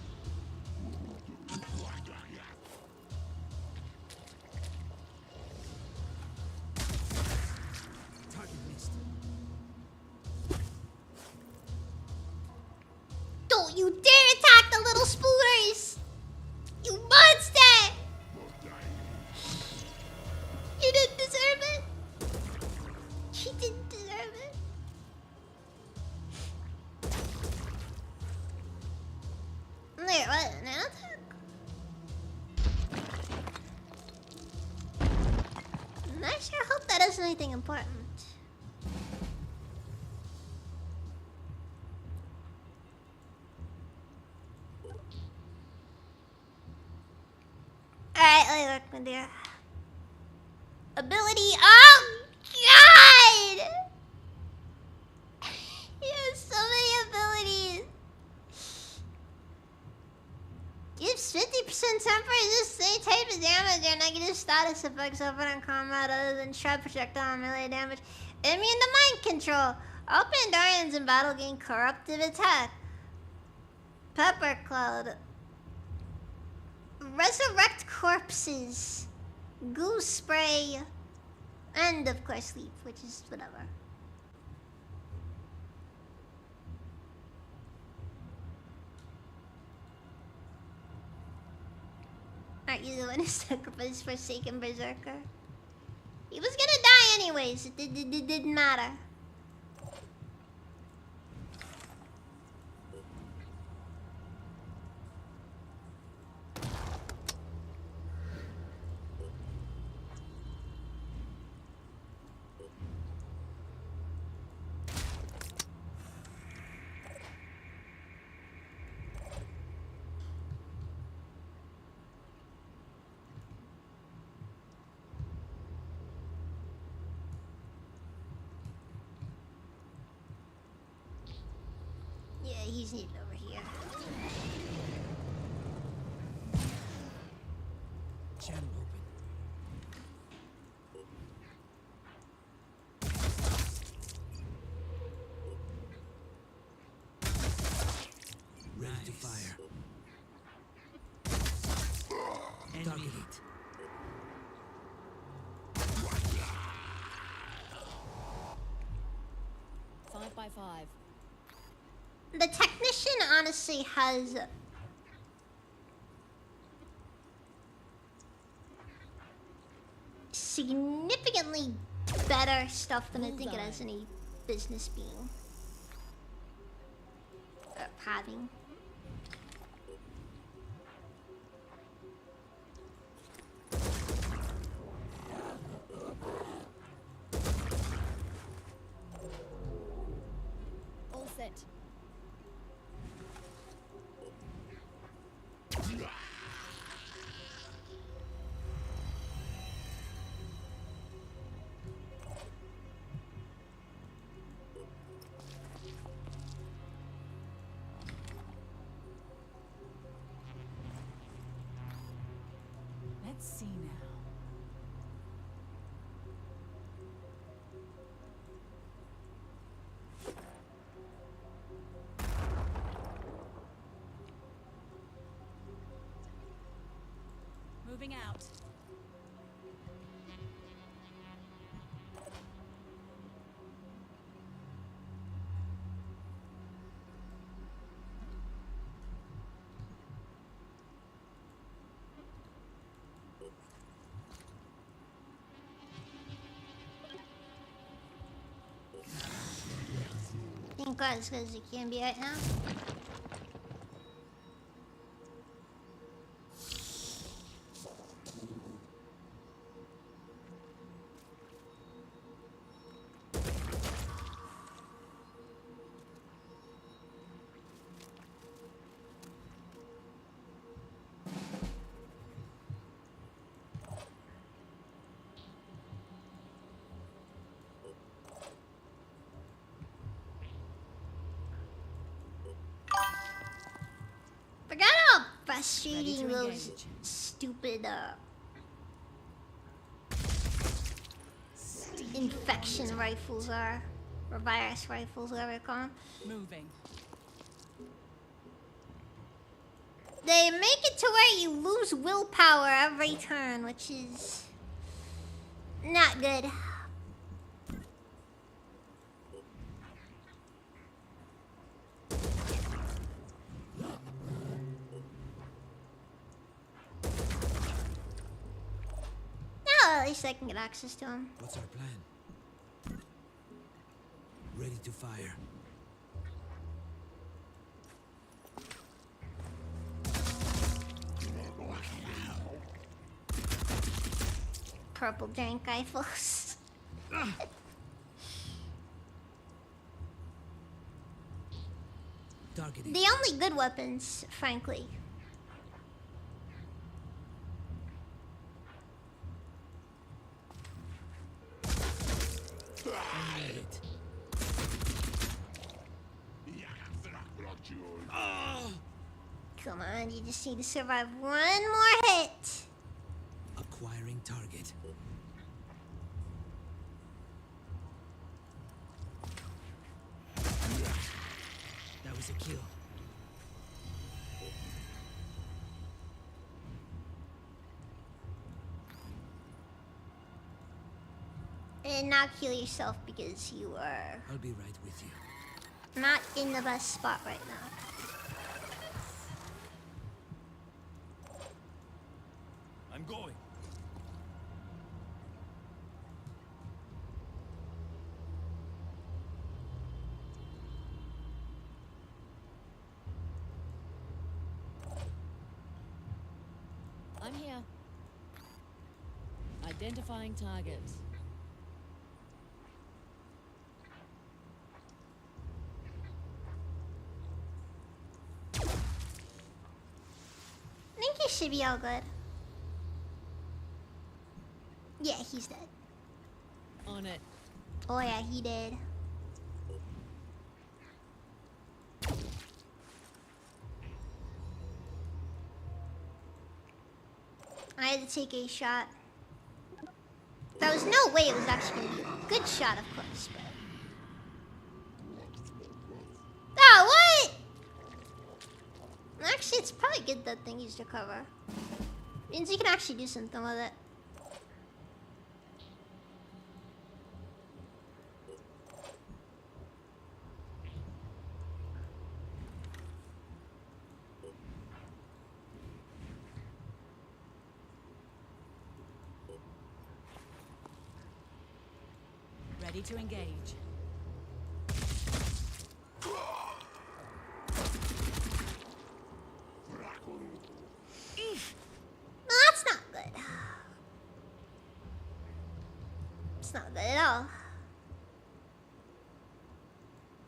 Target missed. Don't you dare attack the little spooners! You monster! You didn't deserve it. You didn't deserve it. Wait, what? Nanotech? I sure hope that isn't anything important. Alright, let me look, my dear. Ability. Oh, God! He has so many abilities. Gives 50% temporary resist any type of damage or negative status effects open on combat other than shred projectile and melee damage. Immune to mind control. Open endurance in battle gain corruptive attack. Pepper cloud. Resurrect corpses. Goose spray. And of course sleep, which is whatever. Aren't you the one who sacrificed Forsaken Berserker? He was gonna die anyways. It didn't matter. Yeah, he's needed over here. Channel open. Ready to fire. Target it. Five by 5. The technician honestly has significantly better stuff than I think it has any business being having. All set. Let's see now. Moving out. Thank God it's because it can be right now. Forgot how frustrating to those engage. stupid infection rifles are. Or virus rifles, whatever you call them. Moving. They make it to where you lose willpower every turn, which is not good. No, at least I can get access to him. What's our plan? Ready to fire. purple giant rifles. Targeting. The only good weapons, frankly. Enemy hit. Come on, you just need to survive one more hit. Acquiring target. That was a kill. And not kill yourself because you are I'll be right with you. not in the best spot right now. I'm going. I'm here. Identifying targets. I think he should be all good. Yeah, he's dead. On it. Oh yeah, he did. I had to take a shot. There was no way it was actually gonna be a good shot, of course, but. Oh, what? Actually, it's probably good that thing used to cover. Means you can actually do something with it. Ready to engage. No, that's not good. It's not good at all.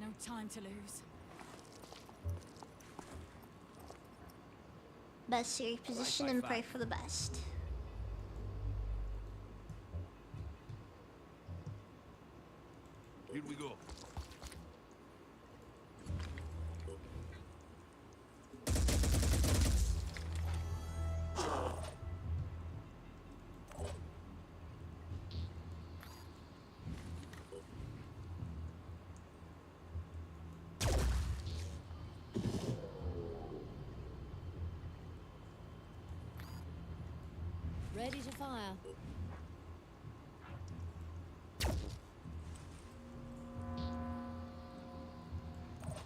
No time to lose. Best series position and pray for the best. Here we go. Ready to fire.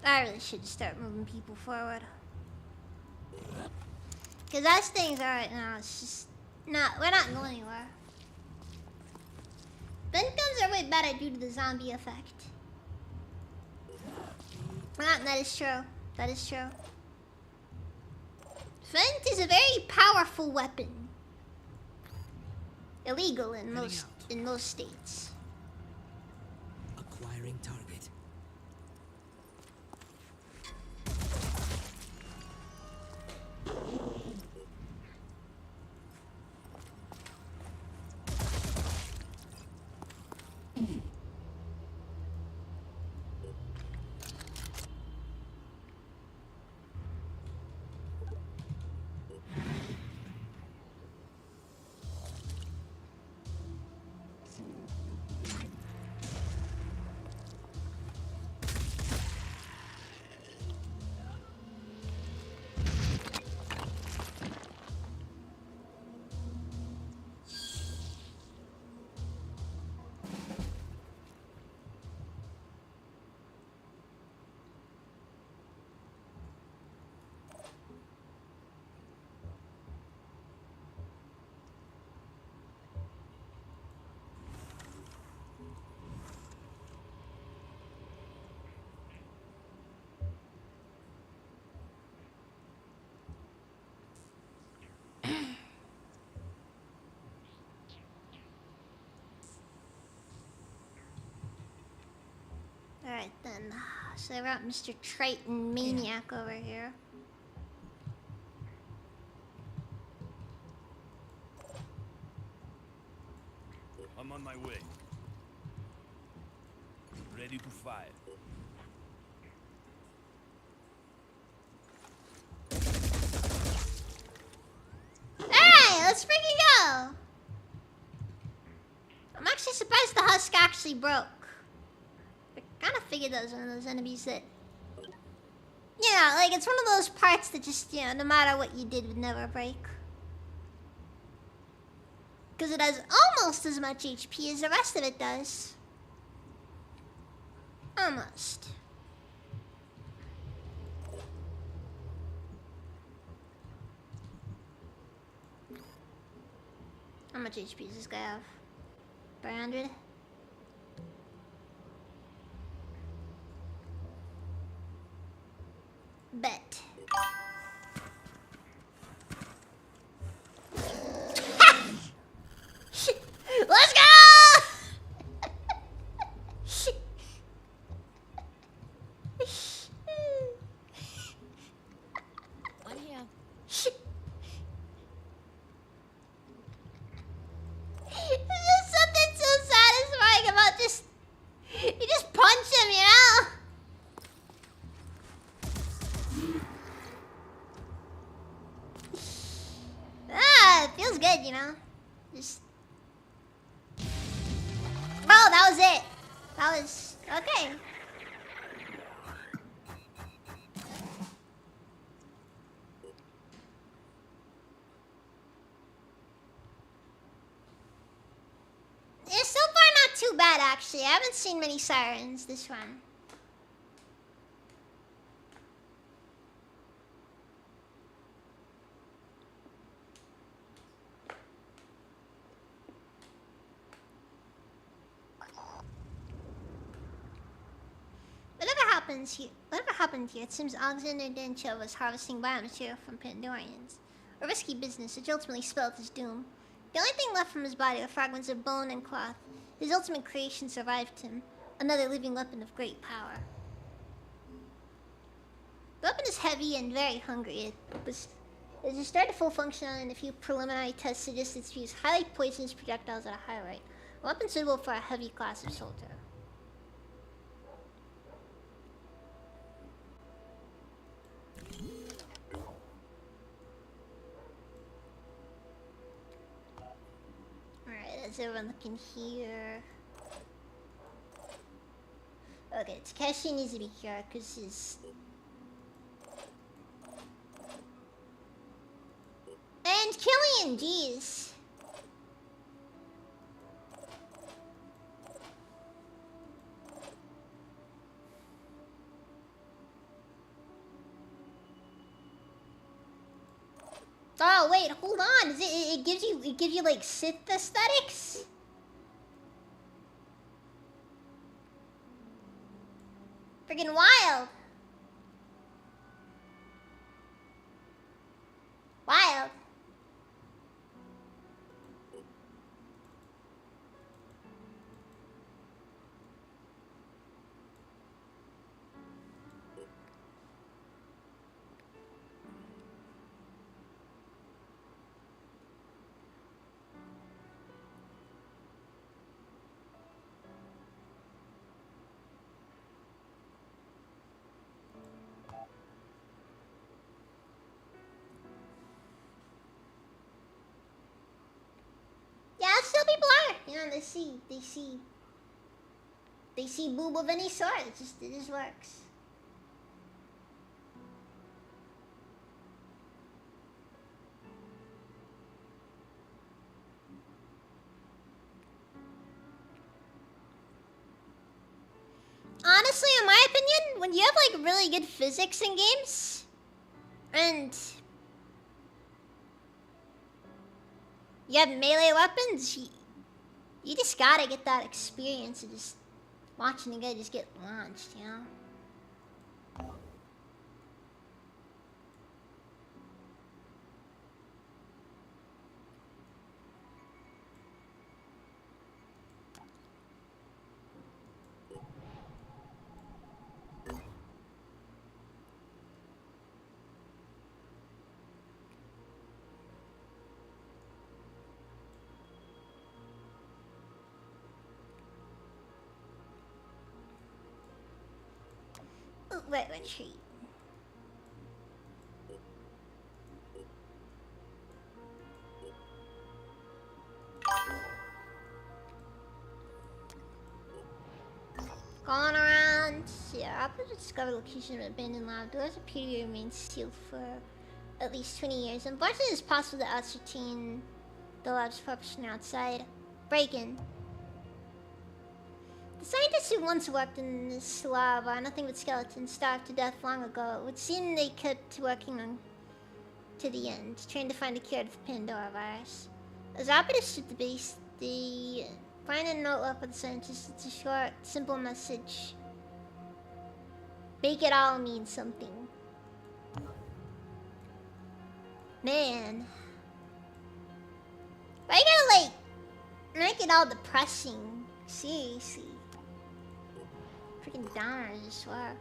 I really should start moving people forward. Because as things are right now, it's just not, we're not going anywhere. Vent guns are way better due to the zombie effect. That is true. That is true. Vent is a very powerful weapon. Illegal in most states. Acquiring target. Alright then. So I brought Mr. Triton Maniac over here. I'm on my way. Ready to fire. Alright, let's freaking go! I'm actually surprised the husk actually broke. I kinda figured that was one of those enemies that... Yeah, like it's one of those parts that just, you know, no matter what you did would never break. Because it has almost as much HP as the rest of it does. Almost. How much HP does this guy have? 300? Bet. Let's go! I'm here. There's something so satisfying about just... You just punch him, you know? It feels good, you know? Just... Oh, that was it. That was... Okay. It's so far not too bad, actually. I haven't seen many sirens this run. Whatever happened here, it seems Alexander Dencho was harvesting biomaterial from Pandorians. A risky business which ultimately spelled his doom. The only thing left from his body were fragments of bone and cloth. His ultimate creation survived him, another living weapon of great power. The weapon is heavy and very hungry. It has started full function and a few preliminary tests suggest it fuse highly poisonous projectiles at a high rate. A weapon suitable for a heavy class of soldier. Alright, is everyone looking here? Okay, Takeshi needs to be here because his... And Killian, jeez. Oh wait, hold on. Is it gives you like Sith aesthetics? Friggin' wild. Wild. Yeah, still people are. You know, they see boob of any sort. It just works. Honestly, in my opinion, when you have like really good physics in games, and you have melee weapons, you just gotta get that experience of just watching the guy just get launched, you know? Wait, retreat. Going around. Yeah, after the discovered location of an abandoned lab, doors appear to remain sealed for at least 20 years. Unfortunately, it's possible to ascertain the lab's purpose from outside. Break-in. The scientists who once worked in this lab are nothing but skeletons starved to death long ago. It would seem they kept working on to the end, trying to find a cure to the Pandora virus. As operatives at the base, they find a note left by the scientists. It's a short, simple message. Make it all mean something. Man. Why you gotta, like, make it all depressing? Seriously. Freaking downers, I swear.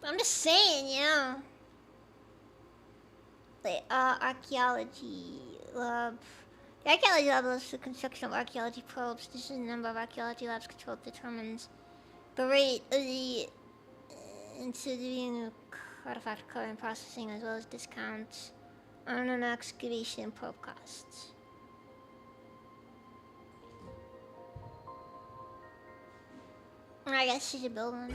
I'm just saying, you know. The archaeology lab. The archaeology lab allows the construction of archaeology probes. This is the number of archaeology labs controlled determines the rate of the incident artifact recovery and processing, as well as discounts on an excavation and probe costs. I guess you should build one.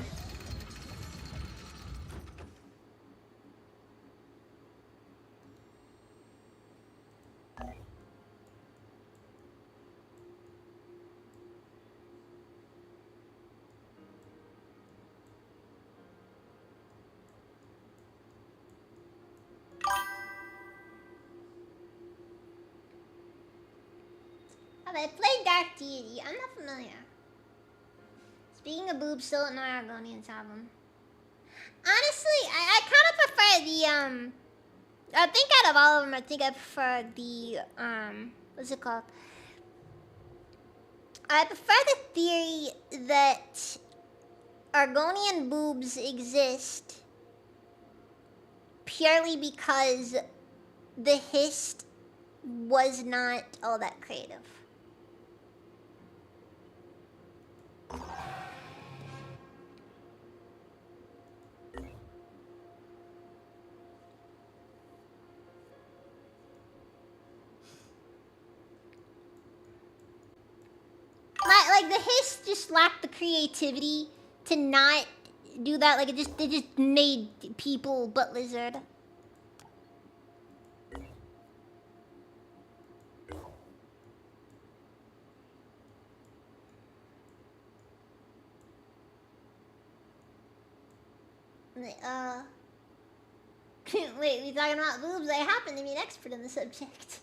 Have I played Dark Deity? I'm not familiar. Speaking of boobs, still don't know Argonians have them. Honestly, I kind of prefer the, I think out of all of them, I think I prefer the, what's it called? I prefer the theory that Argonian boobs exist purely because the Hist was not all that creative. Like the Hist just lacked the creativity to not do that. Like they just made people but lizard. Wait, we talking about boobs? I happen to be an expert in the subject.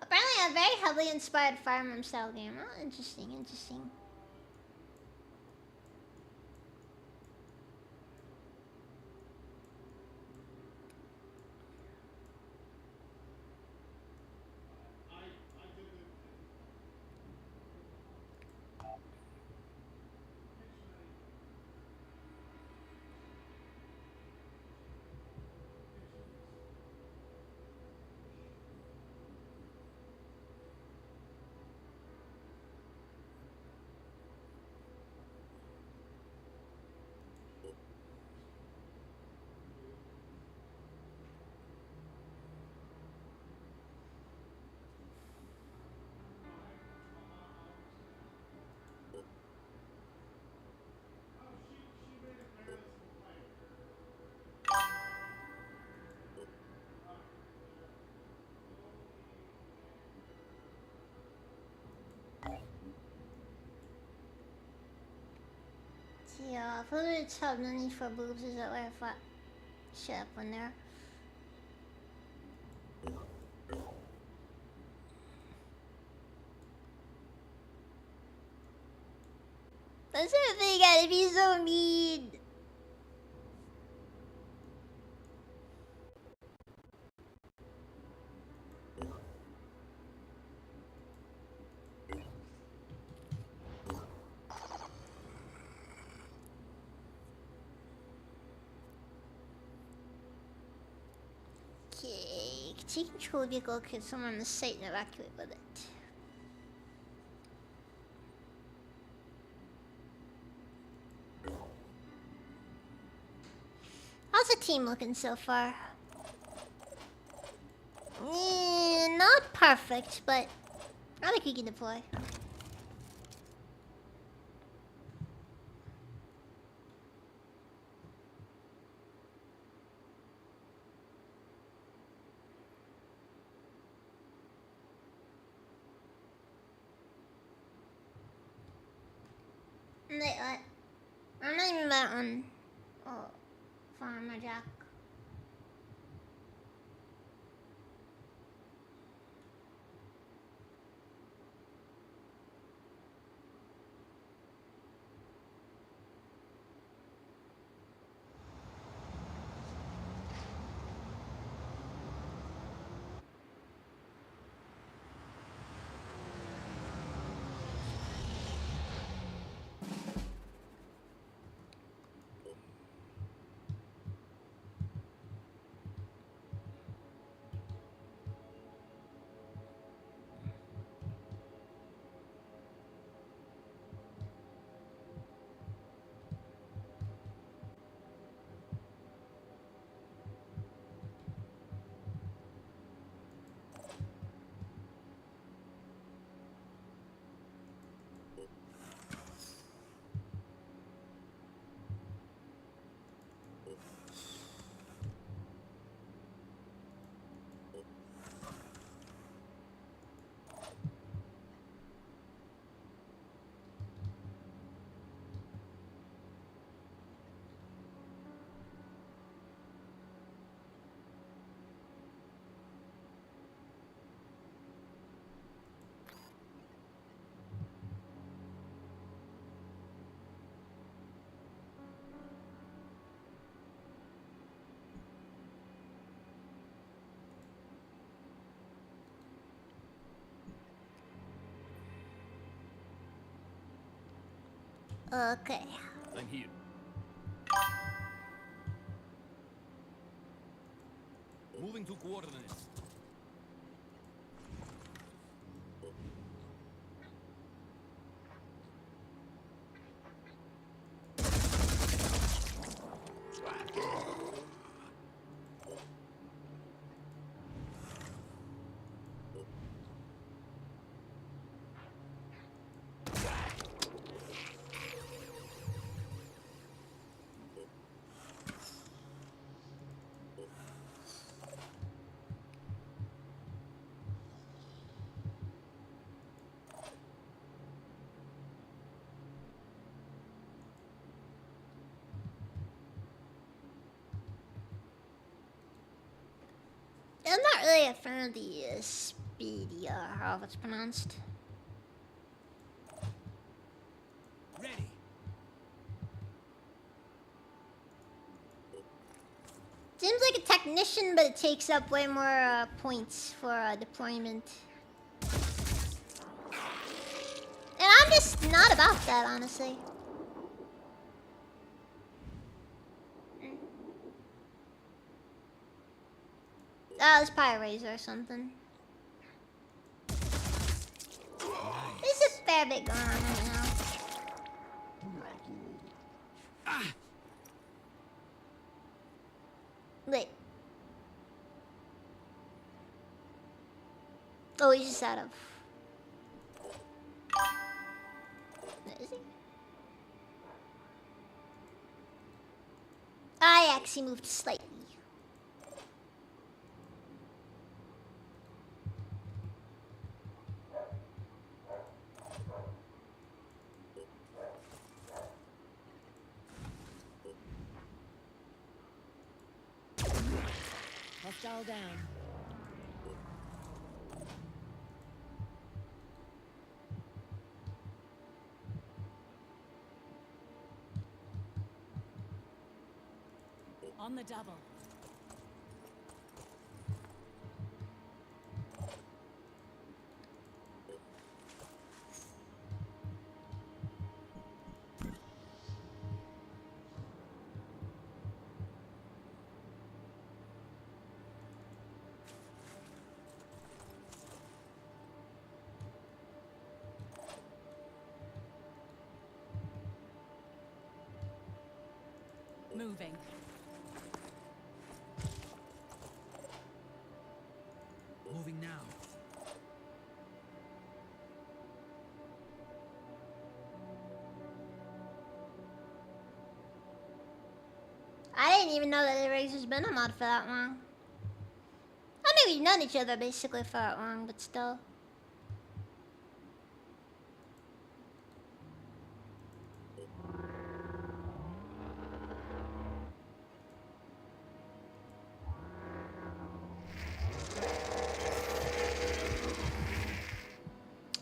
Apparently, a very heavily inspired Fire Emblem style game. Oh, interesting, interesting. Yeah, for the top, no need for boobs. Is that why I thought shit up in there? That's the thing, gotta be so mean. Take control of the vehicle, locate somewhere on the site and evacuate with it. How's the team looking so far? Not perfect, but I think we can deploy. Wait, what? I'm not even that one. Oh, Farmer Jack. Okay. I'm here. Moving to coordinates. I'm not really a fan of the speedy, however it's pronounced. Ready. Seems like a technician, but it takes up way more points for deployment. And I'm just not about that, honestly. Oh, it's probably a razor or something. There's a fair bit going on right now. Wait. Oh, he's just out of... Is he? I actually moved slightly. Hostile down. On the double. Moving. Moving now. I didn't even know that the Razor's been a mod for that long. I knew we'd known each other basically for that long, but still.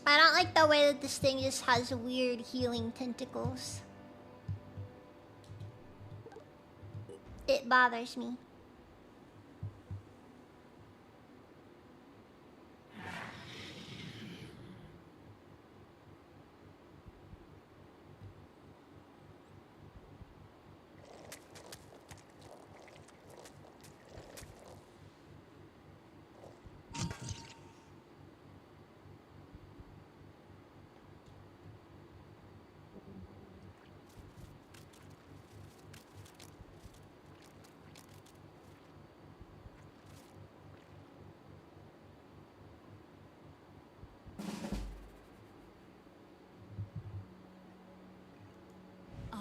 I don't like the way that this thing just has weird healing tentacles. It bothers me.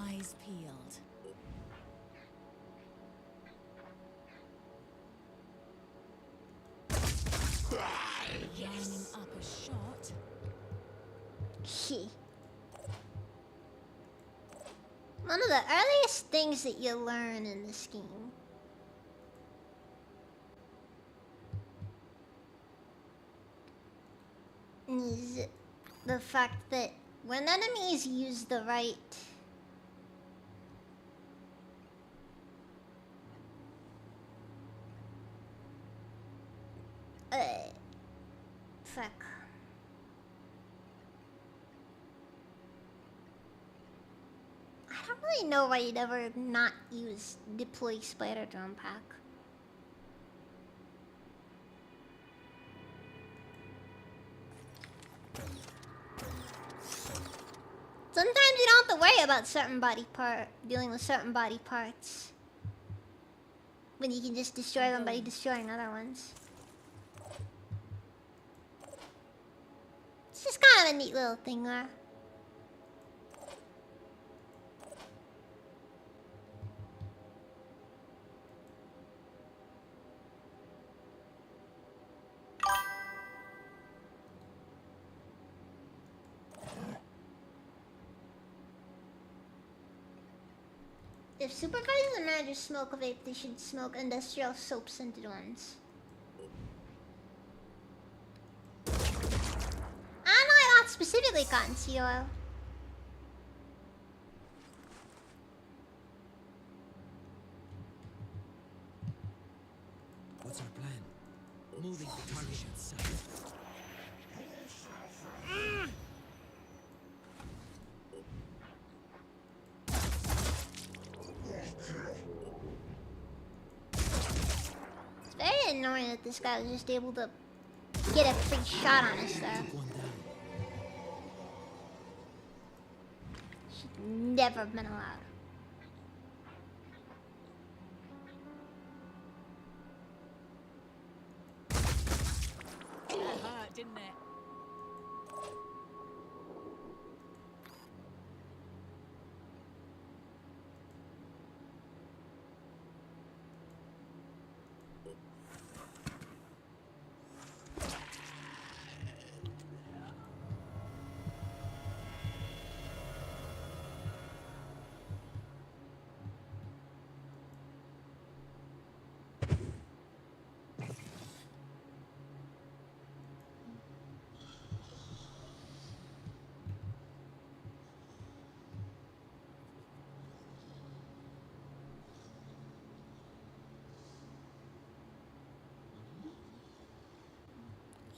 Eyes peeled. Lining up a shot. One of the earliest things that you learn in this game is the fact that when enemies use the right fuck. I don't really know why you'd ever not use deploy spider drone pack. Sometimes you don't have to worry about dealing with certain body parts. When you can just destroy them by destroying other ones. It's just kind of a neat little thing there. If supervisors and managers smoke a vape, they should smoke industrial soap-scented ones. Not specifically cottonseed oil. What's our plan? Moving to target site. It's very annoying that this guy was just able to get a free shot on us there. Should never have been allowed. That hurt, didn't it?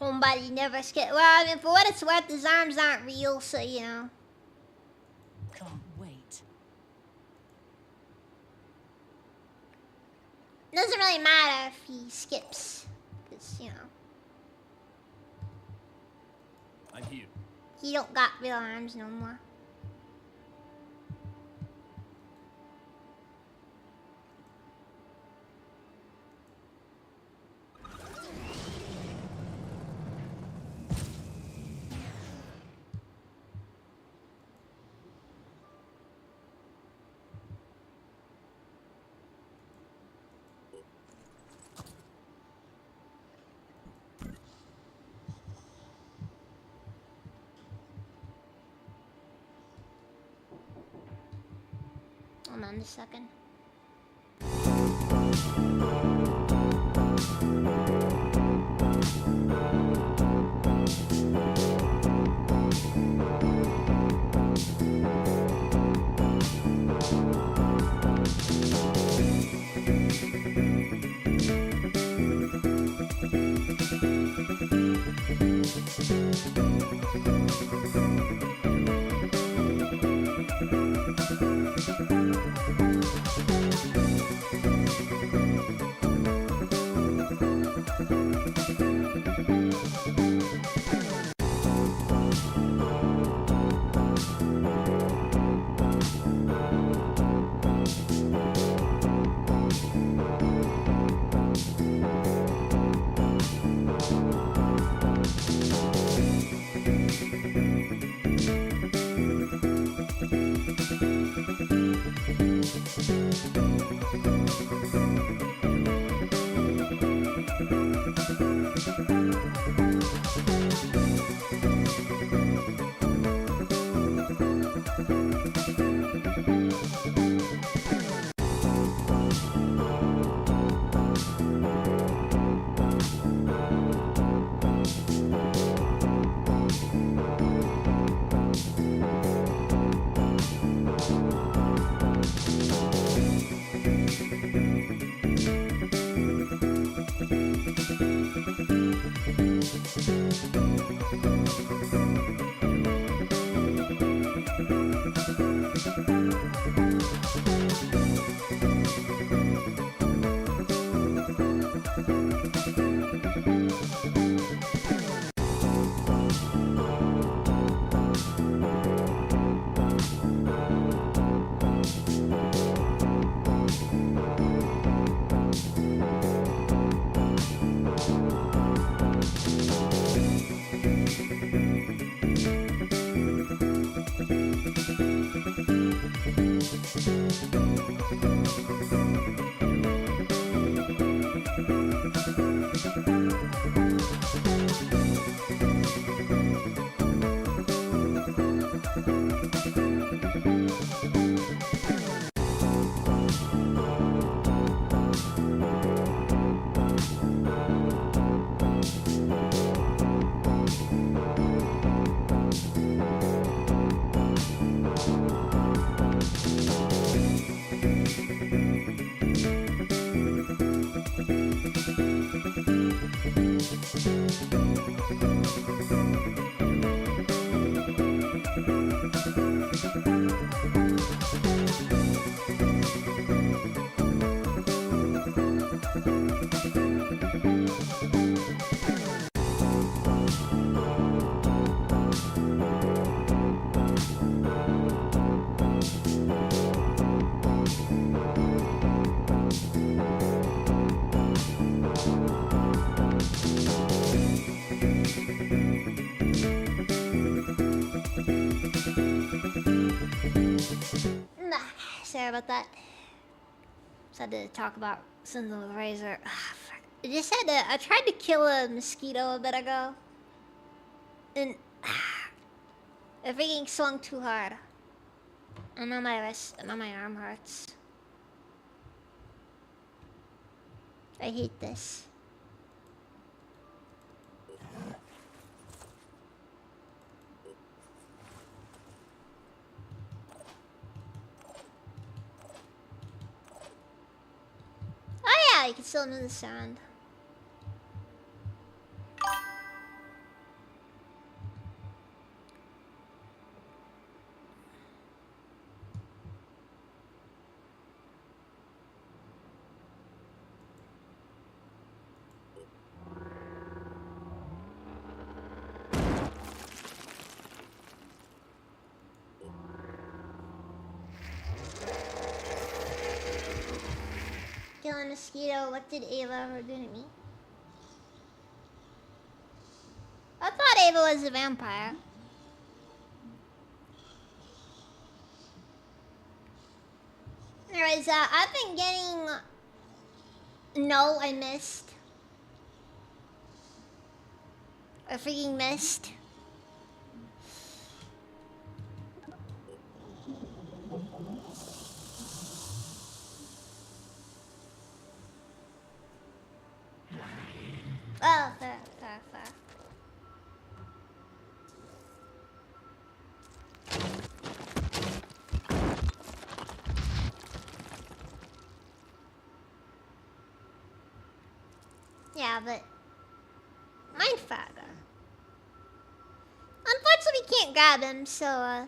Homebody never scared. Well, I mean, for what it's worth, his arms aren't real, so you know. Can't wait. Doesn't really matter if he skips, because you know I'm here. he don't got real arms no more. Hold on a second. Sorry about that. Just had to talk about Sons of the Razor. I just had to. I tried to kill a mosquito a bit ago, and it freaking swung too hard. And now my wrist, now my arm hurts. I hate this. Oh yeah, you can still know the sound. Kill a mosquito. What did Ava ever do to me? I thought Ava was a vampire. Anyways, I've been getting... No, I missed. I freaking missed. Yeah, but Mindfragger. Unfortunately, we can't grab him, so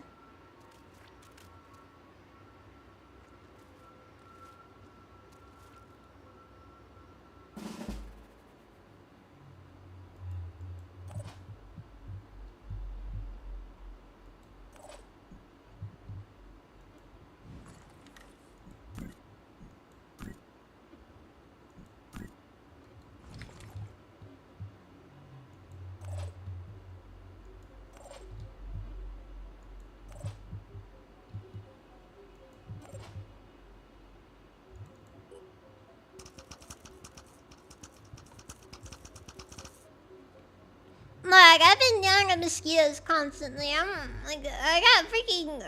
like I've been dealing with mosquitoes constantly. I'm like I got freaking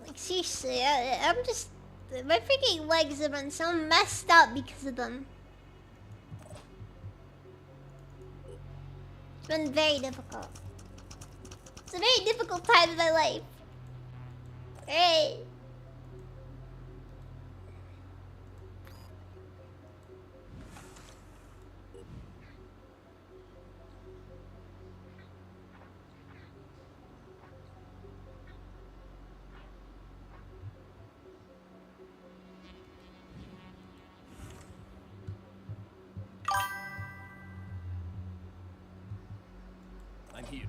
like seriously. I'm just my freaking legs have been so messed up because of them. It's been very difficult. It's a very difficult time in my life. Hey. I'm here.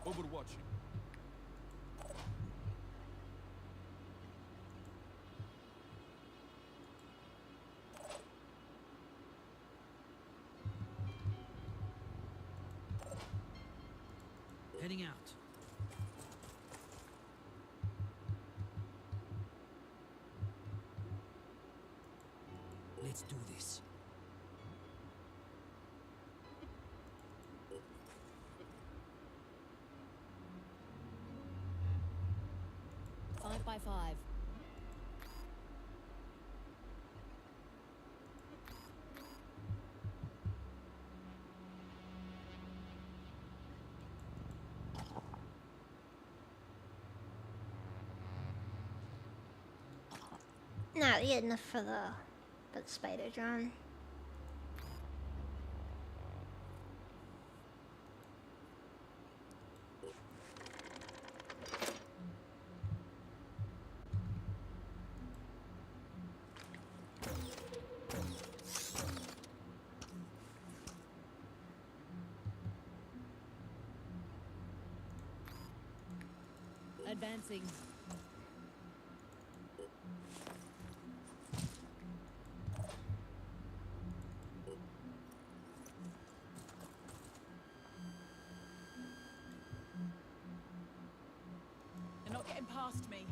Overwatching. Heading out. Let's do this. Five by five. Not yet enough for the spider drone. Advancing. They're not getting past me.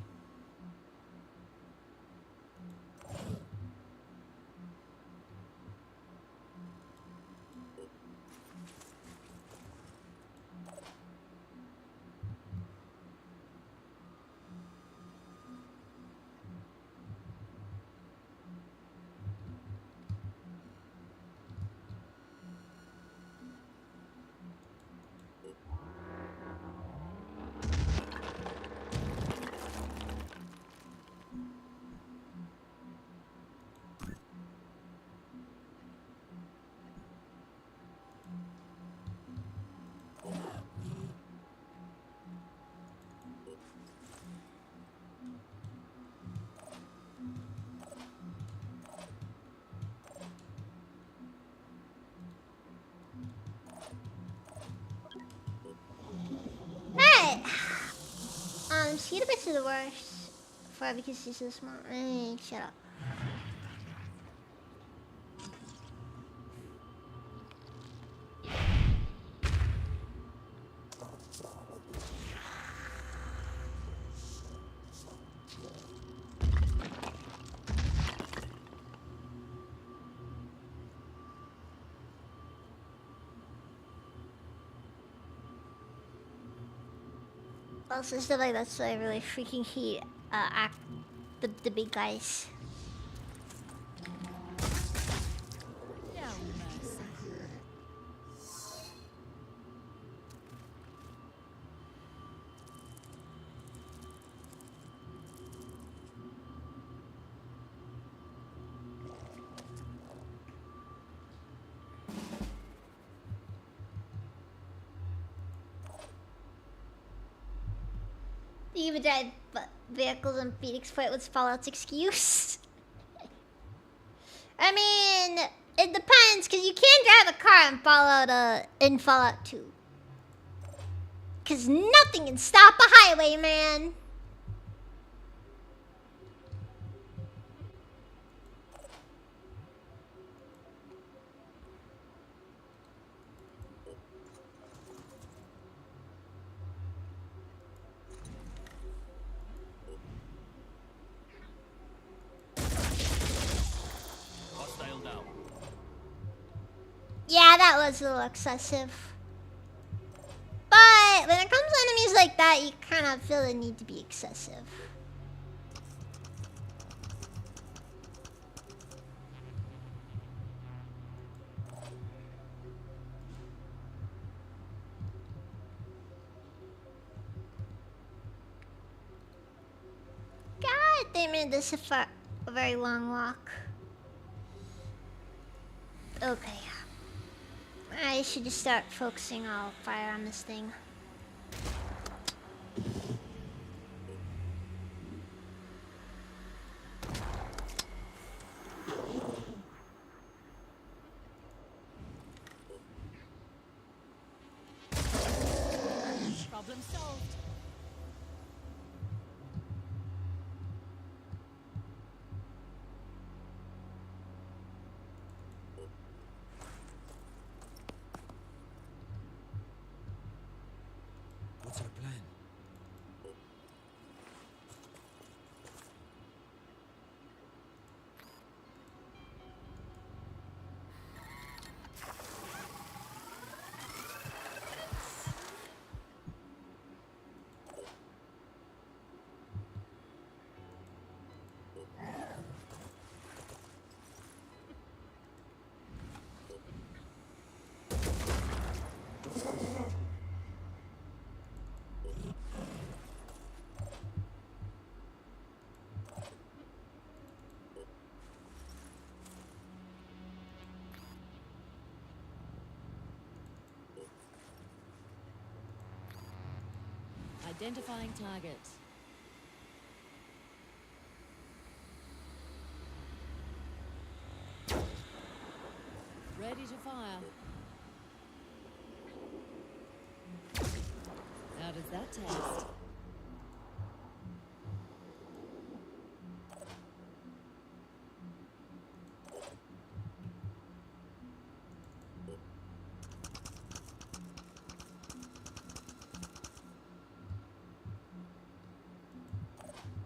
Hey! Mosquito bits are the worst. For because he's so small. Hey, shut up. Also, stuff like that's why I really freaking hate the big guys. No mercy. You even drive vehicles in Phoenix Point was Fallout's excuse. I mean, it depends, cause you can drive a car in Fallout 2. Cause nothing can stop a highway, man. Hostile down. Yeah, that was a little excessive. But when it comes to enemies like that, you kind of feel the need to be excessive. God damn it, this is a very long walk. Okay. I should just start focusing all fire on this thing. Problem solved. What's our plan? Identifying target. Ready to fire. How does that taste?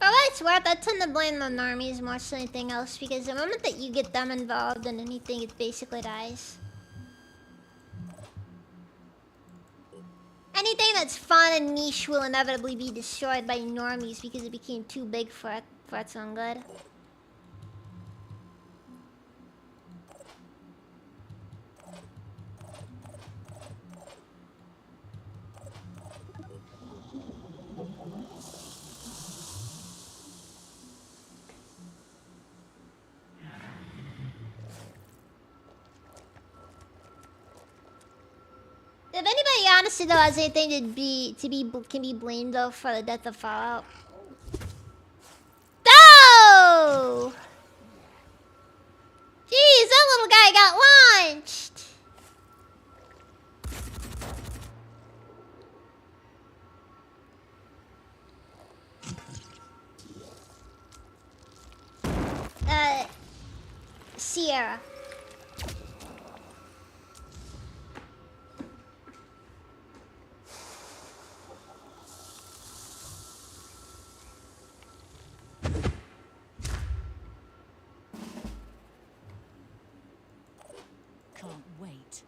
For what it's worth, I tend to blame the normies more than anything else because the moment that you get them involved in anything, it basically dies. Anything that's fun and niche will inevitably be destroyed by normies because it became too big for its own good. If anybody honestly though has anything can be blamed though for the death of Fallout. No! Jeez, that little guy got launched. Sierra. Can't wait.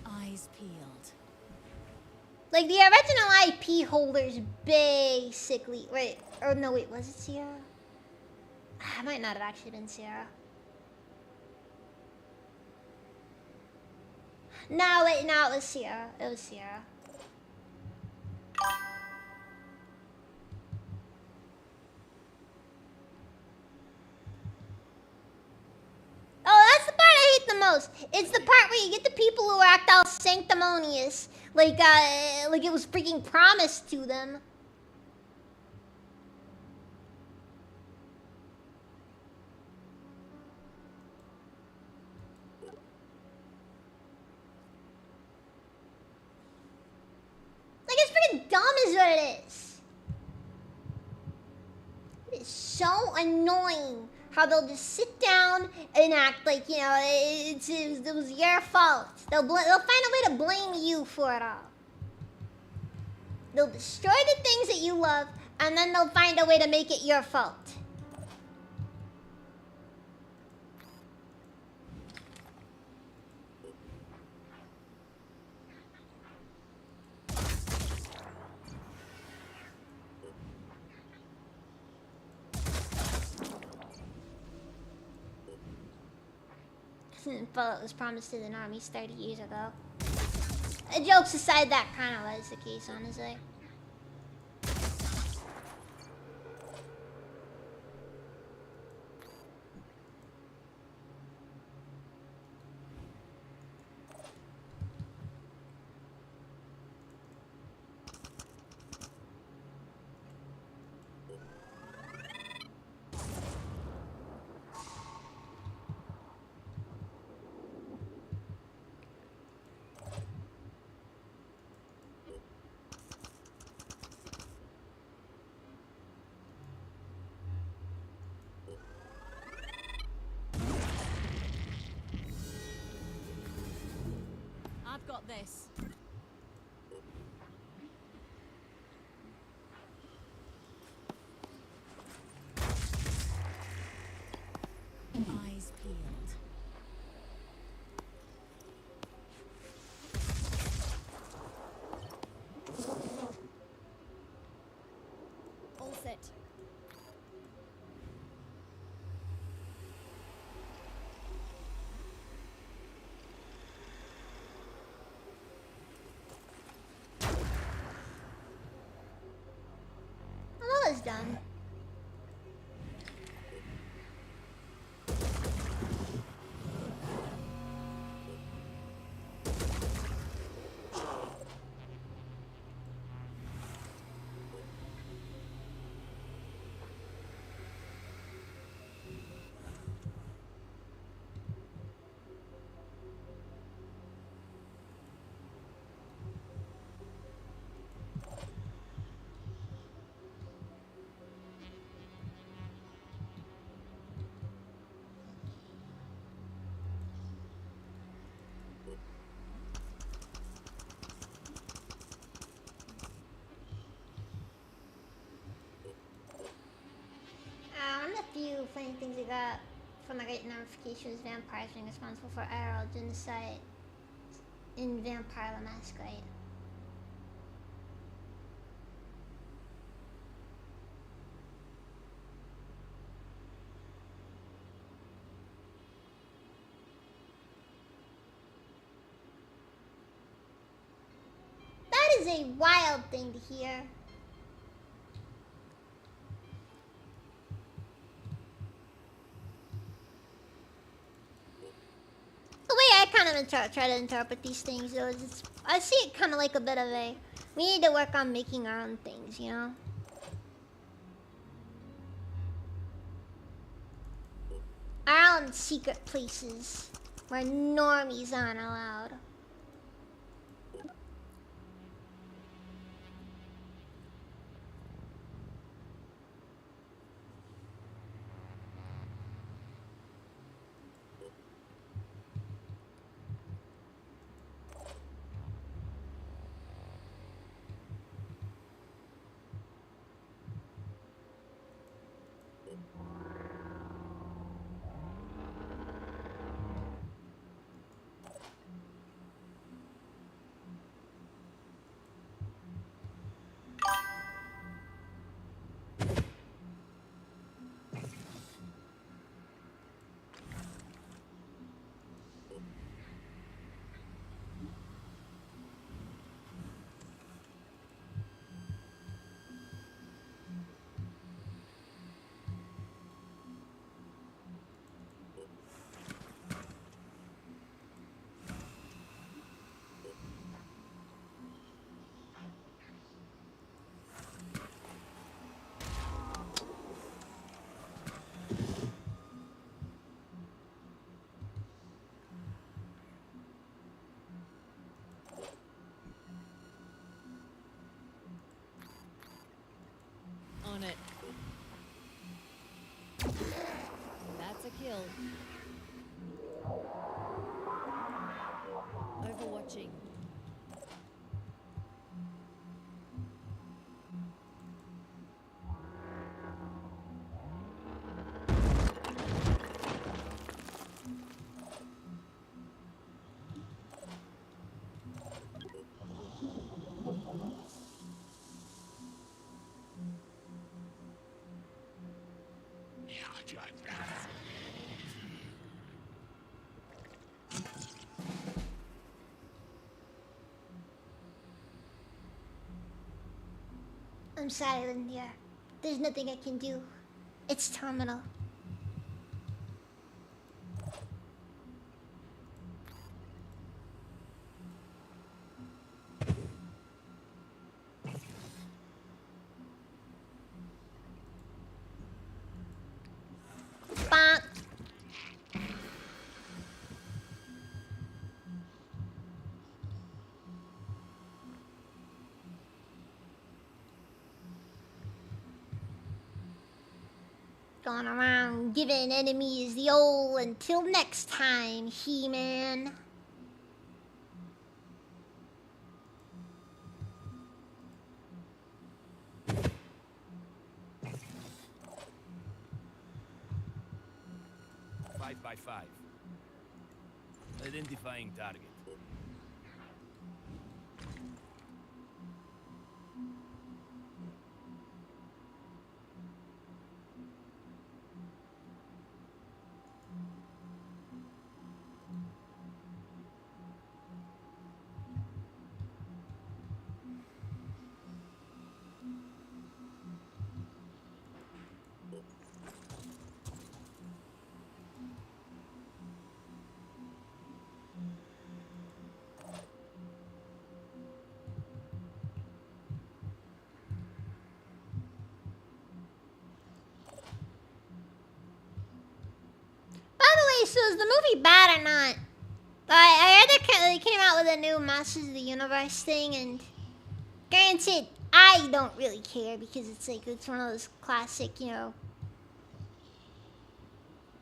Eyes peeled. Like the original IP holders basically, wait, or no, wait, was it Sierra? I might not have actually been Sierra. No, wait, no, it was Sierra. It was Sierra. Oh, that's the part I hate the most. It's the part where you get the people who act all sanctimonious, like it was freaking promised to them. Like, it's freaking dumb is what it is. It is so annoying how they'll just sit down and act like, you know, it was your fault. They'll find a way to blame you for it all. They'll destroy the things that you love, and then they'll find a way to make it your fault. Fallout was promised to the normies 30 years ago. Jokes aside, that kind of was the case, honestly. I've got this. Eyes peeled. All set. Well, that was done. One of the few funny things I got from my great notification was vampires being responsible for IRL genocide in Vampire the Masquerade. That is a wild thing to hear. The way I kind of try to interpret these things, though, is I see it kind of like a bit of a, we need to work on making our own things, you know? Our own secret places where normies aren't allowed. I'm sorry, Lindia. There's nothing I can do. It's terminal. Bonk. Going around giving enemies the old until next time, He-Man. Five by 5. Identifying target. By the way, so is the movie bad or not? I heard they came out with a new Masters of the Universe thing, and granted, I don't really care because it's like it's one of those classic, you know.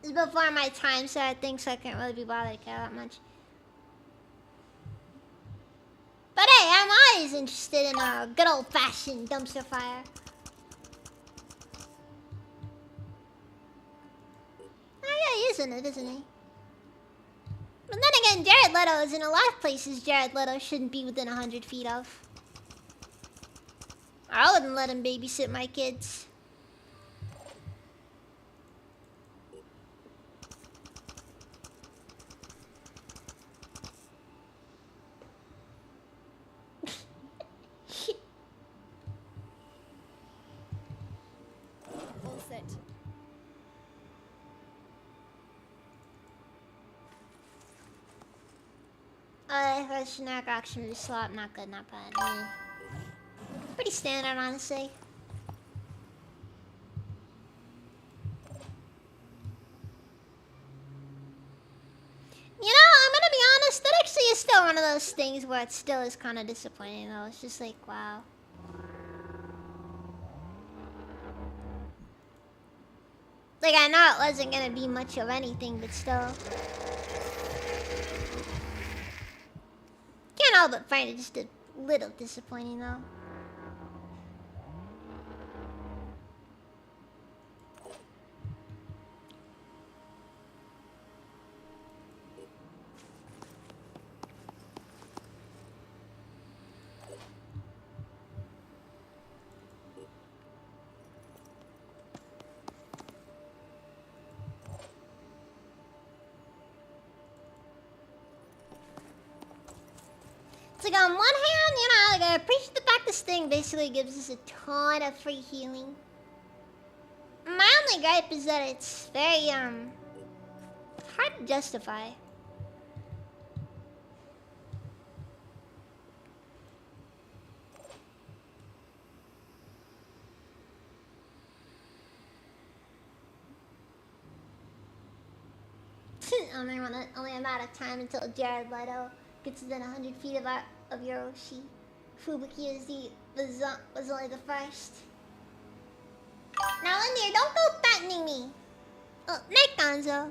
It's before my time, so I think so I can't really be bothered to care that much. But hey, I'm always interested in a good old-fashioned dumpster fire. Oh yeah, he is in it, isn't he? But then again, Jared Leto is in a lot of places Jared Leto shouldn't be within 100 feet of. I wouldn't let him babysit my kids. All set. First generic auction of the slot, not good, not bad. Pretty standard, honestly. You know, I'm gonna be honest, that actually is still one of those things where it still is kind of disappointing, though. It's just like, wow. Like, I know it wasn't gonna be much of anything, but still. Can't help but find it just a little disappointing, though. It's like on one hand, you know, like I appreciate the fact this thing basically gives us a ton of free healing. My only gripe is that it's very hard to justify. only amount of time until Jared Leto gets within 100 feet of Yoshi. Fubuki was only the first. Now in there, don't go threatening me. Oh, night, Gonzo.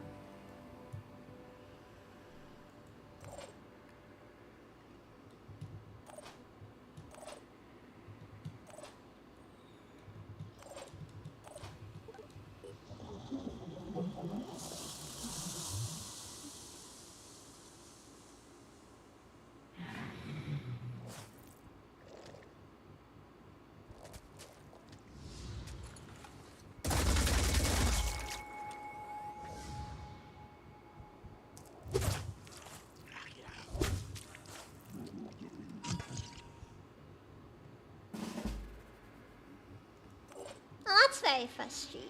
very frustrating.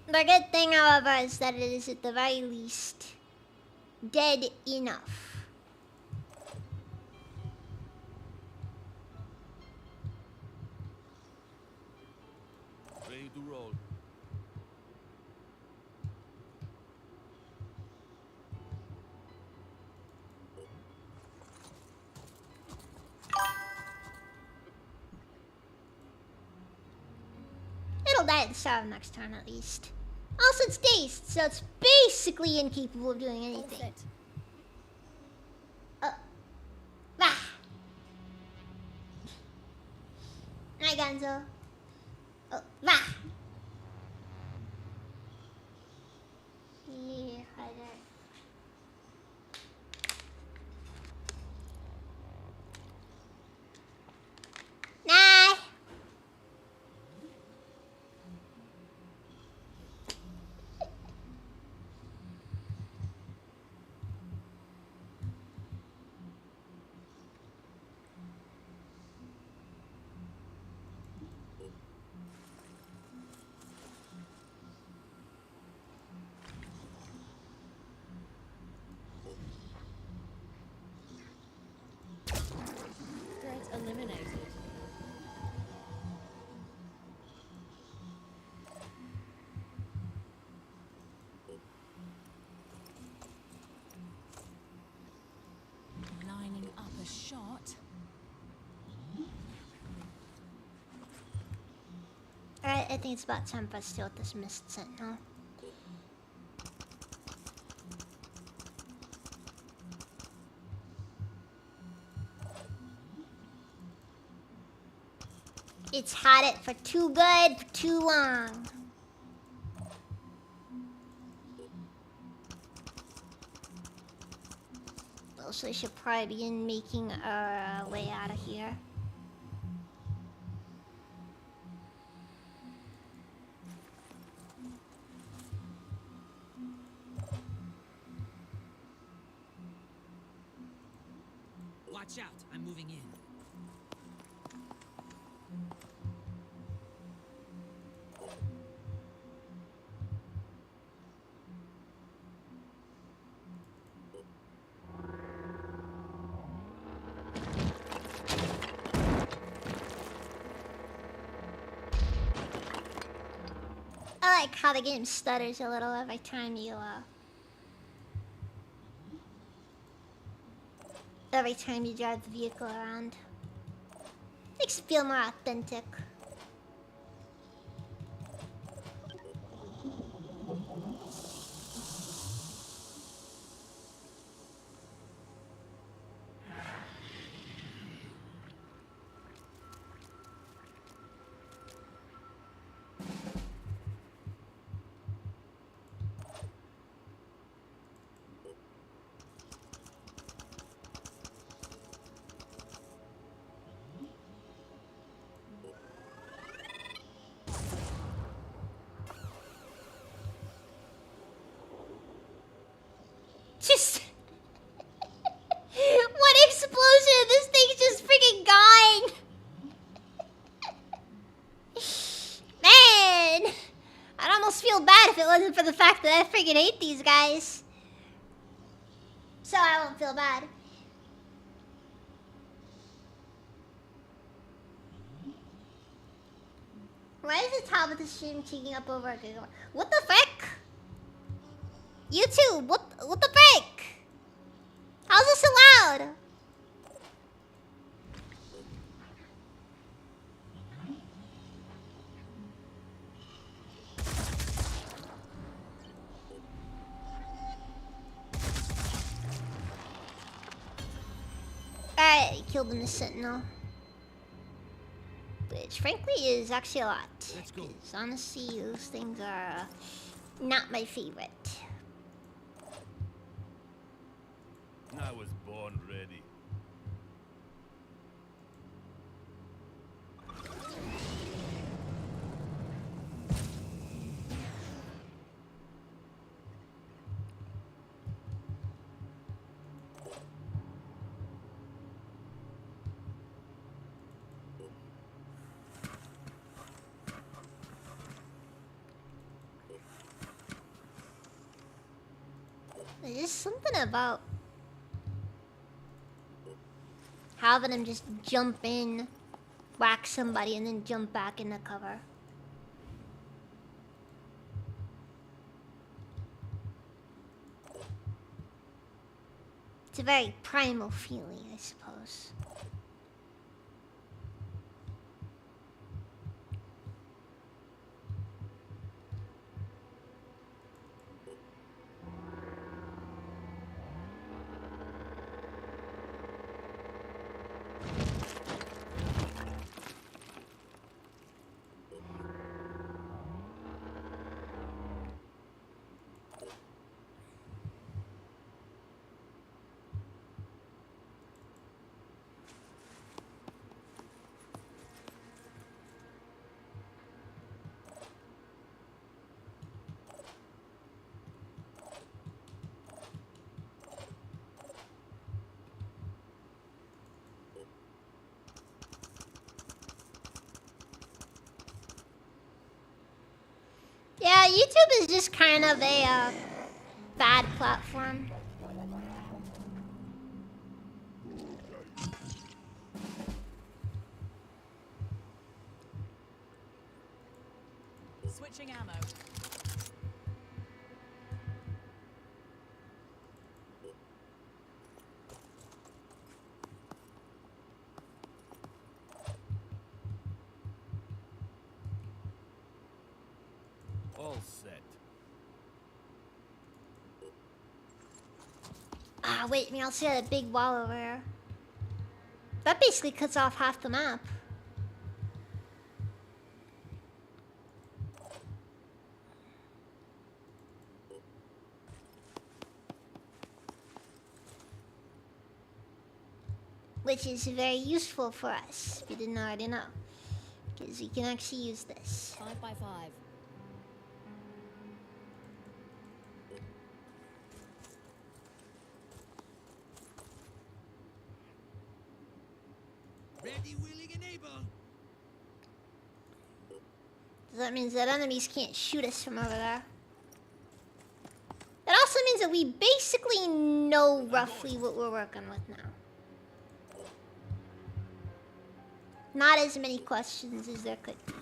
The good thing, however, is that it is at the very least dead enough. Ready to roll. It'll die at the start of next turn at least. Also, it's dazed, so it's basically incapable of doing All anything. set. Bah! Hi, Gonzo. Oh, bah! Yeah, hi there. Nah! Threat eliminated. Lining up a shot. Alright, I think it's about time for us to deal with this mist sentinel. It's had it for too good for too long. Also, I should probably begin making our way out of here. Watch out, I'm moving in. I like how the game stutters a little every time you drive the vehicle around. Makes it feel more authentic. Just one explosion, this thing's just freaking gone. Man, I'd almost feel bad if it wasn't for the fact that I freaking hate these guys. So I won't feel bad. Why is the top of the stream taking up over a gigabyte? What the frick? YouTube, what the frick? How's this allowed? Alright, killed the sentinel. Which frankly is actually a lot. Let's go. 'Cause honestly, those things are not my favorite. I was born ready. There's just something about having him just jump in, whack somebody, and then jump back in the cover. It's a very primal feeling, I suppose. Yeah, YouTube is just kind of a bad platform. Switching ammo. All set. Ah, wait, I also got a big wall over there. That basically cuts off half the map. Which is very useful for us, if you didn't already know. Because we can actually use this. 5x5. Ready, willing, and able. So that means that enemies can't shoot us from over there. That also means that we basically know roughly what we're working with now. Not as many questions as there could be.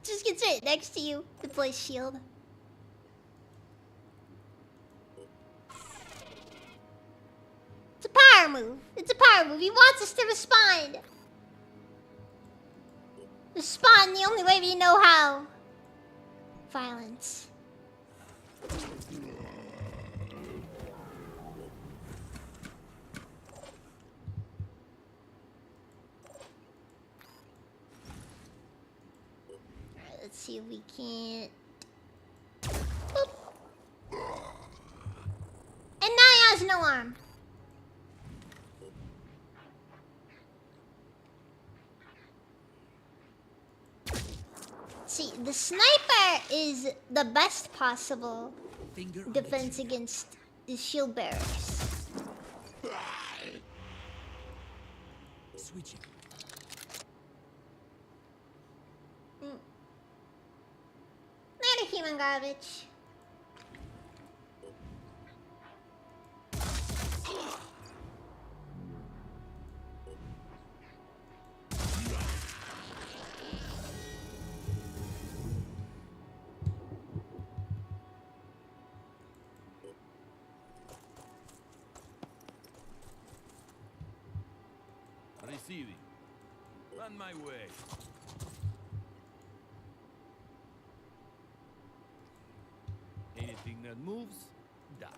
Just gets right next to you. Deploy shield. It's a power move. It's a power move. He wants us to respond. Respond the only way we know how. Violence. Alright, let's see if we can't. Boop. And now he has no arm. See, the sniper is the best possible Finger on defense against the shield bearers. Switching. human garbage. Receiving. On my way. Anything that moves, dies.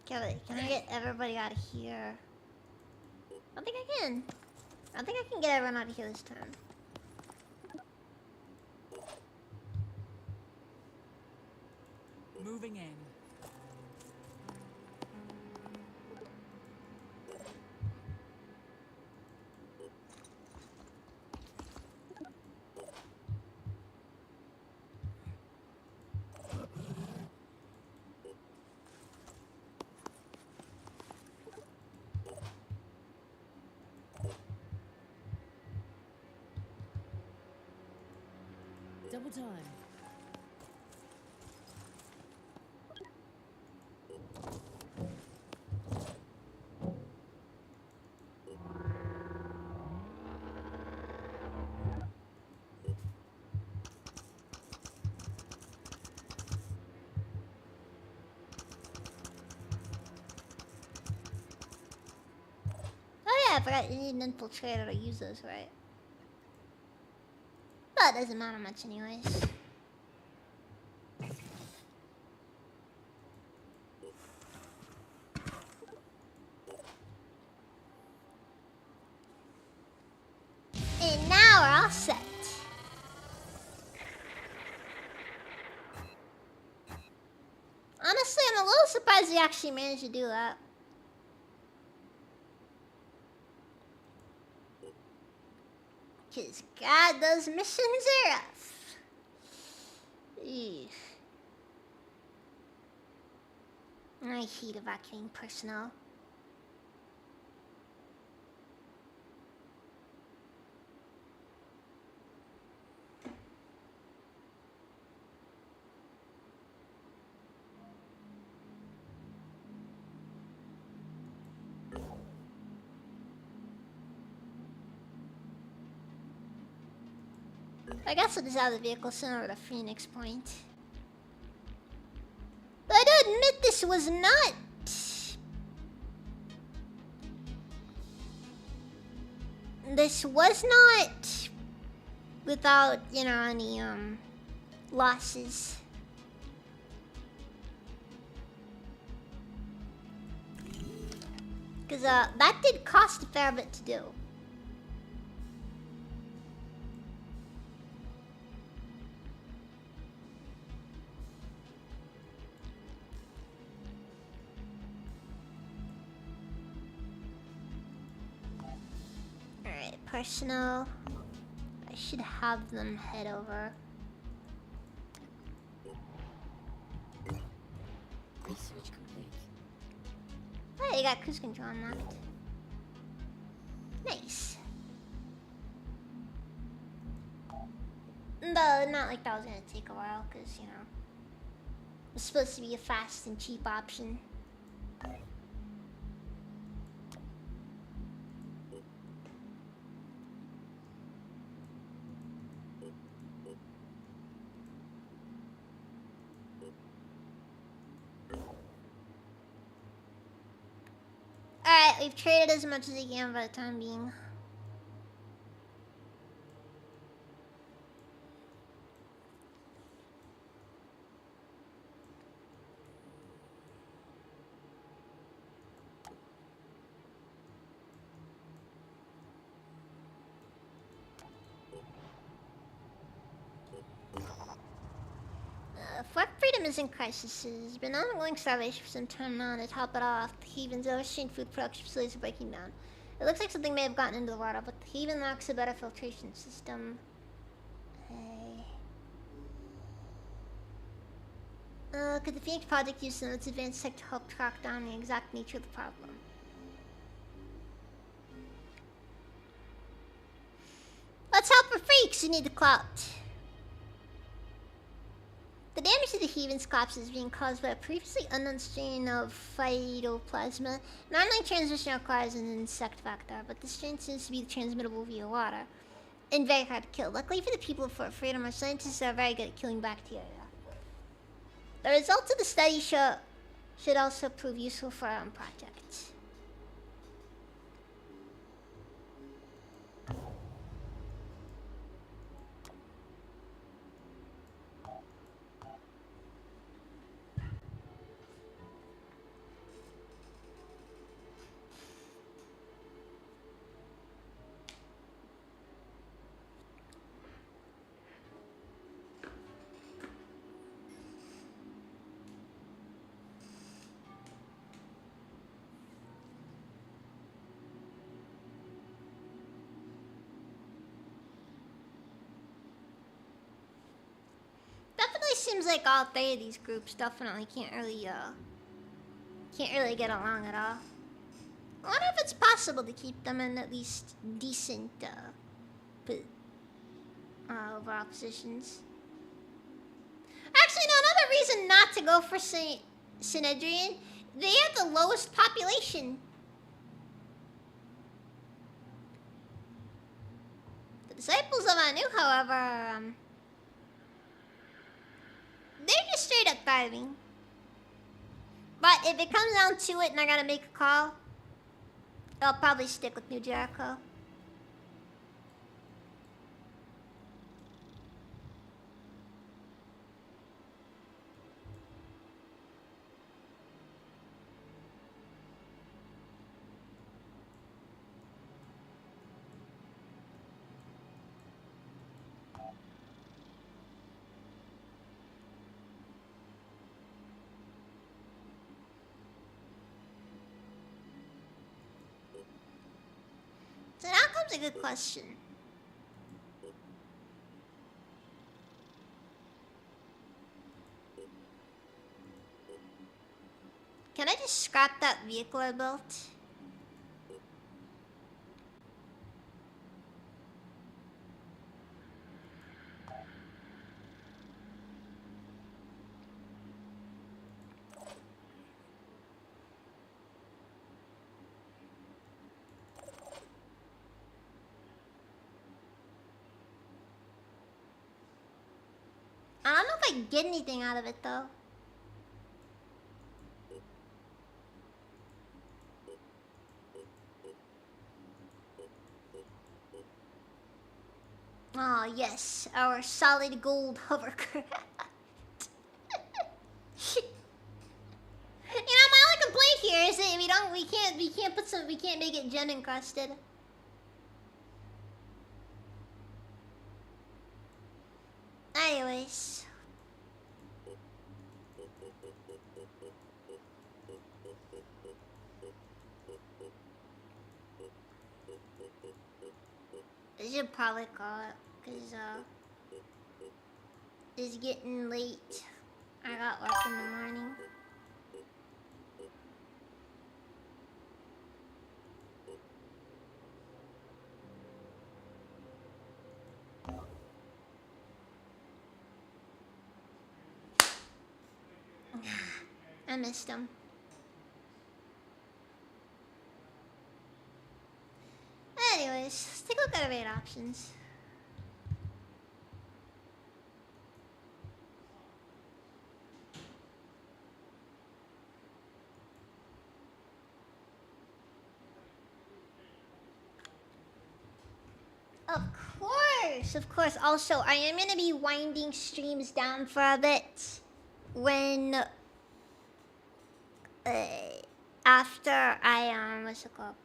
Kelly, can I get everybody out of here? I don't think I can. I don't think I can get everyone out of here this time. Moving in. Double time. Oh yeah, I forgot you need an infiltrator to use those, right? But it doesn't matter much anyways. And now we're all set. Honestly, I'm a little surprised we actually managed to do that. Cause God, those missions are rough. Eesh. I hate evacuating personnel. I guess we'll just have the vehicle sent over to Phoenix Point. But I do admit this was not... This was not without, you know, any, losses. Because, that did cost a fair bit to do. Personnel. I should have them head over. Research complete. Oh, you got cruise control unlocked. Nice. Though, not like that was gonna take a while, because, you know, it's supposed to be a fast and cheap option. Alright, we've traded as much as we can for the time being. Flat freedom is in crisis. There's been ongoing starvation for some time now, and to top it off, the heathens' overstrained food production facilities are breaking down. It looks like something may have gotten into the water, but the heathen lacks a better filtration system. Could the Phoenix Project use some of its advanced tech to help track down the exact nature of the problem? Let's help our freaks who need the clout. The damage to the heathen's collapse is being caused by a previously unknown strain of phytoplasma. Normally, transmission requires an insect factor, but this strain seems to be transmittable via water and very hard to kill. Luckily for the people of Fort Freedom, our scientists are very good at killing bacteria. The results of the study should also prove useful for our own project. Seems like all three of these groups definitely can't really get along at all. I wonder if it's possible to keep them in at least decent overall positions. Actually, no, another reason not to go for Synedrian, they have the lowest population. The disciples of Anu, however, they're just straight up thriving. But if it comes down to it and I gotta make a call, I'll probably stick with New Jericho. So now comes a good question. Can I just scrap that vehicle I built? I don't know if I can get anything out of it though. Oh yes, our solid gold hovercraft. You know, my only complaint here is that we can't make it gem encrusted. Anyways. I should probably call it, cause it's getting late. I got work in the morning. I missed him. Anyways, let's take a look at our raid options. course, of course. Also, I am gonna be winding streams down for a bit when after I what's it called?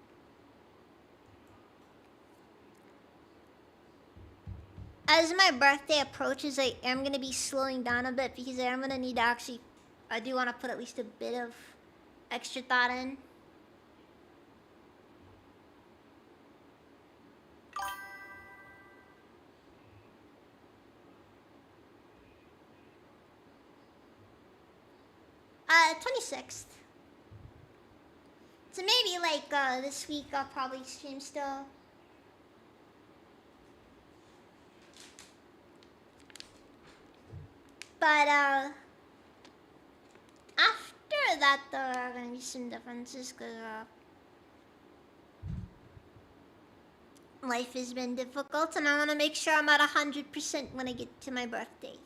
As my birthday approaches, I am gonna be slowing down a bit because I am gonna need to actually. I do want to put at least a bit of extra thought in. Uh, 26th. So maybe like this week I'll probably stream still. But after that there are gonna be some differences because life has been difficult and I want to make sure I'm at 100% when I get to my birthday.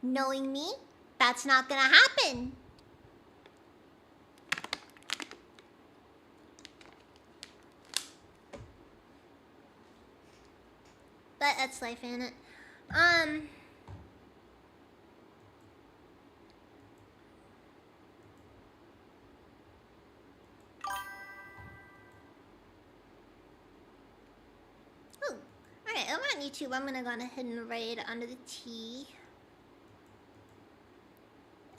Knowing me, that's not gonna happen. But that's life, ain't it? Oh, alright, over on YouTube, I'm gonna go ahead and raid under the T.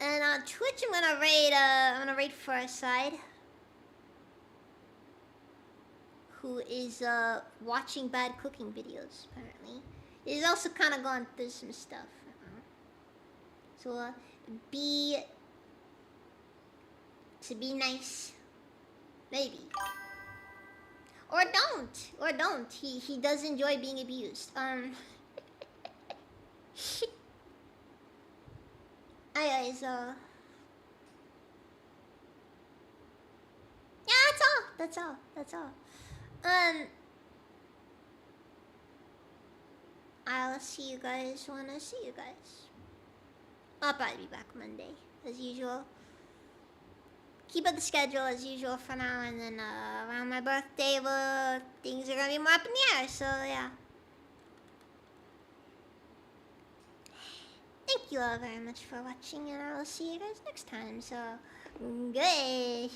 And on Twitch, I'm gonna raid Farside, who is watching bad cooking videos, apparently. He's also kind of gone through some stuff. So be nice, maybe, or don't. He does enjoy being abused. Anyways, yeah, that's all. I'll see you guys when I see you guys. I'll probably be back Monday, as usual. Keep up the schedule as usual for now, and then around my birthday, well, things are gonna be more up in the air, so yeah. Thank you all very much for watching, and I will see you guys next time, so good night.